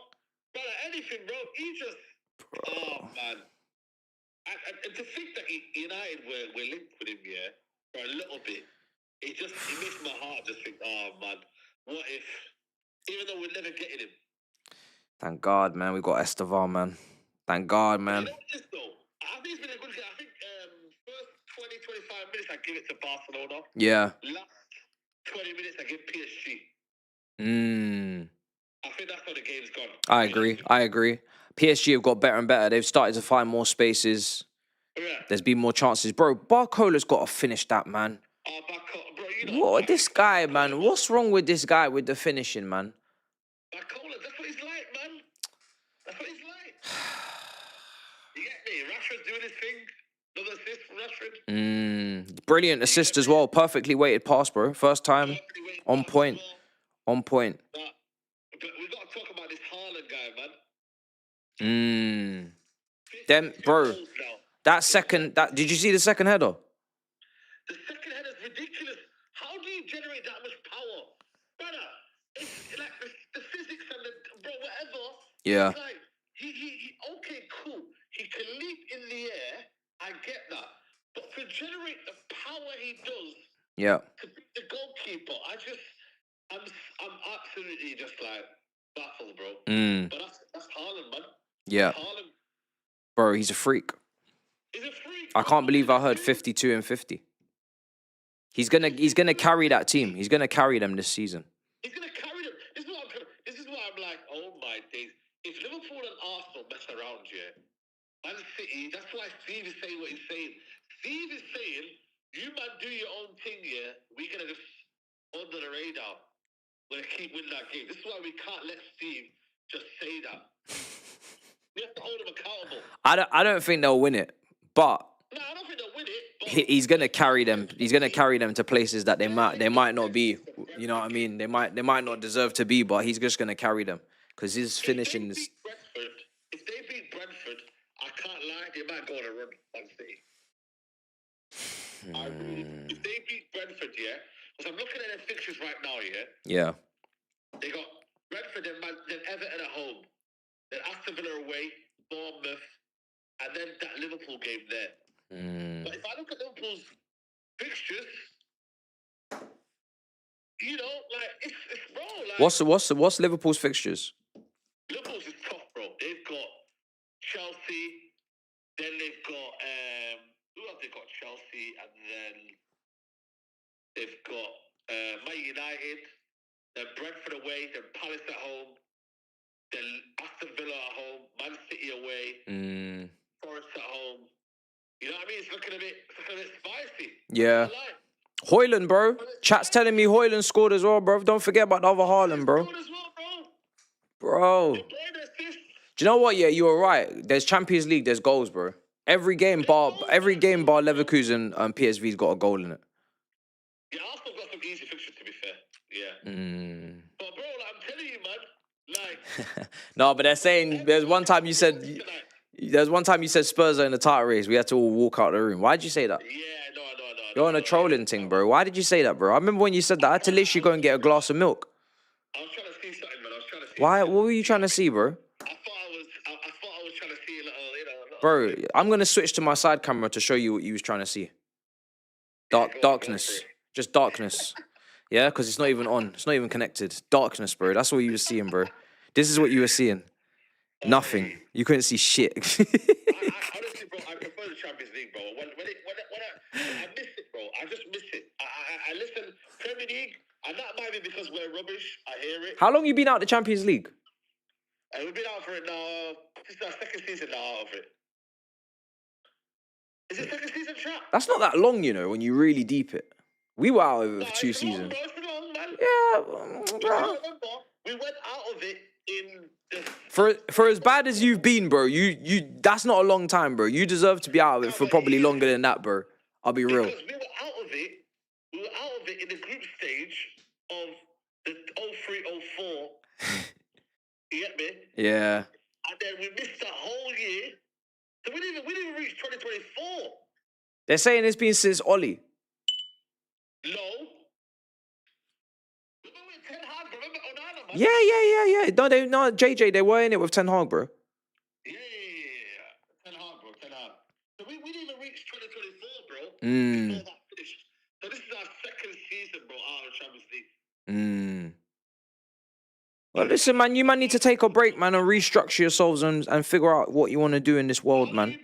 brother, anything, bro. He just, oh, man. And to think that United were linked with him, yeah, for a little bit, it makes my heart just think, oh, man, what if, even though we're never getting him. Thank God, man. We got Esteval, man. Thank God, man. You know what it is, though? I think it's been a good game. I think first 20, 25 minutes, I give it to Barcelona. Yeah. Last 20 minutes, I give PSG. I think that's how the game's gone. I agree. PSG have got better and better. They've started to find more spaces. Yeah. There's been more chances. Bro, Barcola's got to finish that, man. Oh, bro, you know. What, this guy, man? What's wrong with this guy with the finishing, man? Barcola, that's what he's like, man. That's what he's like. You get me? Rashford's doing his thing. Another assist from Rashford. Brilliant assist as well. Perfectly weighted pass, bro. First time. On point. On point. But we got to talk about this Haaland guy, man. Then, bro, did you see the second header? The second header is ridiculous. How do you generate that much power? Brother, it's like the physics and whatever. Yeah. It's like, okay, cool. He can leap in the air. I get that. But to generate the power he does Yeah. to beat the goalkeeper, I'm absolutely just like baffled, bro. Mm. But that's Haaland, man. Yeah. Haaland Bro, he's a freak. is a freak. I bro. can't believe I heard Dude, 52 and 50. He's gonna carry that team. He's gonna carry them this season. He's gonna carry them. This is why I'm like, oh my days. If Liverpool and Arsenal mess around, yeah, Man City. That's why Steve is saying what he's saying. Steve is saying, you man do your own thing, yeah. We're gonna just under the radar. We're gonna keep winning that game. This is why we can't let Steve just say that. We have to hold him accountable. I don't think they'll win it, but No, I don't think they'll win it. But he's gonna carry them. He's gonna carry them to places that they might not be. You know what I mean? They might not deserve to be, but he's just gonna carry them because his finishing is. If they beat Brentford, I can't lie, they might go on a run, Man City. I really, if they beat Brentford, yeah, because I'm looking at their fixtures right now, yeah. Yeah. They got Brentford, then Everton at home, then Aston Villa away, Bournemouth, and then that Liverpool game there. But if I look at Liverpool's fixtures, you know, like it's bro. Like What's Liverpool's fixtures? Liverpool's is tough, bro. They've got Chelsea, then they've got who have they got? Chelsea, and then they've got Man United, then Brentford away, then Palace at home, then Aston Villa at home, Man City away, Forest at home. You know what I mean? It's looking a bit spicy. Yeah. Højlund, bro. Chat's telling me Højlund scored as well, bro. Don't forget about the other Haaland, bro. Scored as well, Bro. Do you know what? Yeah, you were right. There's Champions League, there's goals, bro. Every game bar Leverkusen and PSV's got a goal in it. Yeah, Arsenal got some easy fixtures, to be fair. Yeah. But bro, like, I'm telling you, man, like. No, but they're saying there's one time you said Spurs are in the title race. We had to all walk out the room. Why'd you say that? Yeah, no. You're on a trolling thing, bro. Why did you say that, bro? I remember when you said that. I had to literally go and get a glass of milk. I was trying to see something, man. Why? What were you trying to see, bro? I thought I was trying to see a little, you know. Bro, I'm gonna switch to my side camera to show you what you was trying to see. Darkness. Just darkness. Yeah, because it's not even on. It's not even connected. Darkness, bro. That's what you were seeing, bro. This is what you were seeing. Nothing. You couldn't see shit. Honestly, bro, I prefer the Champions League, bro. When I miss it, bro. I just miss it. I listen Premier League, and that might be because we're rubbish. I hear it. How long you been out the Champions League? We've been out for it now. This is our second season now out of it. Is it second season, trap? That's not that long, you know, when you really deep it. We were out of it for 2 seasons. It's long, man. Yeah, bro. We went out of it in the... For as bad as you've been, bro, you that's not a long time, bro. You deserve to be out of it for probably longer than that, bro. I'll be real. Because we were out of it in the group stage of the 03-04. You get me? Yeah. And then we missed that whole year. So we didn't even reach 2024. They're saying it's been since Ollie. No. Remember with Ten Hag? Remember Onana, man? Yeah. No, JJ, they were in it with Ten Hag, bro. Yeah. Ten Hag, bro. So we didn't even reach 2024, bro. Before that finished. So this is our second season, bro, out of the Champions League. Well, listen, man, you need to take a break, man, and restructure yourselves and figure out what you want to do in this world, man. I know you've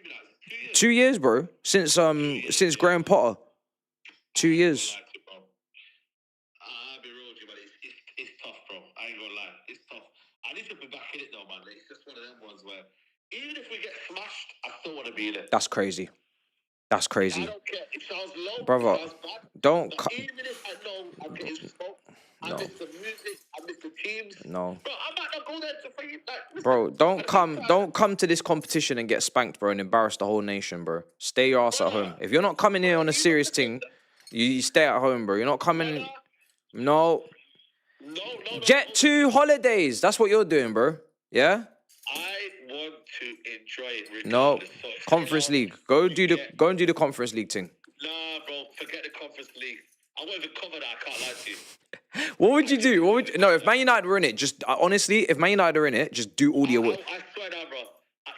been out of it. 2 years, bro. Since Graham Potter. 2 years. I'll be real with you, man. It's tough, bro. I ain't gonna lie. It's tough. I need to be back in it, though, man. It's just one of them ones where even if we get smashed, I still want to be in it. That's crazy. That's crazy. I don't care. It sounds low. Brother, it sounds bad. don't... Even if I know I'm getting smoked, I miss the music, I miss the teams. No. Bro, I might not go there to for you. Like, bro, don't come to this competition and get spanked, bro, and embarrass the whole nation, bro. Stay your ass at home. If you're not coming here on a serious thing, you stay at home, bro. You're not coming... No. Jet 2 holidays. That's what you're doing, bro. Yeah? I want to enjoy it. No. Conference League. Go and do the Conference League thing. Nah, bro. Forget the Conference League. I won't even cover that. I can't lie to you. What would you do? No, if Man United were in it, just honestly, if Man United are in it, just do all the away. I swear down, bro.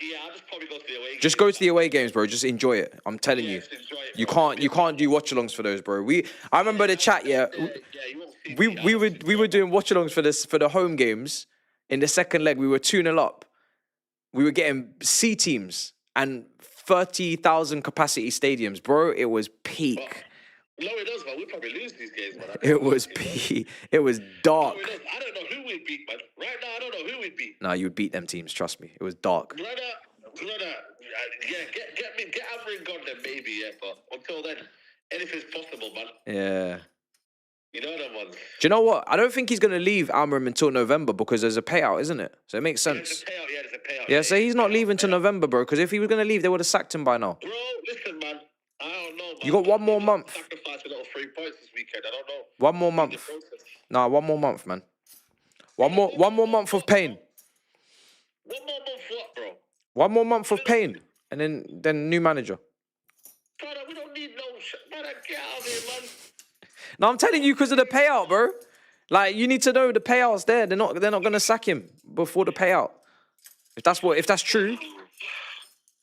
Yeah, I'll just probably go to the away games. Just go to the away games, bro. Just enjoy it. I'm telling you. Enjoy it, you can't do watch-alongs for those, bro. I remember the chat, yeah. You won't we were doing watch-alongs for the home games. In the second leg, we were 2-0 up. We were getting C teams and 30,000 capacity stadiums, bro. It was peak. No, it does, man. We'll probably lose these games, man. It was peak. It was dark. No, I don't know who we'd beat, man. Right now, I don't know who we'd beat. Nah, you would beat them teams. Trust me. It was dark. Brother, yeah, get Amber and God then maybe, yeah. But until then, anything's possible, man. Yeah. You know them ones. Do you know what? I don't think he's going to leave Almerim until November because there's a payout, isn't it? So it makes sense. There's a payout. Yeah, so he's not leaving till November, bro, because if he was going to leave, they would have sacked him by now. Bro, listen, man. I don't know, man. You got one more month. Sacrifice a little 3 points this weekend. I don't know. One more month. Nah, one more month, man. One more month of pain. 1 more month what, bro? 1 more month of pain. And then new manager. Brother, we don't need no shit. Brother, get out of here, man. No, I'm telling you because of the payout, bro. Like, you need to know the payout's there. They're not gonna sack him before the payout. If that's true,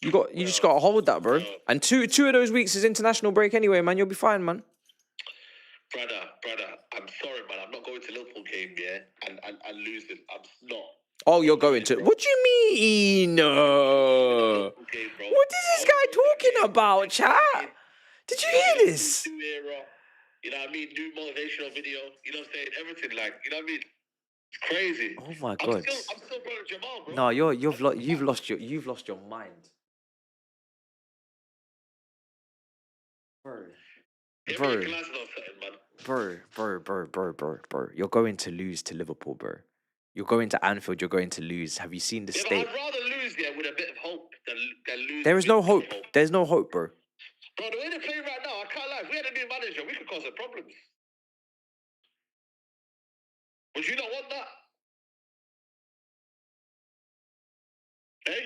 you just gotta hold that, bro. And two of those weeks is international break anyway, man. You'll be fine, man. Brother, I'm sorry, man. I'm not going to Liverpool game, yeah, and losing. I'm not. Oh, you're going to? What do you mean? No. Okay, bro. What is this guy talking about, chat? Did you hear this? New era, you know what I mean? New motivational video. You know what I'm saying? Everything, like, you know what I mean? It's crazy. Oh my god. I'm still brother Jamal, bro. No, you've lost your mind. Bro. You're going to lose to Liverpool, bro. You're going to Anfield. You're going to lose. Have you seen the state? I'd rather lose there with a bit of hope than lose. There is no hope. There's no hope, bro. Bro, the way they're playing right now, I can't lie. If we had a new manager, we could cause some problems. Would you not want that? Hey?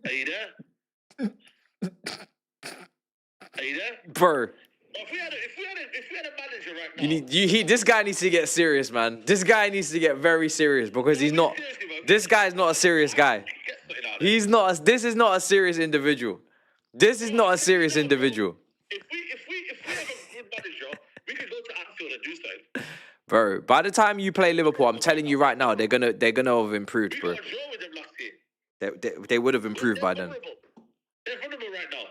Are you there? Are you there? Bro. If we had a manager right now, this guy needs to get serious, man. This guy needs to get very serious because he's not. This guy's not a serious guy. He's not. This is not a serious individual. This is not a serious individual. If we have a good manager, we could go to Anfield and do something. Bro, by the time you play Liverpool, I'm telling you right now, they're gonna have improved, bro. We got a draw with them last year. They would have improved by then. They're vulnerable right now.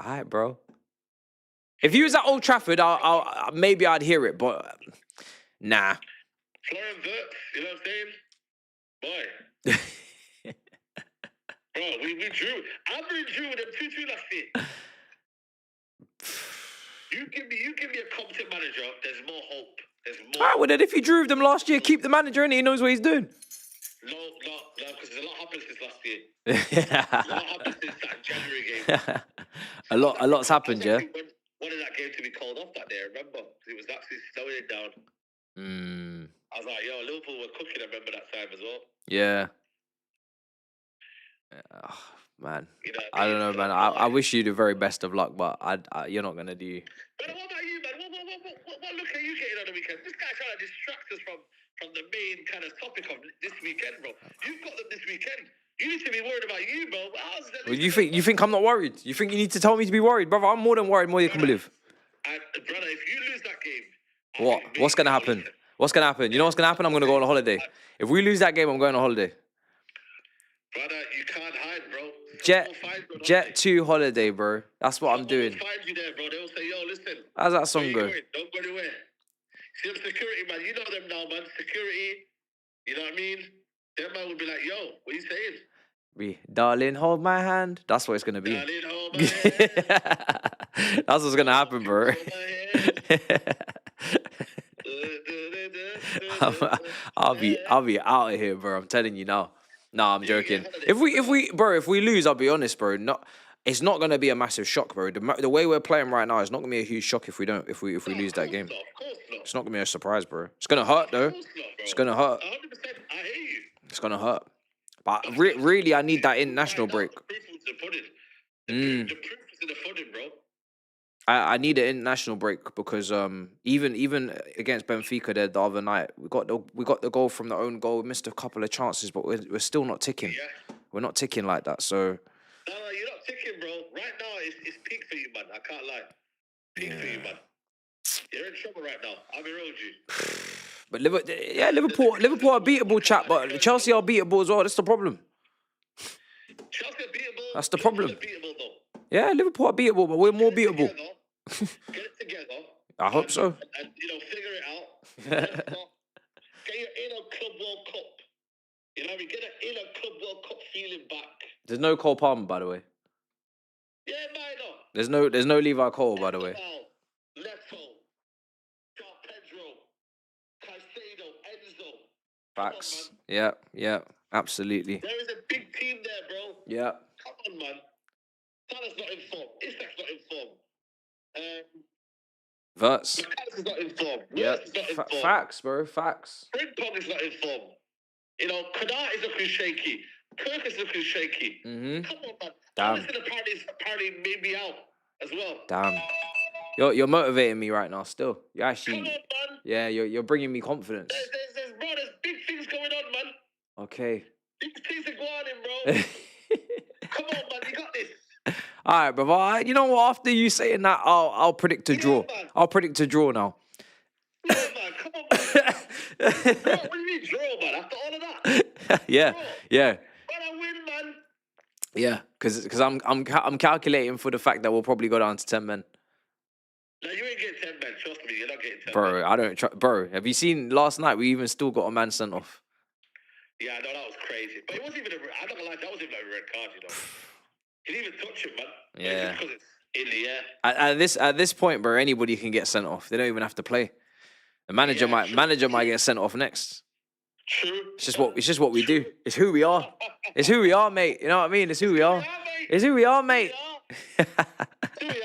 All right, bro. If he was at Old Trafford, I'll maybe I'd hear it, but nah. Florian Wirtz, you know what I'm saying? Boy. Bro, we drew. Amber drew with them 2-2 last year. You give me a competent manager, there's more hope. There's more. All right, well then if he drew with them last year, keep the manager in. He knows what he's doing. No, because there's a lot happened since last year. A lot happened since that January game. a lot's happened, yeah. Wanted that game to be called off that day, I remember. It was actually slowing it down. I was like, yo, Liverpool were cooking, I remember that time as well. Yeah. Oh, man. You know I don't know, man. I wish you the very best of luck, but you're not going to do. But what about you, man? What look are you getting on the weekend? This guy's trying to distract us from the main kind of topic of this weekend, bro. You've got them this weekend. You need to be worried about you, bro. Well, you think I'm not worried? You think you need to tell me to be worried, brother? I'm more than worried, more than you can believe. Brother, if you lose that game... What? What's going to happen? What's going to happen? You know what's going to happen? I'm going to go on a holiday. If we lose that game, I'm going on holiday. Brother, you can't hide, bro. Jet to holiday, bro. That's what I'm doing. They'll find you there, bro. They'll say, yo, listen. How's that song go? Don't go anywhere. See them security, man. You know them now, man. Security. You know what I mean? Them man would be like, yo, what are you saying? Darling, hold my hand. That's what it's going to be. Darling, hold my hand. That's what's going to happen, bro. I'll be out of here, bro. I'm telling you now. Nah, I'm joking. If we lose, I'll be honest, bro. It's not gonna be a massive shock, bro. The way we're playing right now, it's not gonna be a huge shock if we lose that game. It's not gonna be a surprise, bro. It's gonna hurt though. It's gonna hurt. 100%. I hear you. It's gonna hurt. But really, I need that international break. The proof is in the pudding, bro. I need an international break because even against Benfica there the other night, we got the goal from the own goal. We missed a couple of chances, but we're still not ticking. Yeah. We're not ticking like that. So no, you're not ticking, bro. Right now, it's peak for you, man. I can't lie. Peak for you, man. You're in trouble right now. I'll be real with you. But Liverpool are beatable, chat. But Chelsea are beatable as well. That's the problem. Chelsea are beatable. That's the problem. Liverpool are beatable, though. Yeah, Liverpool are beatable, but we're more beatable. Get it together. I hope so. And figure it out. Get your inner Club World Cup. You know what I mean? Get an inner Club World Cup feeling back. There's no Cole Palmer, by the way. Yeah, minor. There's no Levi Cole, by the way. Neto, João Pedro, Caicedo, Enzo. Facts. Yeah, absolutely. There is a big team there, bro. Yeah. Come on, man. Salah's not in form. Isak's not in form. Verts. McAllister's not in form. Yeah. Is not in form. Facts, bro. Facts. Frimpong is not in form. Konate is looking shaky. Kirk is looking shaky. Mm-hmm. Come on, man. Damn. Listen, apparently maybe out as well. Damn. You're motivating me right now. Still, you actually. Come on, man. Yeah, you're bringing me confidence. There's big things going on, man. Okay. Big things are going on, bro. Come on, man. You got this. All right, brother. You know what? After you saying that, I'll predict a draw. Man. I'll predict a draw now. Yeah, man. Come on, man. Bro, what do you mean draw, man? After all of that? Yeah. Draw. Yeah. Man, I win, man. Yeah, because I'm calculating for the fact that we'll probably go down to 10 men. No, you ain't getting 10 men. Trust me, you're not getting 10 Bro, men. I don't bro, have you seen last night we even still got a man sent off? Yeah, I know, that was crazy. But it wasn't even I'm not gonna lie, that wasn't even a red card, He didn't even touch him, man. Yeah. Because it's in the air. At this point, bro, anybody can get sent off. They don't even have to play. The manager might get sent off next. True. It's just what we do. It's who we are. It's who we are, mate. You know what I mean? It's who we are. It's who we are, mate. Here we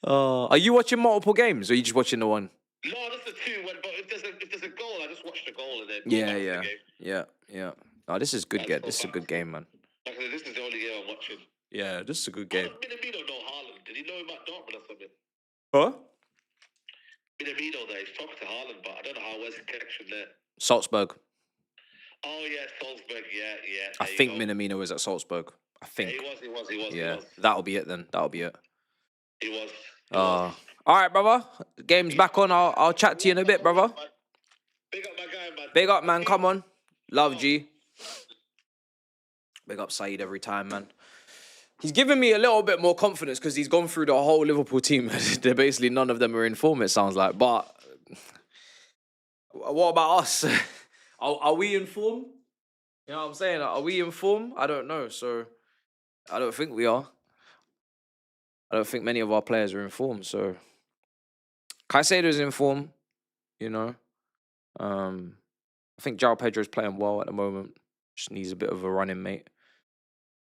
are. Are you watching multiple games or are you just watching the one? No, that's the two. But if there's a goal, I just watch the goal and then go back to the game. Yeah. Oh, this is good. This is a good game, man. Like I said, this is the only game I'm watching. Yeah, this is a good game. Minamino know Haaland. Did he know him at Dortmund or something? Huh? Minamino there. He's talking to Haaland, but I don't know where's the connection there. Salzburg. Oh yeah, Salzburg. Yeah. I think Minamino is at Salzburg. I think. Yeah, he was. Yeah, that'll be it then. That'll be it. He was. All right, brother. Game's back on. I'll chat to you in a bit, brother. Big up my guy, man. Big up, man. Come on. Love, G. Big up Saeed every time, man. He's given me a little bit more confidence because he's gone through the whole Liverpool team. They're basically none of them are in form, it sounds like. But what about us? Are we in form? You know what I'm saying? Are we in form? I don't know. So I don't think we are. I don't think many of our players are in form. So Caicedo's in form, I think João Pedro's playing well at the moment. Just needs a bit of a running mate.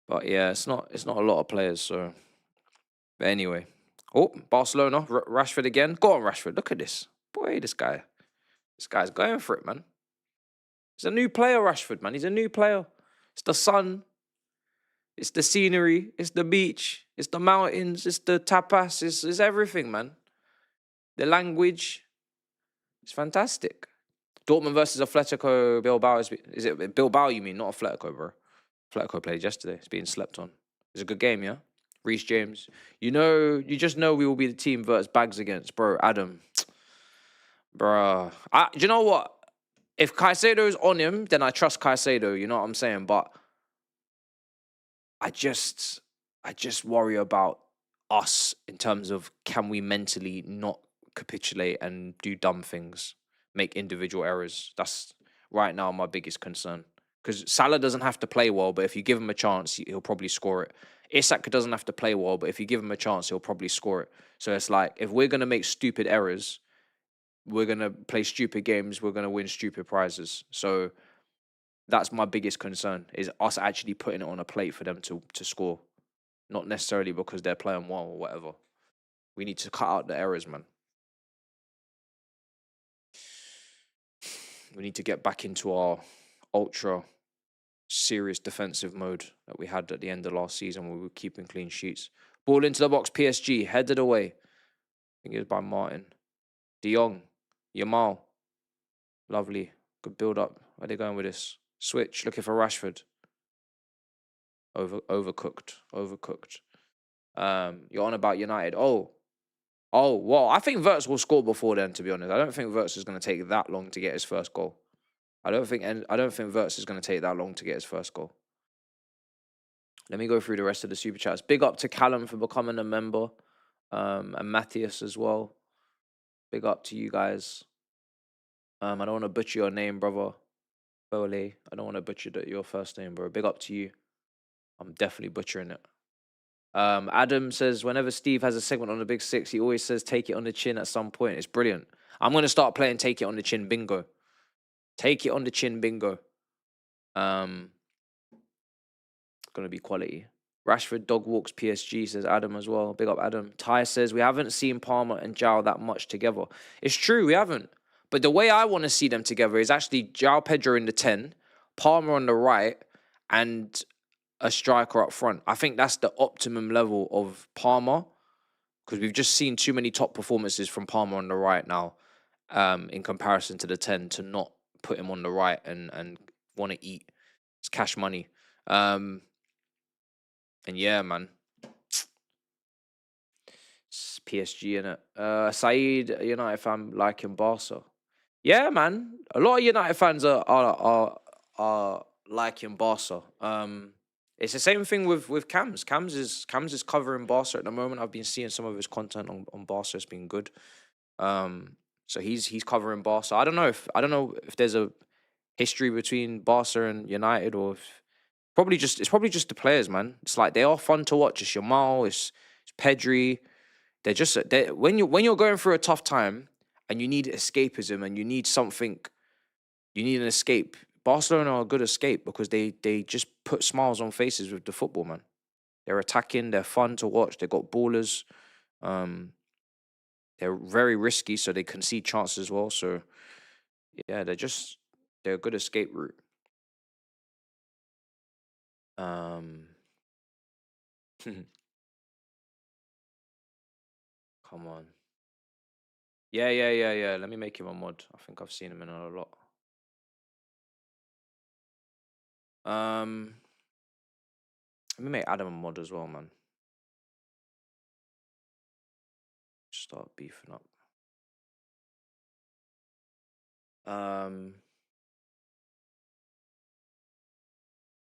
But yeah, it's not a lot of players. So, but anyway, Barcelona, Rashford again. Go on, Rashford. Look at this, boy. This guy's going for it, man. He's a new player, Rashford, man. He's a new player. It's the sun. It's the scenery. It's the beach. It's the mountains. It's the tapas. It's everything, man. The language. It's fantastic. Dortmund versus Atletico Bilbao. Is it Bilbao, you mean? Not Atletico, bro. Atletico played yesterday. It's being slept on. It's a good game, yeah? Reece James. You just know we will be the team Verts bags against. Bro, Adam. Bro. Do you know what? If Caicedo's on him, then I trust Caicedo. You know what I'm saying? But I just worry about us in terms of can we mentally not capitulate and do dumb things, make individual errors. That's right now my biggest concern. Because Salah doesn't have to play well, but if you give him a chance, he'll probably score it. Isak doesn't have to play well, but if you give him a chance, he'll probably score it. So it's like, if we're going to make stupid errors, we're going to play stupid games, we're going to win stupid prizes. So that's my biggest concern, is us actually putting it on a plate for them to score. Not necessarily because they're playing well or whatever. We need to cut out the errors, man. We need to get back into our ultra serious defensive mode that we had at the end of last season where we were keeping clean sheets. Ball into the box, PSG, headed away. I think it was by Martin. De Jong, Yamal. Lovely. Good build up. Where are they going with this? Switch, looking for Rashford. Overcooked. You're on about United. Oh, Oh, well, I think Wirtz will score before then, to be honest. I don't think Wirtz is going to take that long to get his first goal. I don't think Wirtz is going to take that long to get his first goal. Let me go through the rest of the super chats. Big up to Callum for becoming a member, and Matthias as well. Big up to you guys. I don't want to butcher your name, brother. Bole. I don't want to butcher your first name, bro. Big up to you. I'm definitely butchering it. Adam says, whenever Steve has a segment on the Big Six, he always says, take it on the chin at some point. It's brilliant. I'm going to start playing Take It on the Chin bingo. Take it on the chin bingo. Going to be quality. Rashford dog walks PSG, says Adam as well. Big up Adam. Ty says, we haven't seen Palmer and João that much together. It's true, we haven't. But the way I want to see them together is actually João Pedro in the 10, Palmer on the right, and a striker up front. I think that's the optimum level of Palmer, because we've just seen too many top performances from Palmer on the right now, in comparison to the 10, to not put him on the right and want to eat. It's cash money. And yeah, man. It's PSG in it. Saeed, United fan liking Barca. Yeah, man. A lot of United fans are liking Barca. It's the same thing with Cams. Cams is covering Barca at the moment. I've been seeing some of his content on Barca. It's been good. So he's covering Barca. I don't know if there's a history between Barca and United, or if it's probably just the players, man. It's like they are fun to watch. It's Yamal, it's Pedri. When you're going through a tough time and you need escapism and you need something, you need an escape. Barcelona are a good escape because they just put smiles on faces with the football, man. They're attacking, they're fun to watch, they got ballers. They're very risky, so they concede chances as well. So yeah, they're a good escape route. Come on. Yeah. Let me make him a mod. I think I've seen him in a lot. Let me make Adam a mod as well, man. Start beefing up.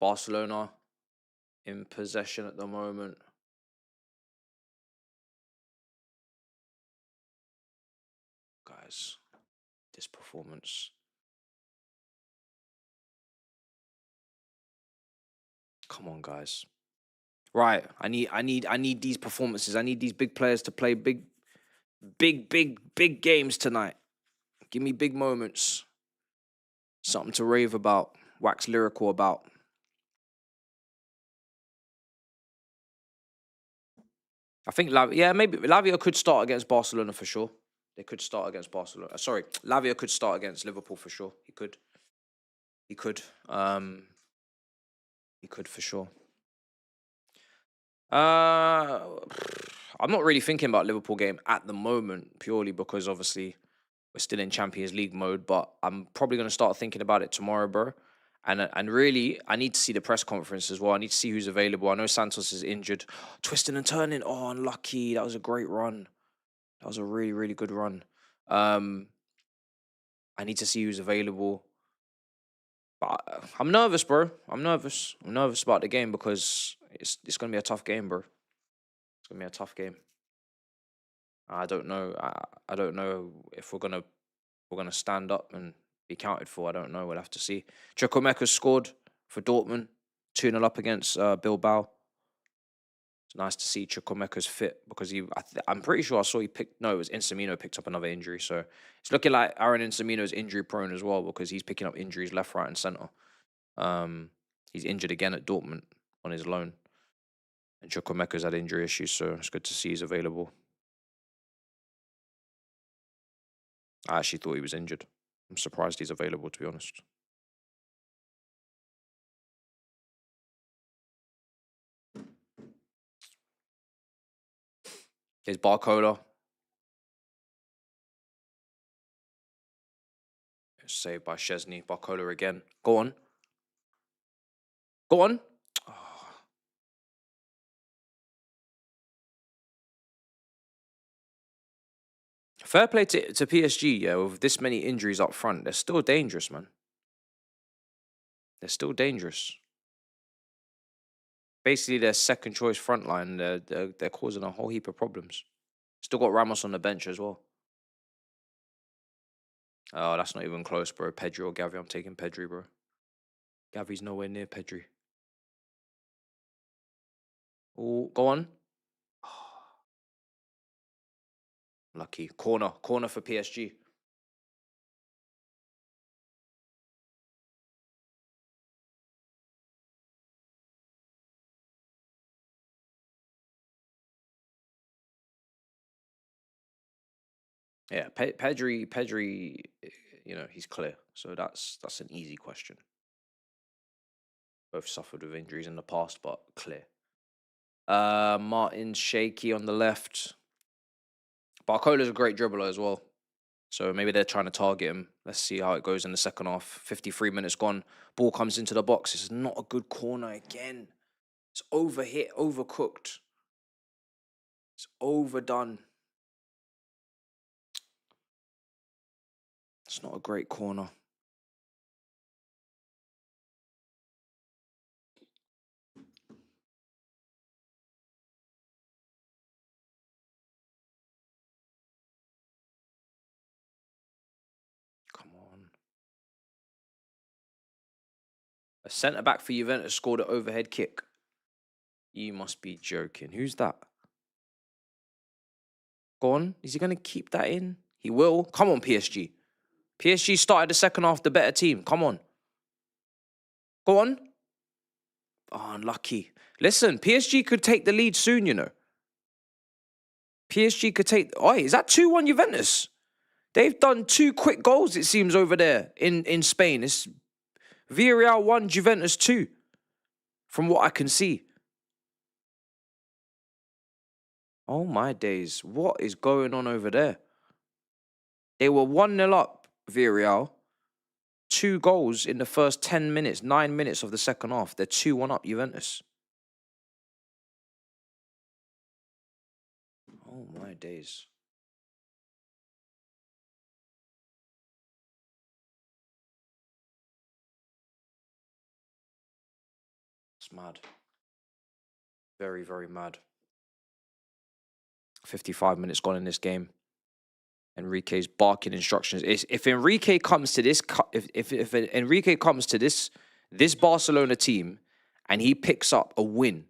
Barcelona in possession at the moment. Guys, this performance. Come on, guys. Right, I need these performances. I need these big players to play big games tonight. Give me big moments. Something to rave about, wax lyrical about. I think maybe Lavia could start against Barcelona for sure. They could start against Barcelona. Sorry, Lavia could start against Liverpool for sure. He could. He could for sure. I'm not really thinking about Liverpool game at the moment, purely because obviously we're still in Champions League mode. But I'm probably going to start thinking about it tomorrow, bro. And really, I need to see the press conference as well. I need to see who's available. I know Santos is injured. Twisting and turning. Oh, unlucky. That was a great run. That was a really, really good run. I need to see who's available. But I'm nervous, bro. I'm nervous. I'm nervous about the game because it's going to be a tough game, bro. It's going to be a tough game. I don't know. I don't know if we're gonna stand up and be counted for. I don't know. We'll have to see. Chukwuemeka scored for Dortmund, 2-0 up against Bilbao. It's nice to see Chukwuemeka's fit because I'm pretty sure I saw it was Insamino picked up another injury. So it's looking like Aaron Insamino is injury prone as well because he's picking up injuries left, right, and centre. He's injured again at Dortmund on his loan. And Chukwuemeka's had injury issues, so it's good to see he's available. I actually thought he was injured. I'm surprised he's available, to be honest. Here's Barcola. Saved by Szczesny. Barcola again. Go on. Go on. Oh. Fair play to PSG, yeah, with this many injuries up front. They're still dangerous, man. They're still dangerous. Basically, their second choice front line, they're causing a whole heap of problems. Still got Ramos on the bench as well. Oh, that's not even close, bro. Pedri or Gavi? I'm taking Pedri, bro. Gavi's nowhere near Pedri. Oh, go on. Lucky. Corner for PSG. Yeah, Pedri, you know, he's clear. So that's an easy question. Both suffered with injuries in the past, but clear. Martin shaky on the left. Barcola's a great dribbler as well. So maybe they're trying to target him. Let's see how it goes in the second half. 53 minutes gone. Ball comes into the box. This is not a good corner again. It's overhit, overcooked. It's overdone. It's not a great corner. Come on. A centre-back for Juventus scored an overhead kick. You must be joking. Who's that? Go on. Is he going to keep that in? He will. Come on, PSG. PSG started the second half the better team. Come on. Go on. Oh, unlucky. Listen, PSG could take the lead soon, you know. PSG could take... Oh, is that 2-1 Juventus? They've done 2 quick goals, it seems, over there in Spain. It's Villarreal 1, Juventus 2, from what I can see. Oh, my days. What is going on over there? They were 1-0 up, Villarreal. 2 goals in the first 10 minutes, 9 minutes of the second half. They're 2-1 up, Juventus. Oh, my days. It's mad. Very, very mad. 55 minutes gone in this game. Enrique's barking instructions. If Enrique comes to this, if Enrique comes to this Barcelona team and he picks up a win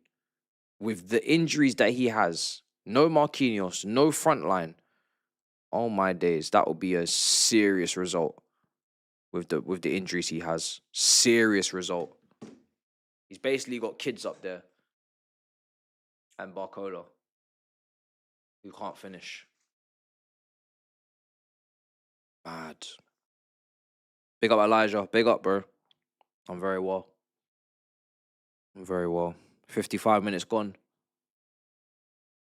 with the injuries that he has, no Marquinhos, no front line, oh my days, that will be a serious result with the injuries he has. Serious result. He's basically got kids up there and Barcola who can't finish. Mad. Big up Elijah. Big up, bro. I'm very well. 55 minutes gone.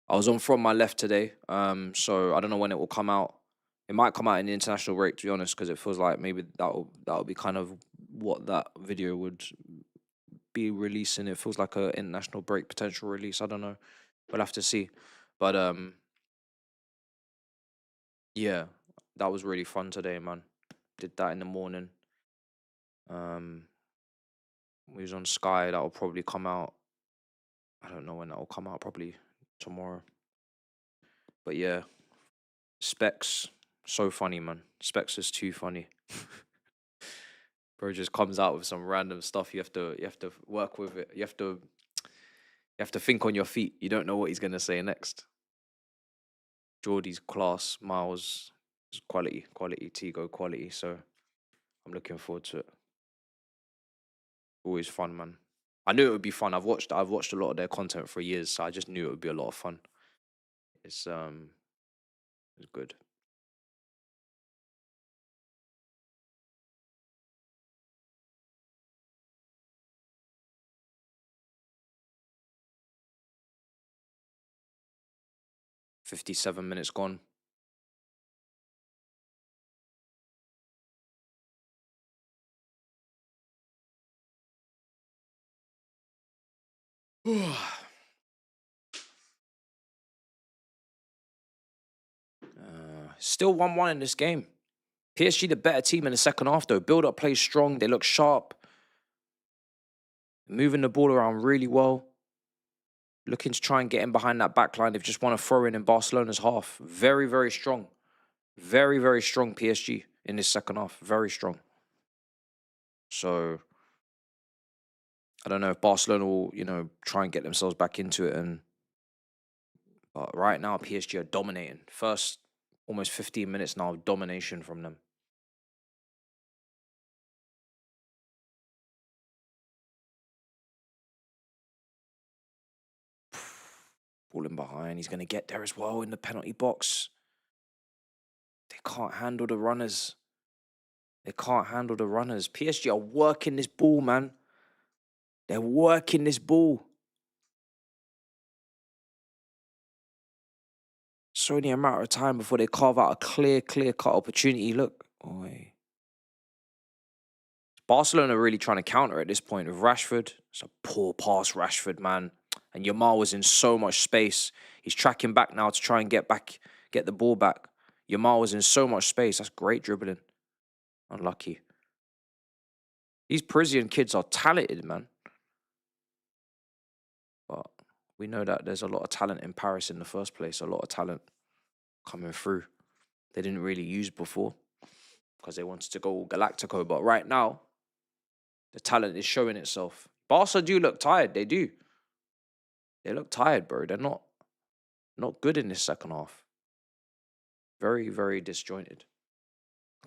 I was on From My Left today, so I don't know when it will come out. It might come out in the international break, to be honest, because it feels like maybe that'll be kind of what that video would be releasing. It feels like a international break potential release. I don't know. We'll have to see. But yeah, that was really fun today, man. Did that in the morning. We was on Sky. That will probably come out. I don't know when that will come out. Probably tomorrow. But yeah, Specs, so funny, man. Specs is too funny. Bro just comes out with some random stuff. You have to work with it. You have to think on your feet. You don't know what he's gonna say next. Geordie's class, Miles is quality, Tigo quality. So I'm looking forward to it. Always fun, man. I knew it would be fun. I've watched a lot of their content for years, so I just knew it would be a lot of fun. It's good. $57 minutes gone. Still 1-1 in this game. PSG the better team in the second half, though. Build-up plays strong. They look sharp. Moving the ball around really well. Looking to try and get in behind that back line. They've just won a throw-in in Barcelona's half. Very, very strong. Very, very strong PSG in this second half. Very strong. So, I don't know if Barcelona will, you know, try and get themselves back into it. But right now, PSG are dominating. First, almost 15 minutes now of domination from them. Falling behind. He's going to get there as well in the penalty box. They can't handle the runners. They can't handle the runners. PSG are working this ball, man. They're working this ball. It's only a matter of time before they carve out a clear-cut opportunity. Look. Oi. Barcelona are really trying to counter at this point with Rashford. It's a poor pass, Rashford, man. And Yamal was in so much space. He's tracking back now to try and get the ball back. Yamal was in so much space. That's great dribbling. Unlucky. These Parisian kids are talented, man. But we know that there's a lot of talent in Paris in the first place. A lot of talent coming through. They didn't really use before because they wanted to go Galactico. But right now, the talent is showing itself. Barca do look tired. They do. They look tired, bro. They're not good in this second half. Very, very disjointed.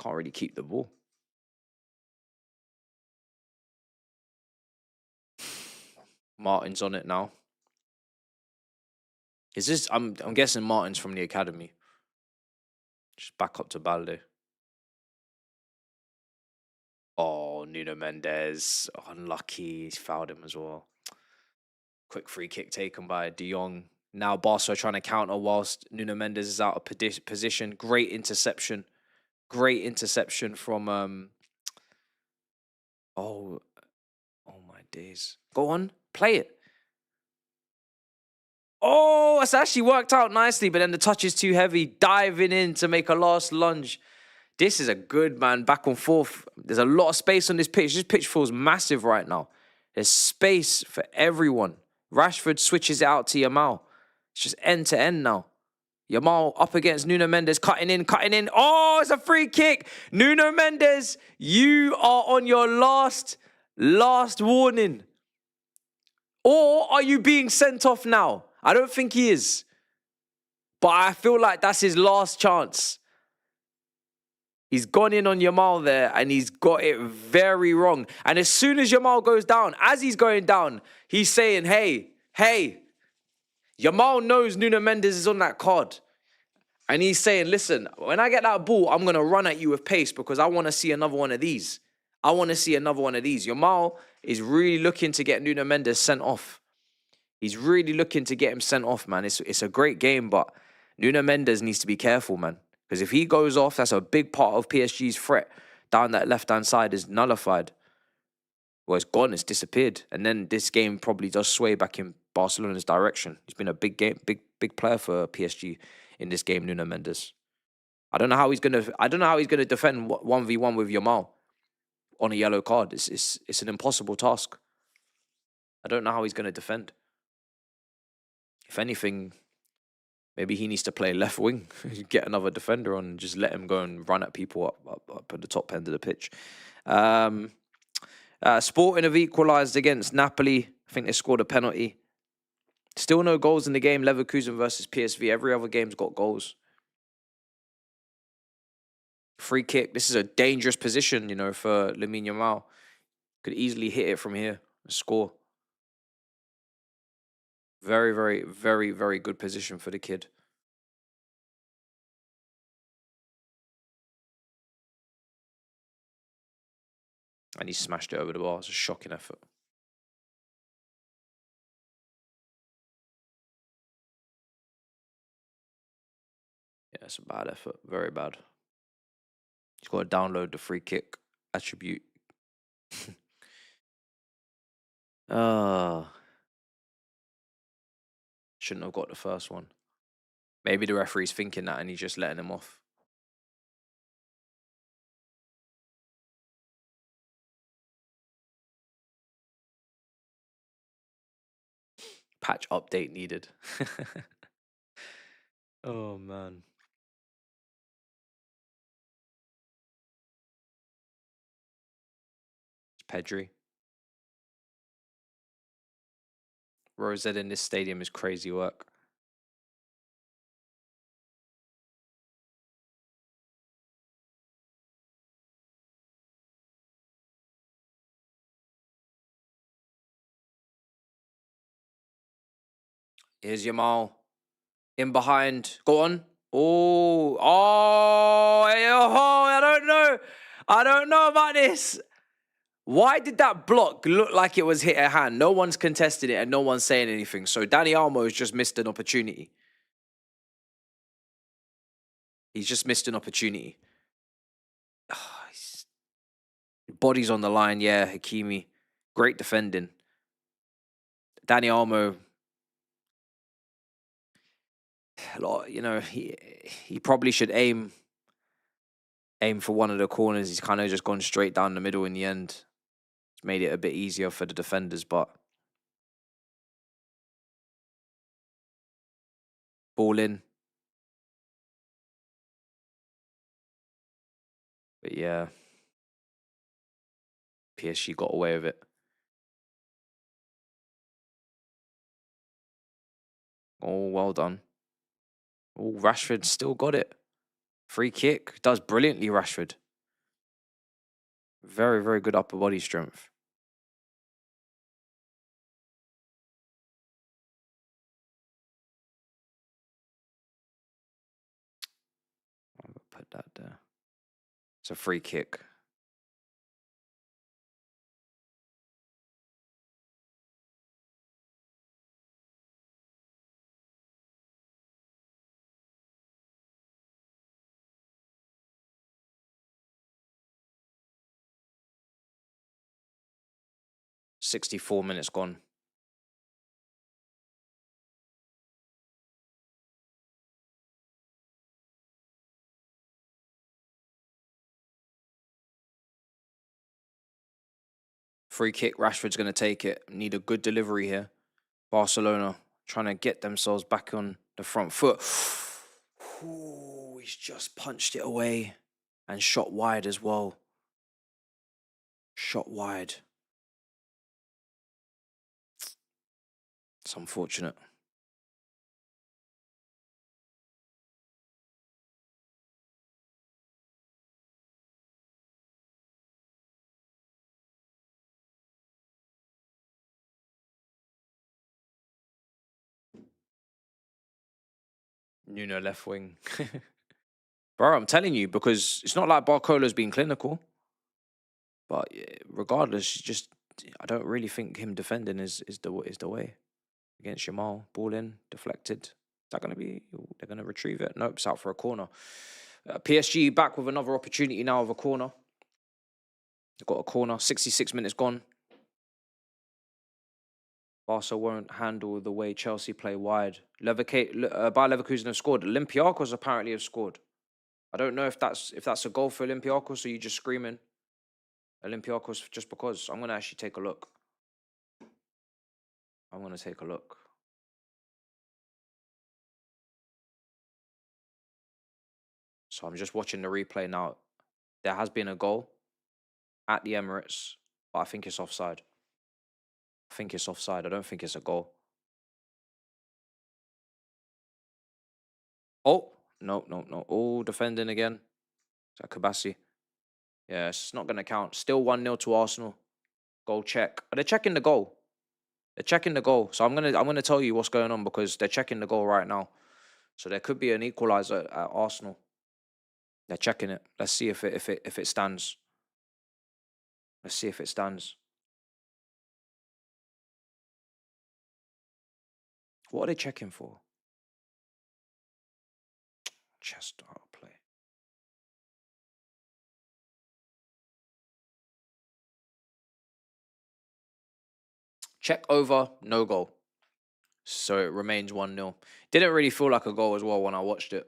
Can't really keep the ball. Martin's on it now. Is this? I'm guessing Martin's from the academy. Just back up to Balde. Oh, Nuno Mendes. Unlucky. He's fouled him as well. Quick free kick taken by De Jong. Now Barca are trying to counter whilst Nuno Mendes is out of position. Great interception. Great interception from... Oh my days. Go on. Play it. Oh, it's actually worked out nicely, but then the touch is too heavy. Diving in to make a last lunge. This is a good, man, back and forth. There's a lot of space on this pitch. This pitch feels massive right now. There's space for everyone. Rashford switches it out to Yamal. It's just end-to-end now. Yamal up against Nuno Mendes, cutting in. Oh, it's a free kick. Nuno Mendes, you are on your last warning. Or are you being sent off now? I don't think he is. But I feel like that's his last chance. He's gone in on Yamal there and he's got it very wrong. And as soon as Yamal goes down, as he's going down, he's saying, hey. Yamal knows Nuno Mendes is on that card. And he's saying, listen, when I get that ball, I'm going to run at you with pace because I want to see another one of these. Yamal is really looking to get Nuno Mendes sent off. He's really looking to get him sent off, man. It's a great game, but Nuno Mendes needs to be careful, man. Because if he goes off, that's a big part of PSG's threat. Down that left-hand side is nullified. Well, it's gone. It's disappeared. And then this game probably does sway back in Barcelona's direction. He's been a big big player for PSG in this game, Nuno Mendes. I don't know how he's gonna defend 1v1 with Yamal on a yellow card. It's an impossible task. I don't know how he's gonna defend. If anything, maybe he needs to play left wing, get another defender on, and just let him go and run at people up at the top end of the pitch. Sporting have equalised against Napoli. I think they scored a penalty. Still no goals in the game. Leverkusen versus PSV. Every other game's got goals. Free kick. This is a dangerous position, you know, for Lamine Yamal. Could easily hit it from here and score. Very, very, very, very good position for the kid. And he smashed it over the bar. It's a shocking effort. Yeah, it's a bad effort. Very bad. He's got to download the free kick attribute. Shouldn't have got the first one. Maybe the referee's thinking that and he's just letting him off. Patch update needed. Oh, man. Pedri. Rosette in this stadium is crazy work. Here's Yamal. In behind. Go on. Oh, I don't know. I don't know about this. Why did that block look like it was hit a hand? No one's contested it and no one's saying anything. So Dani Olmo's just missed an opportunity. He's just missed an opportunity. Body's on the line, yeah, Hakimi. Great defending. Dani Olmo, you know, he probably should aim for one of the corners. He's kind of just gone straight down the middle in the end. It's made it a bit easier for the defenders, but ball in. But yeah, PSG got away with it. Oh, well done. Oh, Rashford still got it. Free kick. Does brilliantly, Rashford. Very, very good upper body strength. I'm going to put that there. It's a free kick. "64 minutes gone." Free kick. Rashford's going to take it. Need a good delivery here. Barcelona trying to get themselves back on the front foot. Ooh, he's just punched it away and shot wide as well. Shot wide. It's unfortunate. Nuno left wing. Bro, I'm telling you, because it's not like Barcola's been clinical. But regardless, just I don't really think him defending is the way. Against Yamal, ball in, deflected. Is that going to be? They're going to retrieve it? Nope, it's out for a corner. PSG back with another opportunity now of a corner. They've got a corner. 66 minutes gone. Barca won't handle the way Chelsea play wide. Bayer Leverkusen have scored. Olympiacos apparently have scored. I don't know if that's a goal for Olympiacos or you just screaming Olympiacos just because. I'm going to actually take a look. I'm going to take a look. So I'm just watching the replay now. There has been a goal at the Emirates, but I think it's offside. I don't think it's a goal. Oh, no. Oh, defending again. Is that Kabassi? Yeah, it's not going to count. Still 1-0 to Arsenal. Goal check. Are they checking the goal? They're checking the goal. So I'm gonna tell you what's going on because they're checking the goal right now. So there could be an equalizer at Arsenal. They're checking it. Let's see if it stands. Let's see if it stands. What are they checking for? Chest out of play. Check over, no goal. So it remains 1-0. Didn't really feel like a goal as well when I watched it.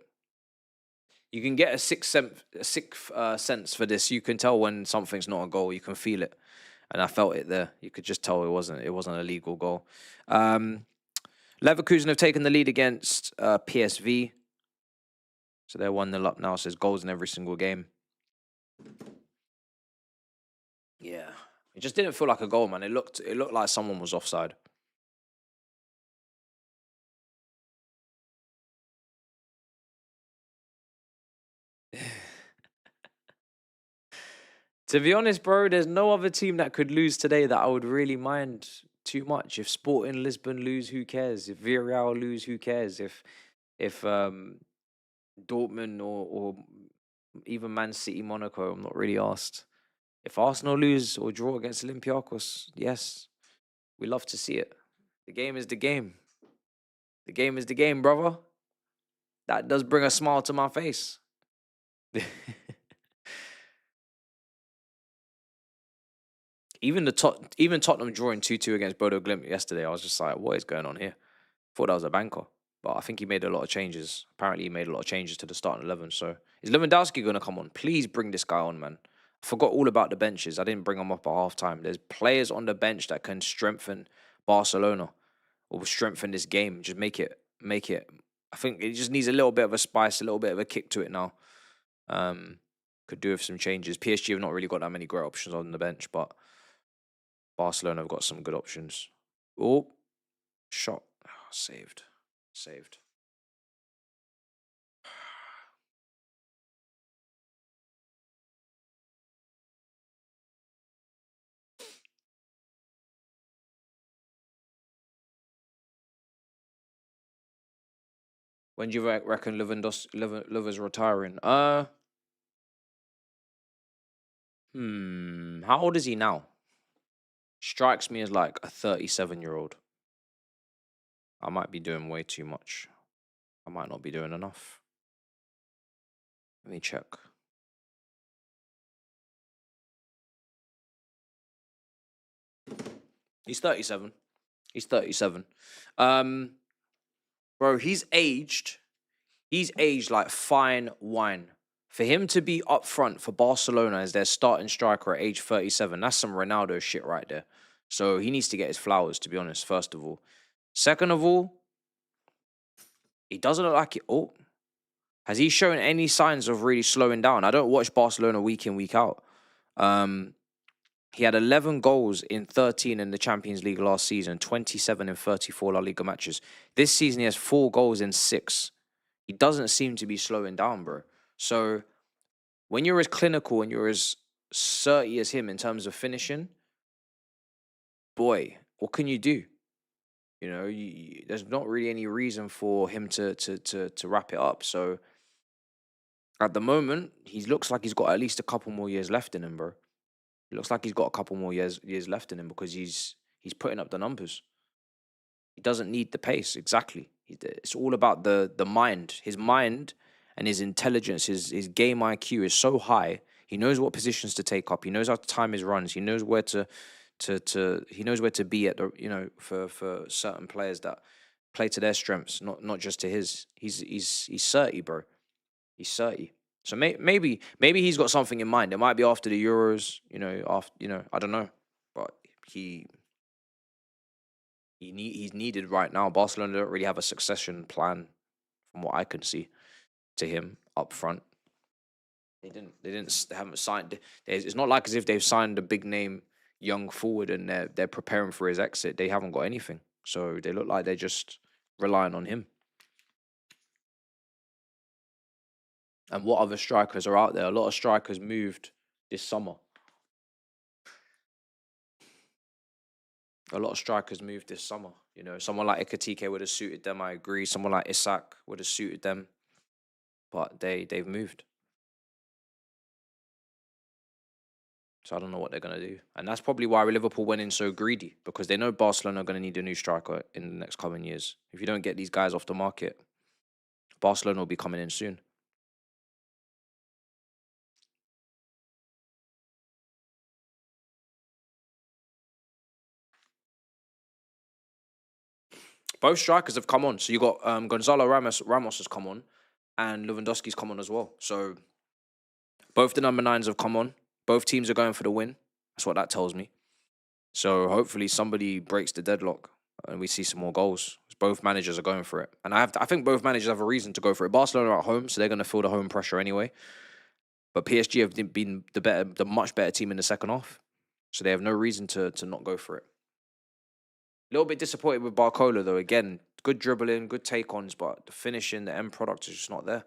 You can get a sixth sense for this. You can tell when something's not a goal. You can feel it, and I felt it there. You could just tell it wasn't a legal goal. Leverkusen have taken the lead against PSV. So they're 1-0 up now. So there's goals in every single game. Yeah. It just didn't feel like a goal, man. It looked like someone was offside. To be honest, bro, there's no other team that could lose today that I would really mind too much. If Sporting Lisbon lose, who cares? If Villarreal lose, who cares? If Dortmund or even Man City, Monaco, I'm not really asked. If Arsenal lose or draw against Olympiacos, yes, we love to see it. The game is the game. The game is the game, brother. That does bring a smile to my face. Even Tottenham drawing 2-2 against Bodo Glimt yesterday, I was just like, what is going on here? Thought that was a banker. But I think he made a lot of changes. Apparently, he made a lot of changes to the starting 11. So, is Lewandowski going to come on? Please bring this guy on, man. I forgot all about the benches. I didn't bring him up at halftime. There's players on the bench that can strengthen Barcelona or strengthen this game. Just make it. I think it just needs a little bit of a spice, a little bit of a kick to it now. Could do with some changes. PSG have not really got that many great options on the bench, but Barcelona have got some good options. Oh, shot. Oh, saved. When do you reckon Lever's retiring? How old is he now? Strikes me as like a 37-year-old. I might be doing way too much. I might not be doing enough. Let me check. He's 37. Bro, he's aged like fine wine. For him to be up front for Barcelona as their starting striker at age 37, that's some Ronaldo shit right there. So he needs to get his flowers, to be honest, first of all. Second of all, he doesn't look like it. Oh, has he shown any signs of really slowing down? I don't watch Barcelona week in, week out. He had 11 goals in 13 in the Champions League last season, 27 in 34 La Liga matches. This season, he has 4 goals in 6. He doesn't seem to be slowing down, bro. So when you're as clinical and you're as certy as him in terms of finishing, boy, what can you do? You know, there's not really any reason for him to wrap it up. So at the moment, he looks like he's got at least a couple more years left in him, bro. It looks like he's got a couple more years left in him because he's putting up the numbers. He doesn't need the pace, exactly. It's all about the mind. His mind and his intelligence, his game IQ is so high. He knows what positions to take up. He knows how to time his runs. He knows where to he knows where to be at the for certain players that play to their strengths, not just to his. He's 30, bro. He's 30. So maybe he's got something in mind. It might be after the Euros, I don't know, but he's needed right now. Barcelona don't really have a succession plan, from what I can see, to him up front. They haven't signed. It's not like as if they've signed a big name young forward and they're preparing for his exit. They haven't got anything, so they look like they're just relying on him. And what other strikers are out there? A lot of strikers moved this summer. Someone like Ekitike would have suited them, I agree. Someone like Isak would have suited them. But they've moved. So I don't know what they're going to do. And that's probably why Liverpool went in so greedy, because they know Barcelona are going to need a new striker in the next coming years. If you don't get these guys off the market, Barcelona will be coming in soon. Both strikers have come on. So you got Gonzalo Ramos has come on, and Lewandowski's come on as well. So both the number 9s have come on. Both teams are going for the win. That's what that tells me. So hopefully somebody breaks the deadlock and we see some more goals. Both managers are going for it, and I think both managers have a reason to go for it. Barcelona are at home, so they're going to feel the home pressure anyway. But PSG have been the much better team in the second half, so they have no reason to not go for it. A little bit disappointed with Barcola though. Again, good dribbling, good take-ons, but the finishing, the end product is just not there.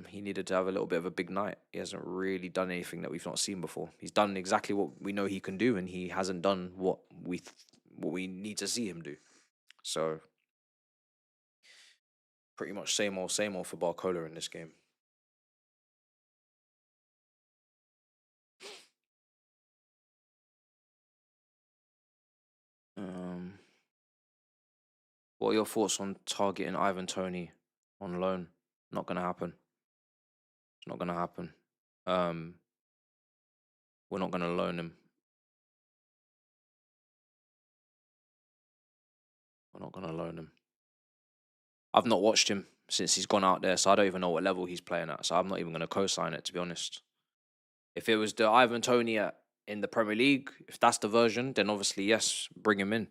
He needed to have a little bit of a big night. He hasn't really done anything that we've not seen before. He's done exactly what we know he can do, and he hasn't done what we need to see him do. So pretty much same old for Barcola in this game. What are your thoughts on targeting Ivan Toney on loan? Not gonna happen. It's not gonna happen. We're not gonna loan him. We're not gonna loan him. I've not watched him since he's gone out there, so I don't even know what level he's playing at. So I'm not even gonna co-sign it, to be honest. If it was the Ivan Toney in the Premier League, if that's the version, then obviously yes, bring him in.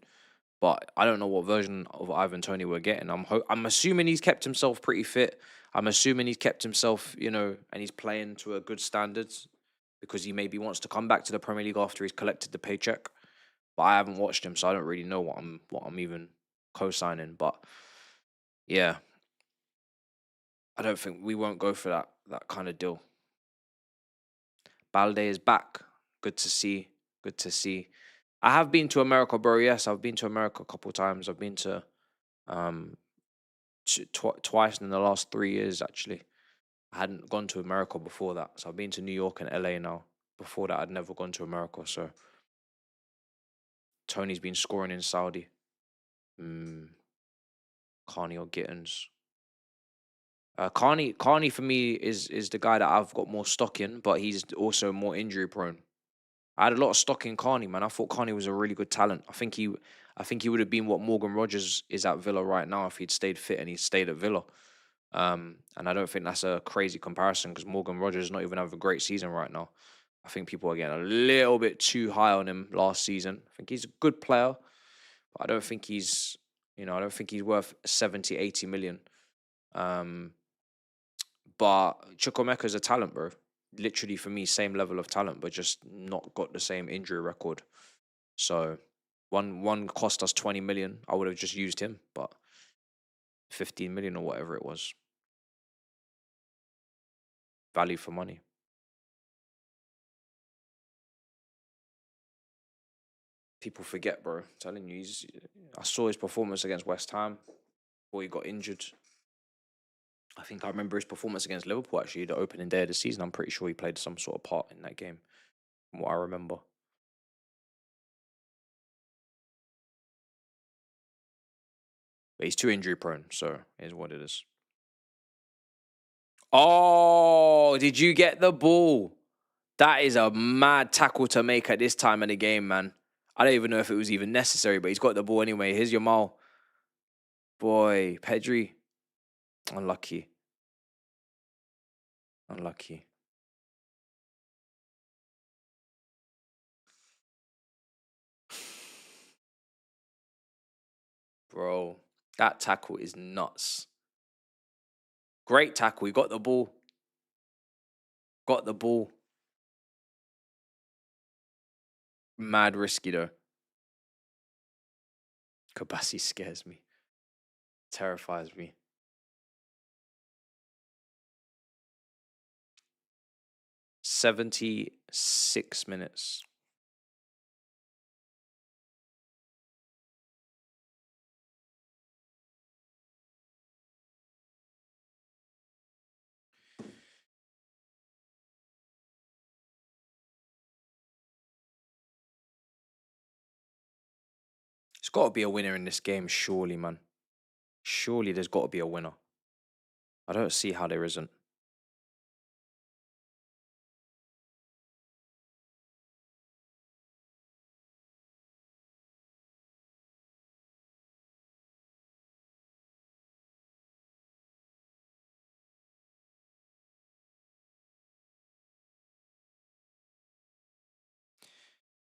But I don't know what version of Ivan Toney we're getting. I'm assuming he's kept himself pretty fit. I'm assuming he's kept himself, and he's playing to a good standard because he maybe wants to come back to the Premier League after he's collected the paycheck. But I haven't watched him, so I don't really know what I'm even co-signing. But yeah, I don't think we won't go for that kind of deal. Balde is back. Good to see. Good to see. I have been to America, bro. Yes, I've been to America a couple of times. I've been to twice in the last 3 years, actually. I hadn't gone to America before that. So I've been to New York and LA now. Before that, I'd never gone to America. So Tony's been scoring in Saudi. Carney or Gittins. Carney for me is the guy that I've got more stock in, but he's also more injury prone. I had a lot of stock in Carney, man. I thought Carney was a really good talent. I think he would have been what Morgan Rogers is at Villa right now if he'd stayed fit and he stayed at Villa. And I don't think that's a crazy comparison because Morgan Rogers is not even having a great season right now. I think people are getting a little bit too high on him last season. I think he's a good player, but I don't think he's worth 70, 80 million. But Chukwuemeka's a talent, bro. Literally, for me, same level of talent, but just not got the same injury record. So one cost us 20 million. I would have just used him, but 15 million or whatever it was. Value for money. People forget, bro. I'm telling you, I saw his performance against West Ham before he got injured. I think I remember his performance against Liverpool, actually, the opening day of the season. I'm pretty sure he played some sort of part in that game, from what I remember. But he's too injury prone, so here's what it is. Oh, did you get the ball? That is a mad tackle to make at this time of the game, man. I don't even know if it was even necessary, but he's got the ball anyway. Here's your Mal. Boy, Pedri. Unlucky. Bro, that tackle is nuts. Great tackle. He got the ball. Mad risky, though. Kabassi scares me. Terrifies me. "76 minutes. There's got to be a winner in this game, surely, man. Surely there's got to be a winner. I don't see how there isn't.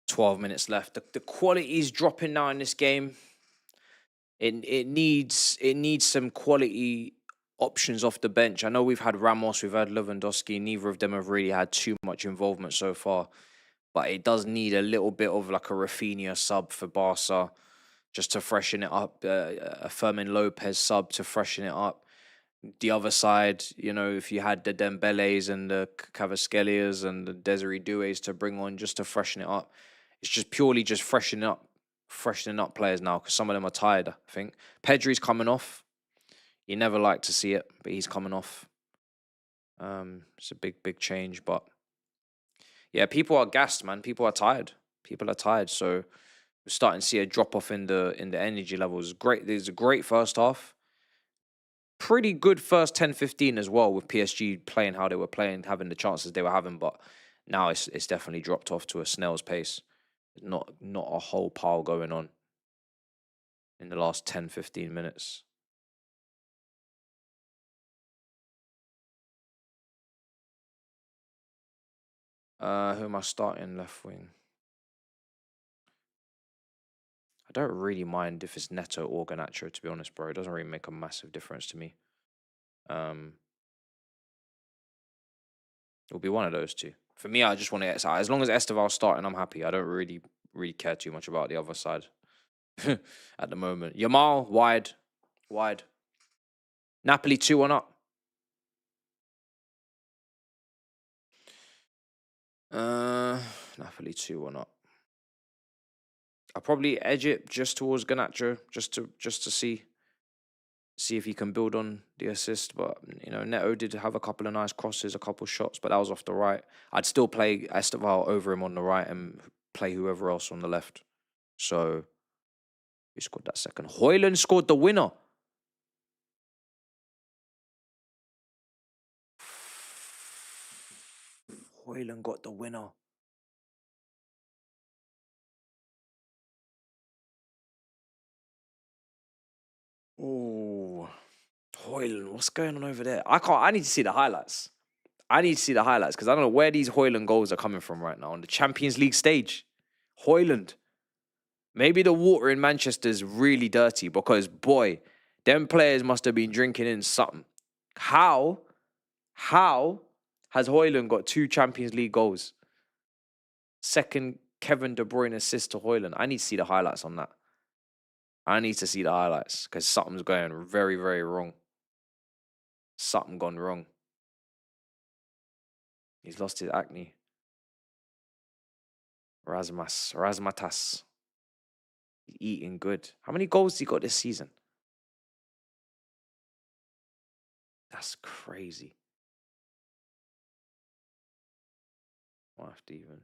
"12 minutes left. The quality is dropping now in this game. it needs some quality options off the bench. I know we've had Ramos, we've had Lewandowski. Neither of them have really had too much involvement so far, but it does need a little bit of like a Rafinha sub for Barca, just to freshen it up. A Fermin Lopez sub to freshen it up. The other side, you know, if you had the Dembeles and the Cavaskelias and the Desiree Doués to bring on just to freshen it up, it's just purely just freshening up players now because some of them are tired. I think Pedri's coming off. You never like to see it, but he's coming off. It's a big change, but yeah, people are gassed, man. People are tired. So we're starting to see a drop off in the energy levels. Great, there's a great first half. Pretty good first 10-15 as well, with PSG playing how they were playing, having the chances they were having, but now it's definitely dropped off to a snail's pace. Not a whole pile going on in the last 10-15 minutes. Who am I starting left wing? I don't really mind if it's Neto or Garnacho, to be honest, bro. It doesn't really make a massive difference to me. It'll be one of those two. For me, I just want to get as long as Esteval's starting, I'm happy. I don't really care too much about the other side at the moment. Yamal, wide. Napoli 2-1 up. Napoli 2-1 up. I'll probably edge it just towards Garnacho, just to see if he can build on the assist. But, you know, Neto did have a couple of nice crosses, a couple of shots, but that was off the right. I'd still play Esteval over him on the right and play whoever else on the left. So, who scored that second? Hairline scored the winner. Hairline got the winner. Oh, Hairline, what's going on over there? I need to see the highlights. Because I don't know where these Hairline goals are coming from right now on the Champions League stage. Hairland. Maybe the water in Manchester is really dirty because, boy, them players must have been drinking in something. How has Hairland got 2 Champions League goals? Second Kevin De Bruyne assist to Hairland. I need to see the highlights on that. I need to see the highlights because something's going very, very wrong. Something gone wrong. He's lost his acne. Razmatas. He's eating good. How many goals has he got this season? That's crazy. I'll have to even.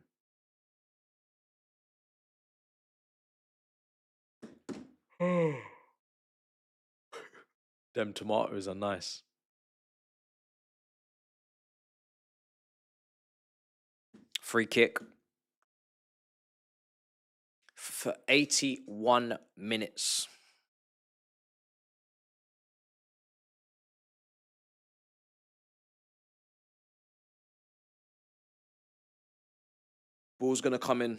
Them tomatoes are nice. Free kick. For 81 minutes. Ball's going to come in.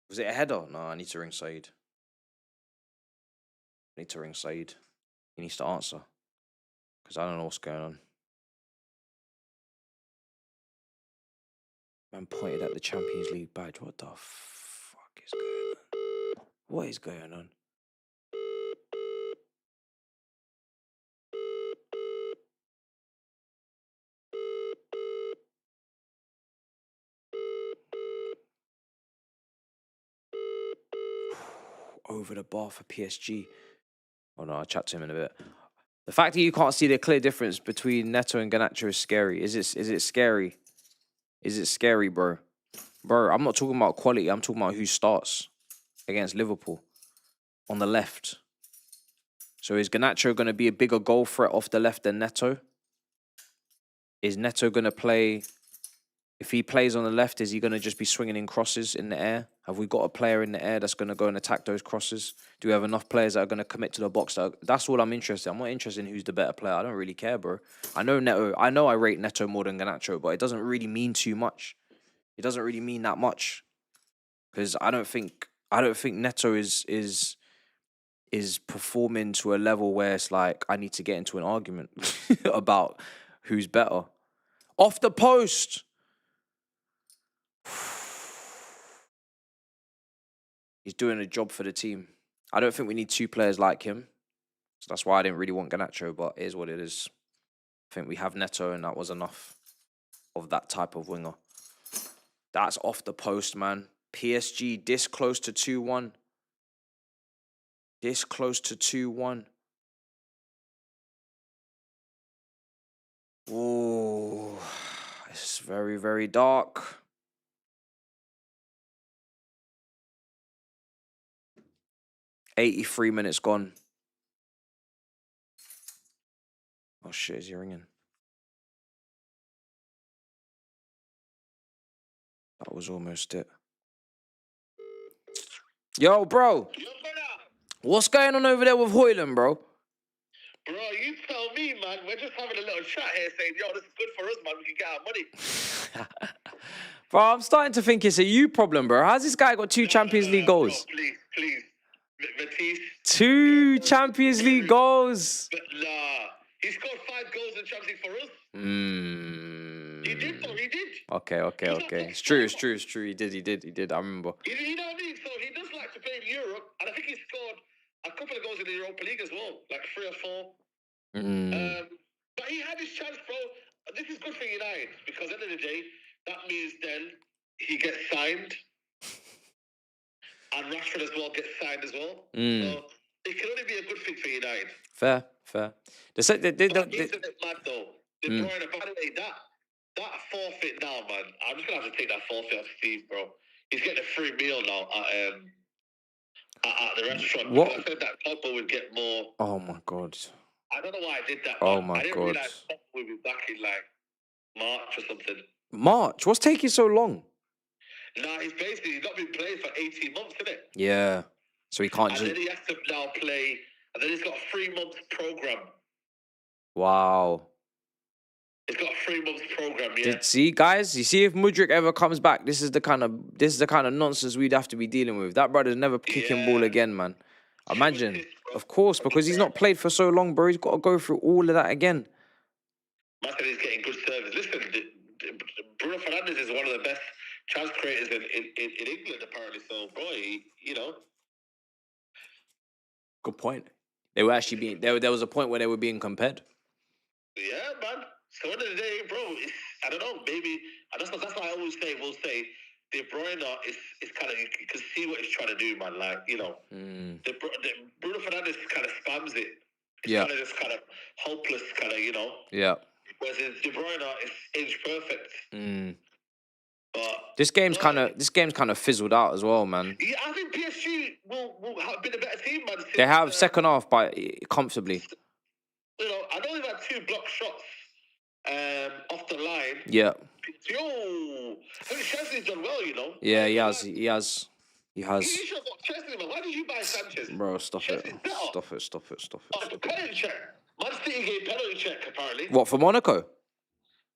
Was it a header? No, I need to ring Said. He needs to answer. Because I don't know what's going on. Man pointed at the Champions League badge. What the fuck is going on? What is going on? Over the bar for PSG. Oh no, I'll chat to him in a bit. The fact that you can't see the clear difference between Neto and Garnacho is scary. Is it scary? Is it scary, bro? Bro, I'm not talking about quality. I'm talking about who starts against Liverpool on the left. So is Garnacho going to be a bigger goal threat off the left than Neto? Is Neto going to play... If he plays on the left, is he going to just be swinging in crosses in the air? Have we got a player in the air that's going to go and attack those crosses? Do we have enough players that are going to commit to the box? That's all I'm interested in. I'm not interested in who's the better player. I don't really care, bro. I know I rate Neto more than Garnacho, but it doesn't really mean too much. It doesn't really mean that much. Because I don't think Neto is is performing to a level where it's like I need to get into an argument about who's better. Off the post. He's doing a job for the team. I don't think we need two players like him. So that's why I didn't really want Garnacho, but it is what it is. I think we have Neto, and that was enough of that type of winger. That's off the post, man. PSG this close to 2-1. This close to 2-1. Ooh, it's very, very dark. $83 minutes gone. Oh shit, is he ringing? That was almost it. Yo, bro. What's going on over there with Hairline, bro? Bro, you tell me, man. We're just having a little chat here saying, yo, this is good for us, man. We can get our money. Bro, I'm starting to think it's a you problem, bro. How's this guy got two Champions League goals? Bro, please. Matisse. 2 Champions League goals. But nah. He scored 5 goals in Champions League for us. He did, though. He did. Okay. It's true. He did. I remember. You know what I mean? So he does like to play in Europe. And I think he scored a couple of goals in the Europa League as well. Like 3 or 4. But he had his chance, bro. This is good for United. Because at the end of the day, that means then he gets signed. And Rashford as well gets signed as well. So it can only be a good thing for United. Fair. It's a bit mad though. De Bruyne, by the way, that forfeit now, man. I'm just gonna have to take that forfeit off Steve, bro. He's getting a free meal now at the restaurant. What? I said that Pogba would get more. Oh my god. I don't know why I did that. Oh my I didn't god. realize Pogba would be back in like March or something. March? What's taking so long? Nah, he's not been playing for 18 months, isn't it? Yeah. So he can't and just. then he has to now play, and then he's got a 3-month program. Wow. He's got a 3-month program, yeah. See, guys, you see if Mudryk ever comes back, this is the kind of nonsense we'd have to be dealing with. That brother's never kicking ball again, man. Imagine. Of course, because he's not played for so long, bro. He's got to go through all of that again. Man said he's getting good service. Listen, Bruno Fernandes is one of the best chance creators in England, apparently. So, bro, you know. Good point. They were actually being there was a point where they were being compared. Yeah, man. So at the end of the day, bro, I don't know, maybe, and that's why I always say, we'll say, De Bruyne is kind of, you can see what he's trying to do, man. Like, you know, Bruno Fernandes kind of spams it. It's kind of just kind of hopeless, kind of, you know. Yeah. Whereas De Bruyne is inch perfect. But this game's kind of fizzled out as well, man. Yeah, I think PSG will have been a better team, man. Since, they have second half by comfortably. You know, I know they've had 2 block shots off the line. Yeah. Yo, I think Chesley's done well, you know. Yeah, he has. He You should have got Chesley, man. Why did you buy Sanchez? Bro, stop Chesley's it. Better. Stop it. Oh, the penalty check. Man City gave penalty check, apparently. What, for Monaco?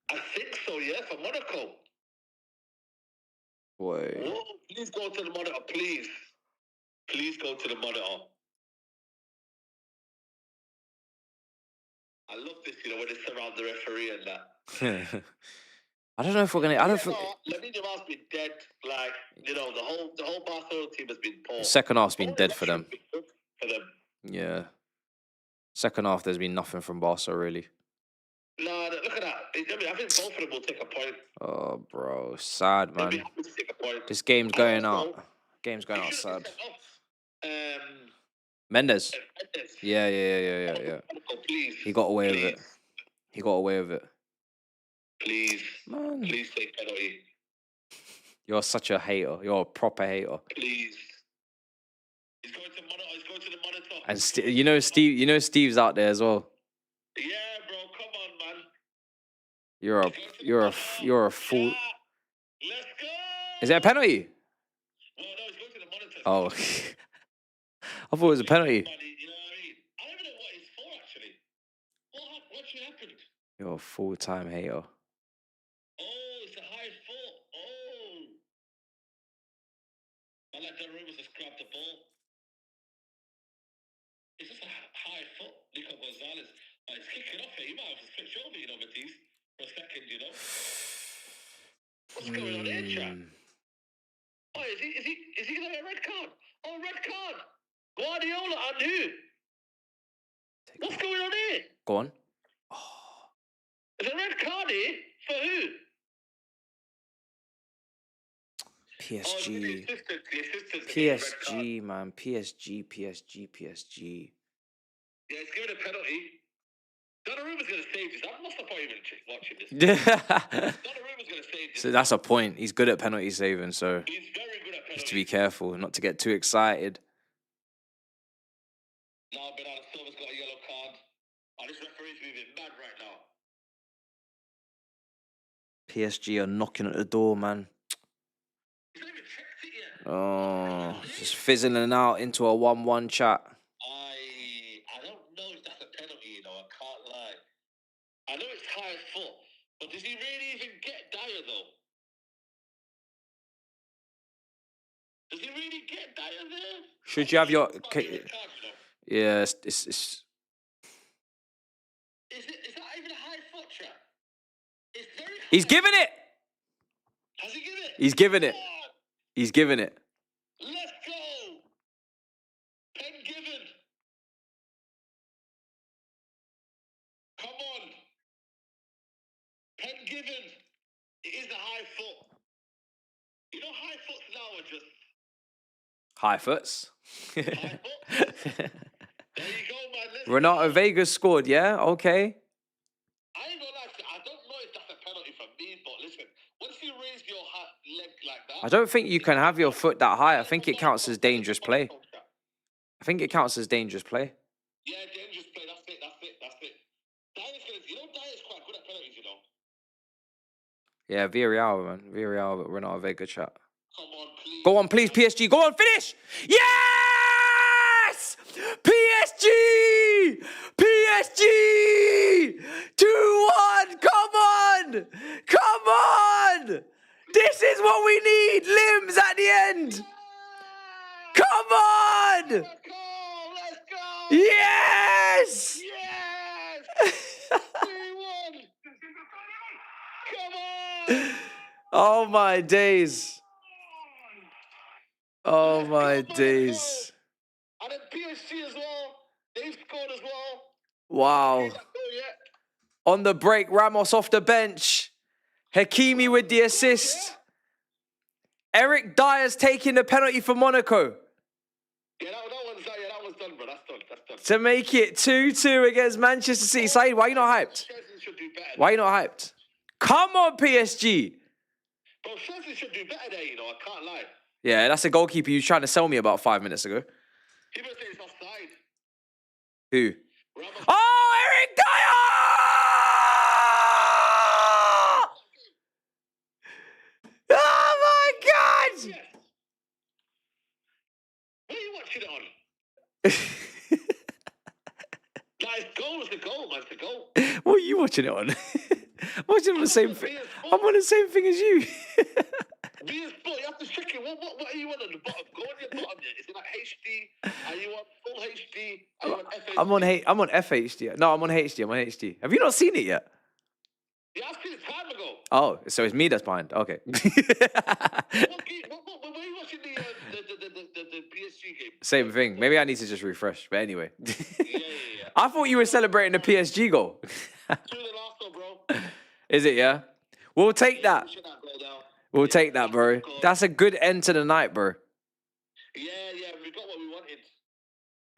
I think so, yeah, for Monaco. Boy. Whoa, please go to the monitor, please. Please go to the monitor. I love this, you know, when they surround the referee and that. I don't know if we're gonna. I don't think. Lamine Yamal's been dead. Like, you know, the whole Barcelona team has been poor. Second half's been dead for them. For them. Yeah. Second half, there's been nothing from Barca really. No, look at that. I mean, I think both of them will take a point. Oh, bro, sad, man. They'll be happy to take a point. This game's going out. Game's going out sad. Mendes. Yeah. Oh, please. He got away with it. Please. Man. Please take penalty. You're such a hater. You're a proper hater. Please. He's going to monitor. He's going to the monitor. And you know Steve's out there as well. Yeah, bro. Come on, man. You're a fool. Yeah. Let's go. Is that a penalty? Well, no, he's going to the monitor. Oh. I thought it was a penalty. You know what I mean? I don't even know what it's for, actually. What actually happened? You're a full-time hater. Oh, it's a high foot. Oh. I like Donnarumma just grabbed the ball. switch over, you know, Matisse, for a second, you know. What's going on here, chat? Oh, is he gonna get a red card? Oh, red card! Guardiola and who? What's going on here? Go on. There's a red card here for who? PSG. The assistants PSG, man. PSG. Yeah, it's given a penalty. Donnarumma's going to save this. What's the point even watching this? Donnarumma's going to save this. So that's a point. He's good at penalty saving, so He's very good at penalty. just to be careful, not to get too excited. Now Bernardo Silva's got a yellow card. Oh, this referee's moving mad right now. PSG are knocking at the door, man. He's not even checked it yet. Oh, just fizzling out into a 1-1 chat. I don't know if that's a penalty, you know. I can't lie. I know it's high foot, but does he really even get Dyer though? Does he really get Dyer there? Should you have your? Yeah, it's Is that even a high foot trap? It's very high. He's giving it. Has he given it? He's giving it. He's giving it. Let's go. Pen given. Come on. Pen given. It is a high foot. You know, high foots now are just High foots. high foot. There you go, man. Let's Renato go. Vega scored, yeah? Okay. I ain't gonna lie to you, I don't know if that's a penalty for me, but listen, once you raise your leg like that, I don't think you can have your foot that high. I think it counts as dangerous play. I think it counts as dangerous play. Yeah, dangerous play. That's it. You know, Dyer's quite good at penalties, you know. Yeah, Villarreal, man. Villarreal, but Renato Vega chat. Come on, please. Go on, please, PSG. Go on, finish. Yes! PSG! PSG! 2-1! Come on! Come on! This is what we need! Limbs at the end! Come on! Let's go! Yes! Yes! 3-1! Come on! Oh my days. Oh my days. And then PSG as well. They've scored as well. Wow. On the break, Ramos off the bench. Hakimi with the assist. Eric Dyer's taking the penalty for Monaco Yeah, that one's done, bro. That's done. to make it 2-2 against Manchester City. Saeed, why are you not hyped? Chelsea should do better. Why are you not hyped? Come on, PSG. Bro, Chelsea should do better there, you know. I can't lie. Yeah, that's a goalkeeper you were trying to sell me about 5 minutes ago. People say it's offside. Who? Ramos. Oh, Eric Dyer! Oh my God! Yes. What are you watching it on? Nah, it's goal. It's a goal, man. It's a goal. What are you watching it on? I'm watching on the same thing. I'm on the same thing as you. But you have to check it. What are you on the bottom? Go on your bottom there. Is it like HD? Are you on full HD? Are you on FHD? I'm on FHD. No, I'm on HD. I'm on HD. Have you not seen it yet? Yeah, I've seen it time ago. Oh, so it's me that's behind. Okay. Where are you watching the PSG game? Same thing. Maybe I need to just refresh. But anyway. Yeah. I thought you were celebrating the PSG goal. 2 Arsenal, bro. Is it, yeah? We'll take that. Pushing that goal down. We'll take that, bro. That's a good end to the night, bro. Yeah, we got what we wanted.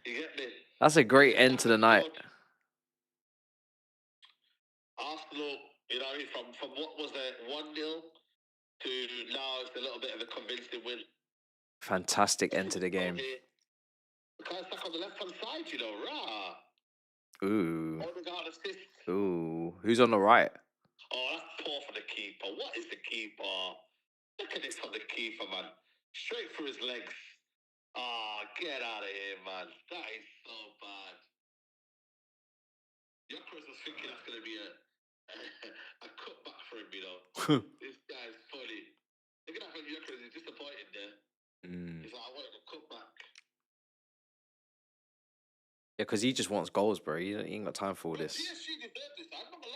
You get me? That's a great end to the night. Arsenal, you know, from what was it, 1-0 to now it's a little bit of a convincing win. Fantastic end to the game. Because stuck on the left hand side, you know, rah. Ooh. Odegaard assist. Ooh. Who's on the right? Oh, that's poor for the keeper. What is the keeper? Look at this on the keeper, man. Straight through his legs. Oh, get out of here, man. That is so bad. Yokeres was thinking that's going to be a cutback for him, you know. This guy's funny. Look at that from Yokeres. He's disappointed there. He's like, I wanted a cutback. Yeah, because he just wants goals, bro. He ain't got time for all this. PSG deserved this. I'm not gonna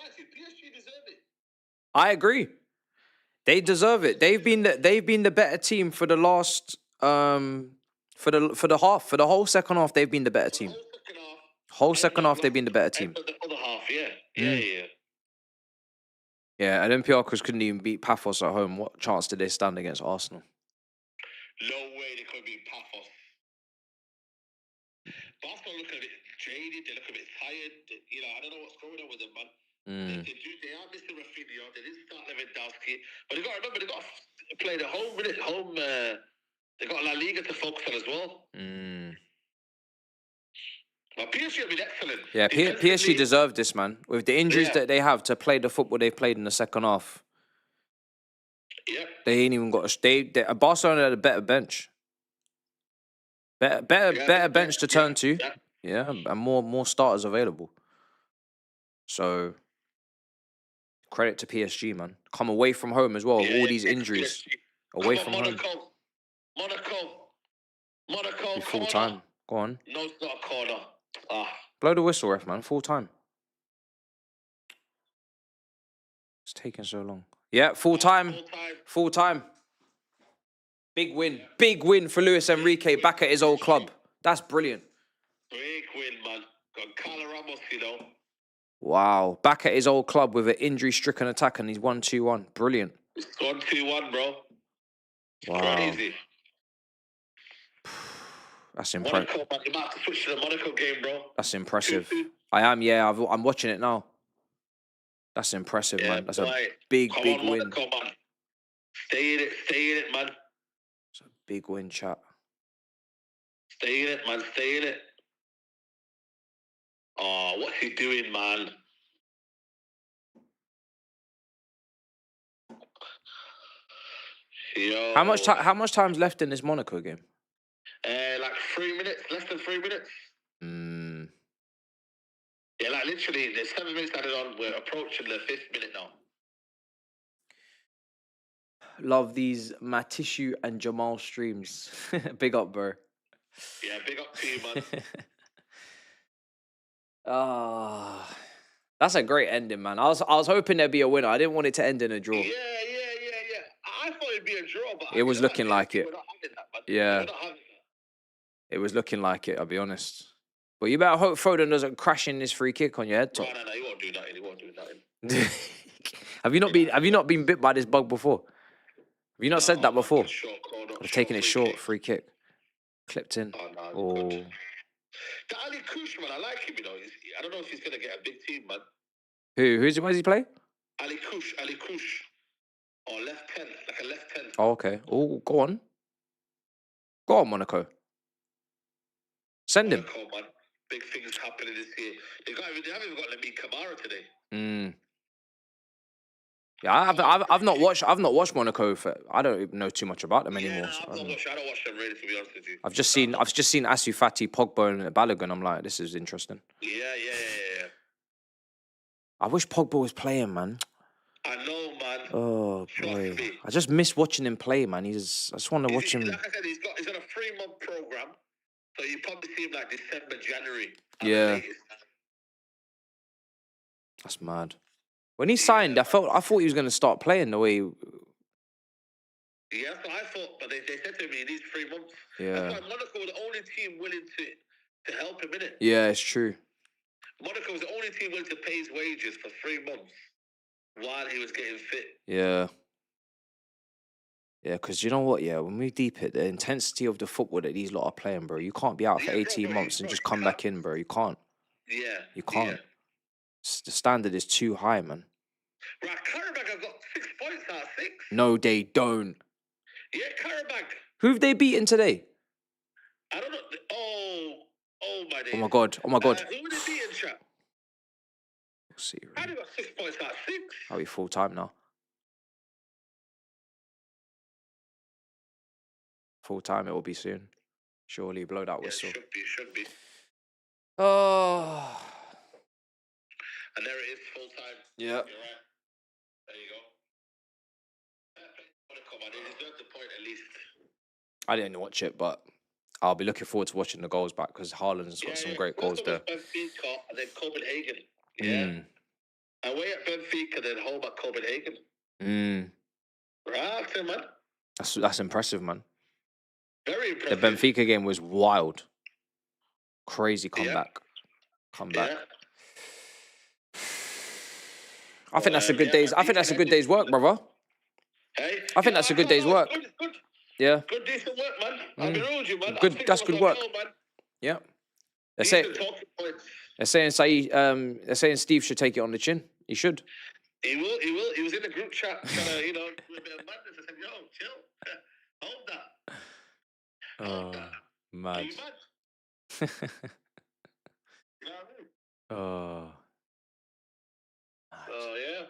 I agree. They deserve it. They've been the better team for the last for the whole second half. They've been the better team. Whole second half, they've been the better team. The other half, yeah. Yeah, Olympiacos couldn't even beat Paphos at home. What chance did they stand against Arsenal? No way they could beat Paphos. Barcelona look a bit jaded. They look a bit tired. You know, I don't know what's going on with them, man. They are missing Rafinha. They didn't start Lewandowski, but they got to remember they got to play the home minute. They got La Liga to focus on as well. But PSG have been excellent. Yeah, PSG deserved this, man. With the injuries that they have to play the football they've played in the second half. Yeah. They ain't even got Barcelona had a better bench. Better bench to turn to. Yeah, and more starters available. So credit to PSG, man. Come away from home as well. All these injuries. Away from home. Monaco. Full time. Go on. No, it's not a corner. Blow the whistle, ref, man. Full time. It's taking so long. Yeah, full time. Full time. Big win. Big win for Luis Enrique back at his old club. That's brilliant. Big win, man. Got Carlos Ramos, you know. Wow. Back at his old club with an injury-stricken attack and he's 1-2-1. Brilliant. It's 1-2-1, bro. Wow. Crazy. That's impressive. Monaco, man. You might have to switch to the Monaco game, bro. That's impressive. I am, yeah. I'm watching it now. That's impressive, man. That's a big win. Monaco, man. Stay in it, man. It's a big win, chat. Stay in it, man. Stay in it. Oh, what's he doing, man? Yo. How much time's left in this Monaco game? Like 3 minutes, less than 3 minutes. Yeah, like literally, there's 7 minutes added on. We're approaching the 5th minute now. Love these Matishu and Jamal streams. Big up, bro. Yeah, big up to you, man. That's a great ending, man. I was hoping there'd be a winner. I didn't want it to end in a draw. Yeah. I thought it'd be a draw, but it was looking like it. We're not having that, man. Yeah. We're not having that. It was looking like it, I'll be honest. But you better hope Foden doesn't crash in this free kick on your head top. No, he won't do nothing. Have you not been bit by this bug before? Have you not said that before? I've taken it short, free kick. Clipped in. Oh. The Ali Kush, man, I like him, you know. I don't know if he's going to get a big team, man. Where does he play? Ali Kush. Or left 10, like a left 10. Oh, okay. Oh, go on. Go on, Monaco. Send him. Monaco, man. Big things happening this year. They haven't even got Lamine Camara today. Yeah, I've not watched Monaco I don't even know too much about them anymore. I don't watch them really, to be honest with you. I've just seen Asu Fati, Pogba, and Balogun. I'm like, this is interesting. Yeah. I wish Pogba was playing, man. I know, man. Oh boy, I just miss watching him play, man. I just want to watch him. Like I said, he's on a 3-month program, so you probably see him like December, January. Yeah. That's mad. When he signed, I thought he was going to start playing the way. Yeah, that's what I thought, but they said to me he needs 3 months. Yeah. That's why Monaco was the only team willing to help him, innit? Yeah, it's true. Monaco was the only team willing to pay his wages for 3 months while he was getting fit. Yeah. Yeah, because you know what, when we deep it, the intensity of the football that these lot are playing, bro, you can't be out for 18 months and just come back in, bro. You can't. Yeah. You can't. Yeah. The standard is too high, man. Right, Karabakh have got 6 points out of 6. No, they don't. Yeah, Karabakh. Who've they beaten today? I don't know. Oh my days. Oh my god. Who were they beating, chap? We'll see. How do you got 6 points out of 6? Are we full time now? Full time it will be soon. Surely blow that whistle. Should be. Oh. And there it is, full time. Yeah. You're right. There you go. They deserve the point at least. I didn't watch it, but I'll be looking forward to watching the goals back because Haaland's got some great goals there. And then Copenhagen. Yeah. away at Benfica, then home at Copenhagen. Right, man. That's impressive, man. Very impressive. The Benfica game was wild. Crazy comeback. Yeah. I think that's a good day's. I think that's a good day's work, brother. Hey, I think that's a good day's work. Good. Yeah. Good, decent work, man. I'll be real with you, man. Good. That's good work. Yeah. They're saying Steve should take it on the chin. He should. He will. He was in the group chat, with a bit of madness. I said, "Yo, chill, hold that." Mad. Are you mad? You know what I mean? Oh yeah.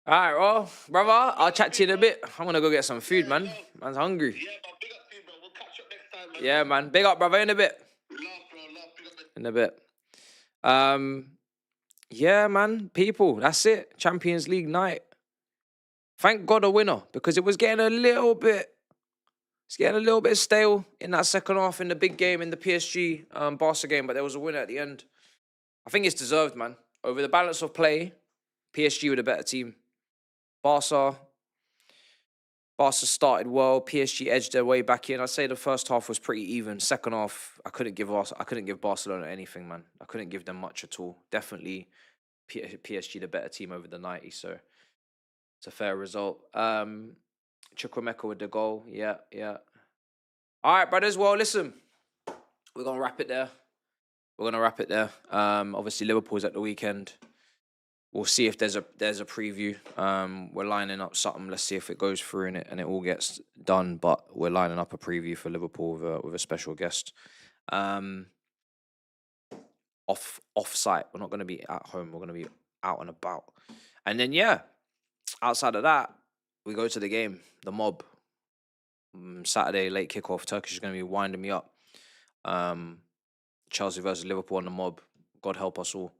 All right, well, brother, I'll chat to you in a bit. I'm gonna go get some food, man. Man's hungry. Yeah, man. Big up to you, bro. We'll catch up next time, man. Yeah, man. Big up, brother. In a bit. Love, bro. Love. Big up. In a bit. Yeah, man. People, that's it. Champions League night. Thank God a winner, because it was getting a little bit. It's getting a little bit stale in that second half in the big game, in the PSG Barca game, but there was a winner at the end. I think it's deserved, man. Over the balance of play, PSG were the better team. Barca started well. PSG edged their way back in. I'd say the first half was pretty even. Second half, I couldn't give Barcelona anything, man. I couldn't give them much at all. Definitely PSG the better team over the 90, so it's a fair result. Chukwemeka with the goal. Yeah. All right, brothers. Well, listen, we're going to wrap it there. Obviously, Liverpool's at the weekend. We'll see if there's a preview. We're lining up something. Let's see if it goes through and it all gets done. But we're lining up a preview for Liverpool with a special guest. Off-site. We're not going to be at home. We're going to be out and about. And then, outside of that, we go to the game, the mob. Saturday, late kickoff. Turkish is going to be winding me up. Chelsea versus Liverpool on the mob. God help us all.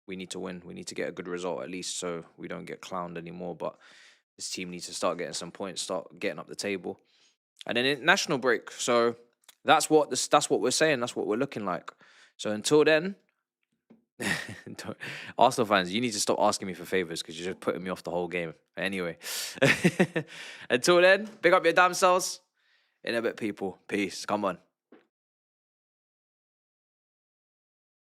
We need to win. We need to get a good result at least so we don't get clowned anymore. But this team needs to start getting some points, start getting up the table. And then international break. So that's what we're saying. That's what we're looking like. So until then, Arsenal fans, you need to stop asking me for favours because you're just putting me off the whole game. Anyway, until then, big up your damn selves. In a bit, people. Peace. Come on.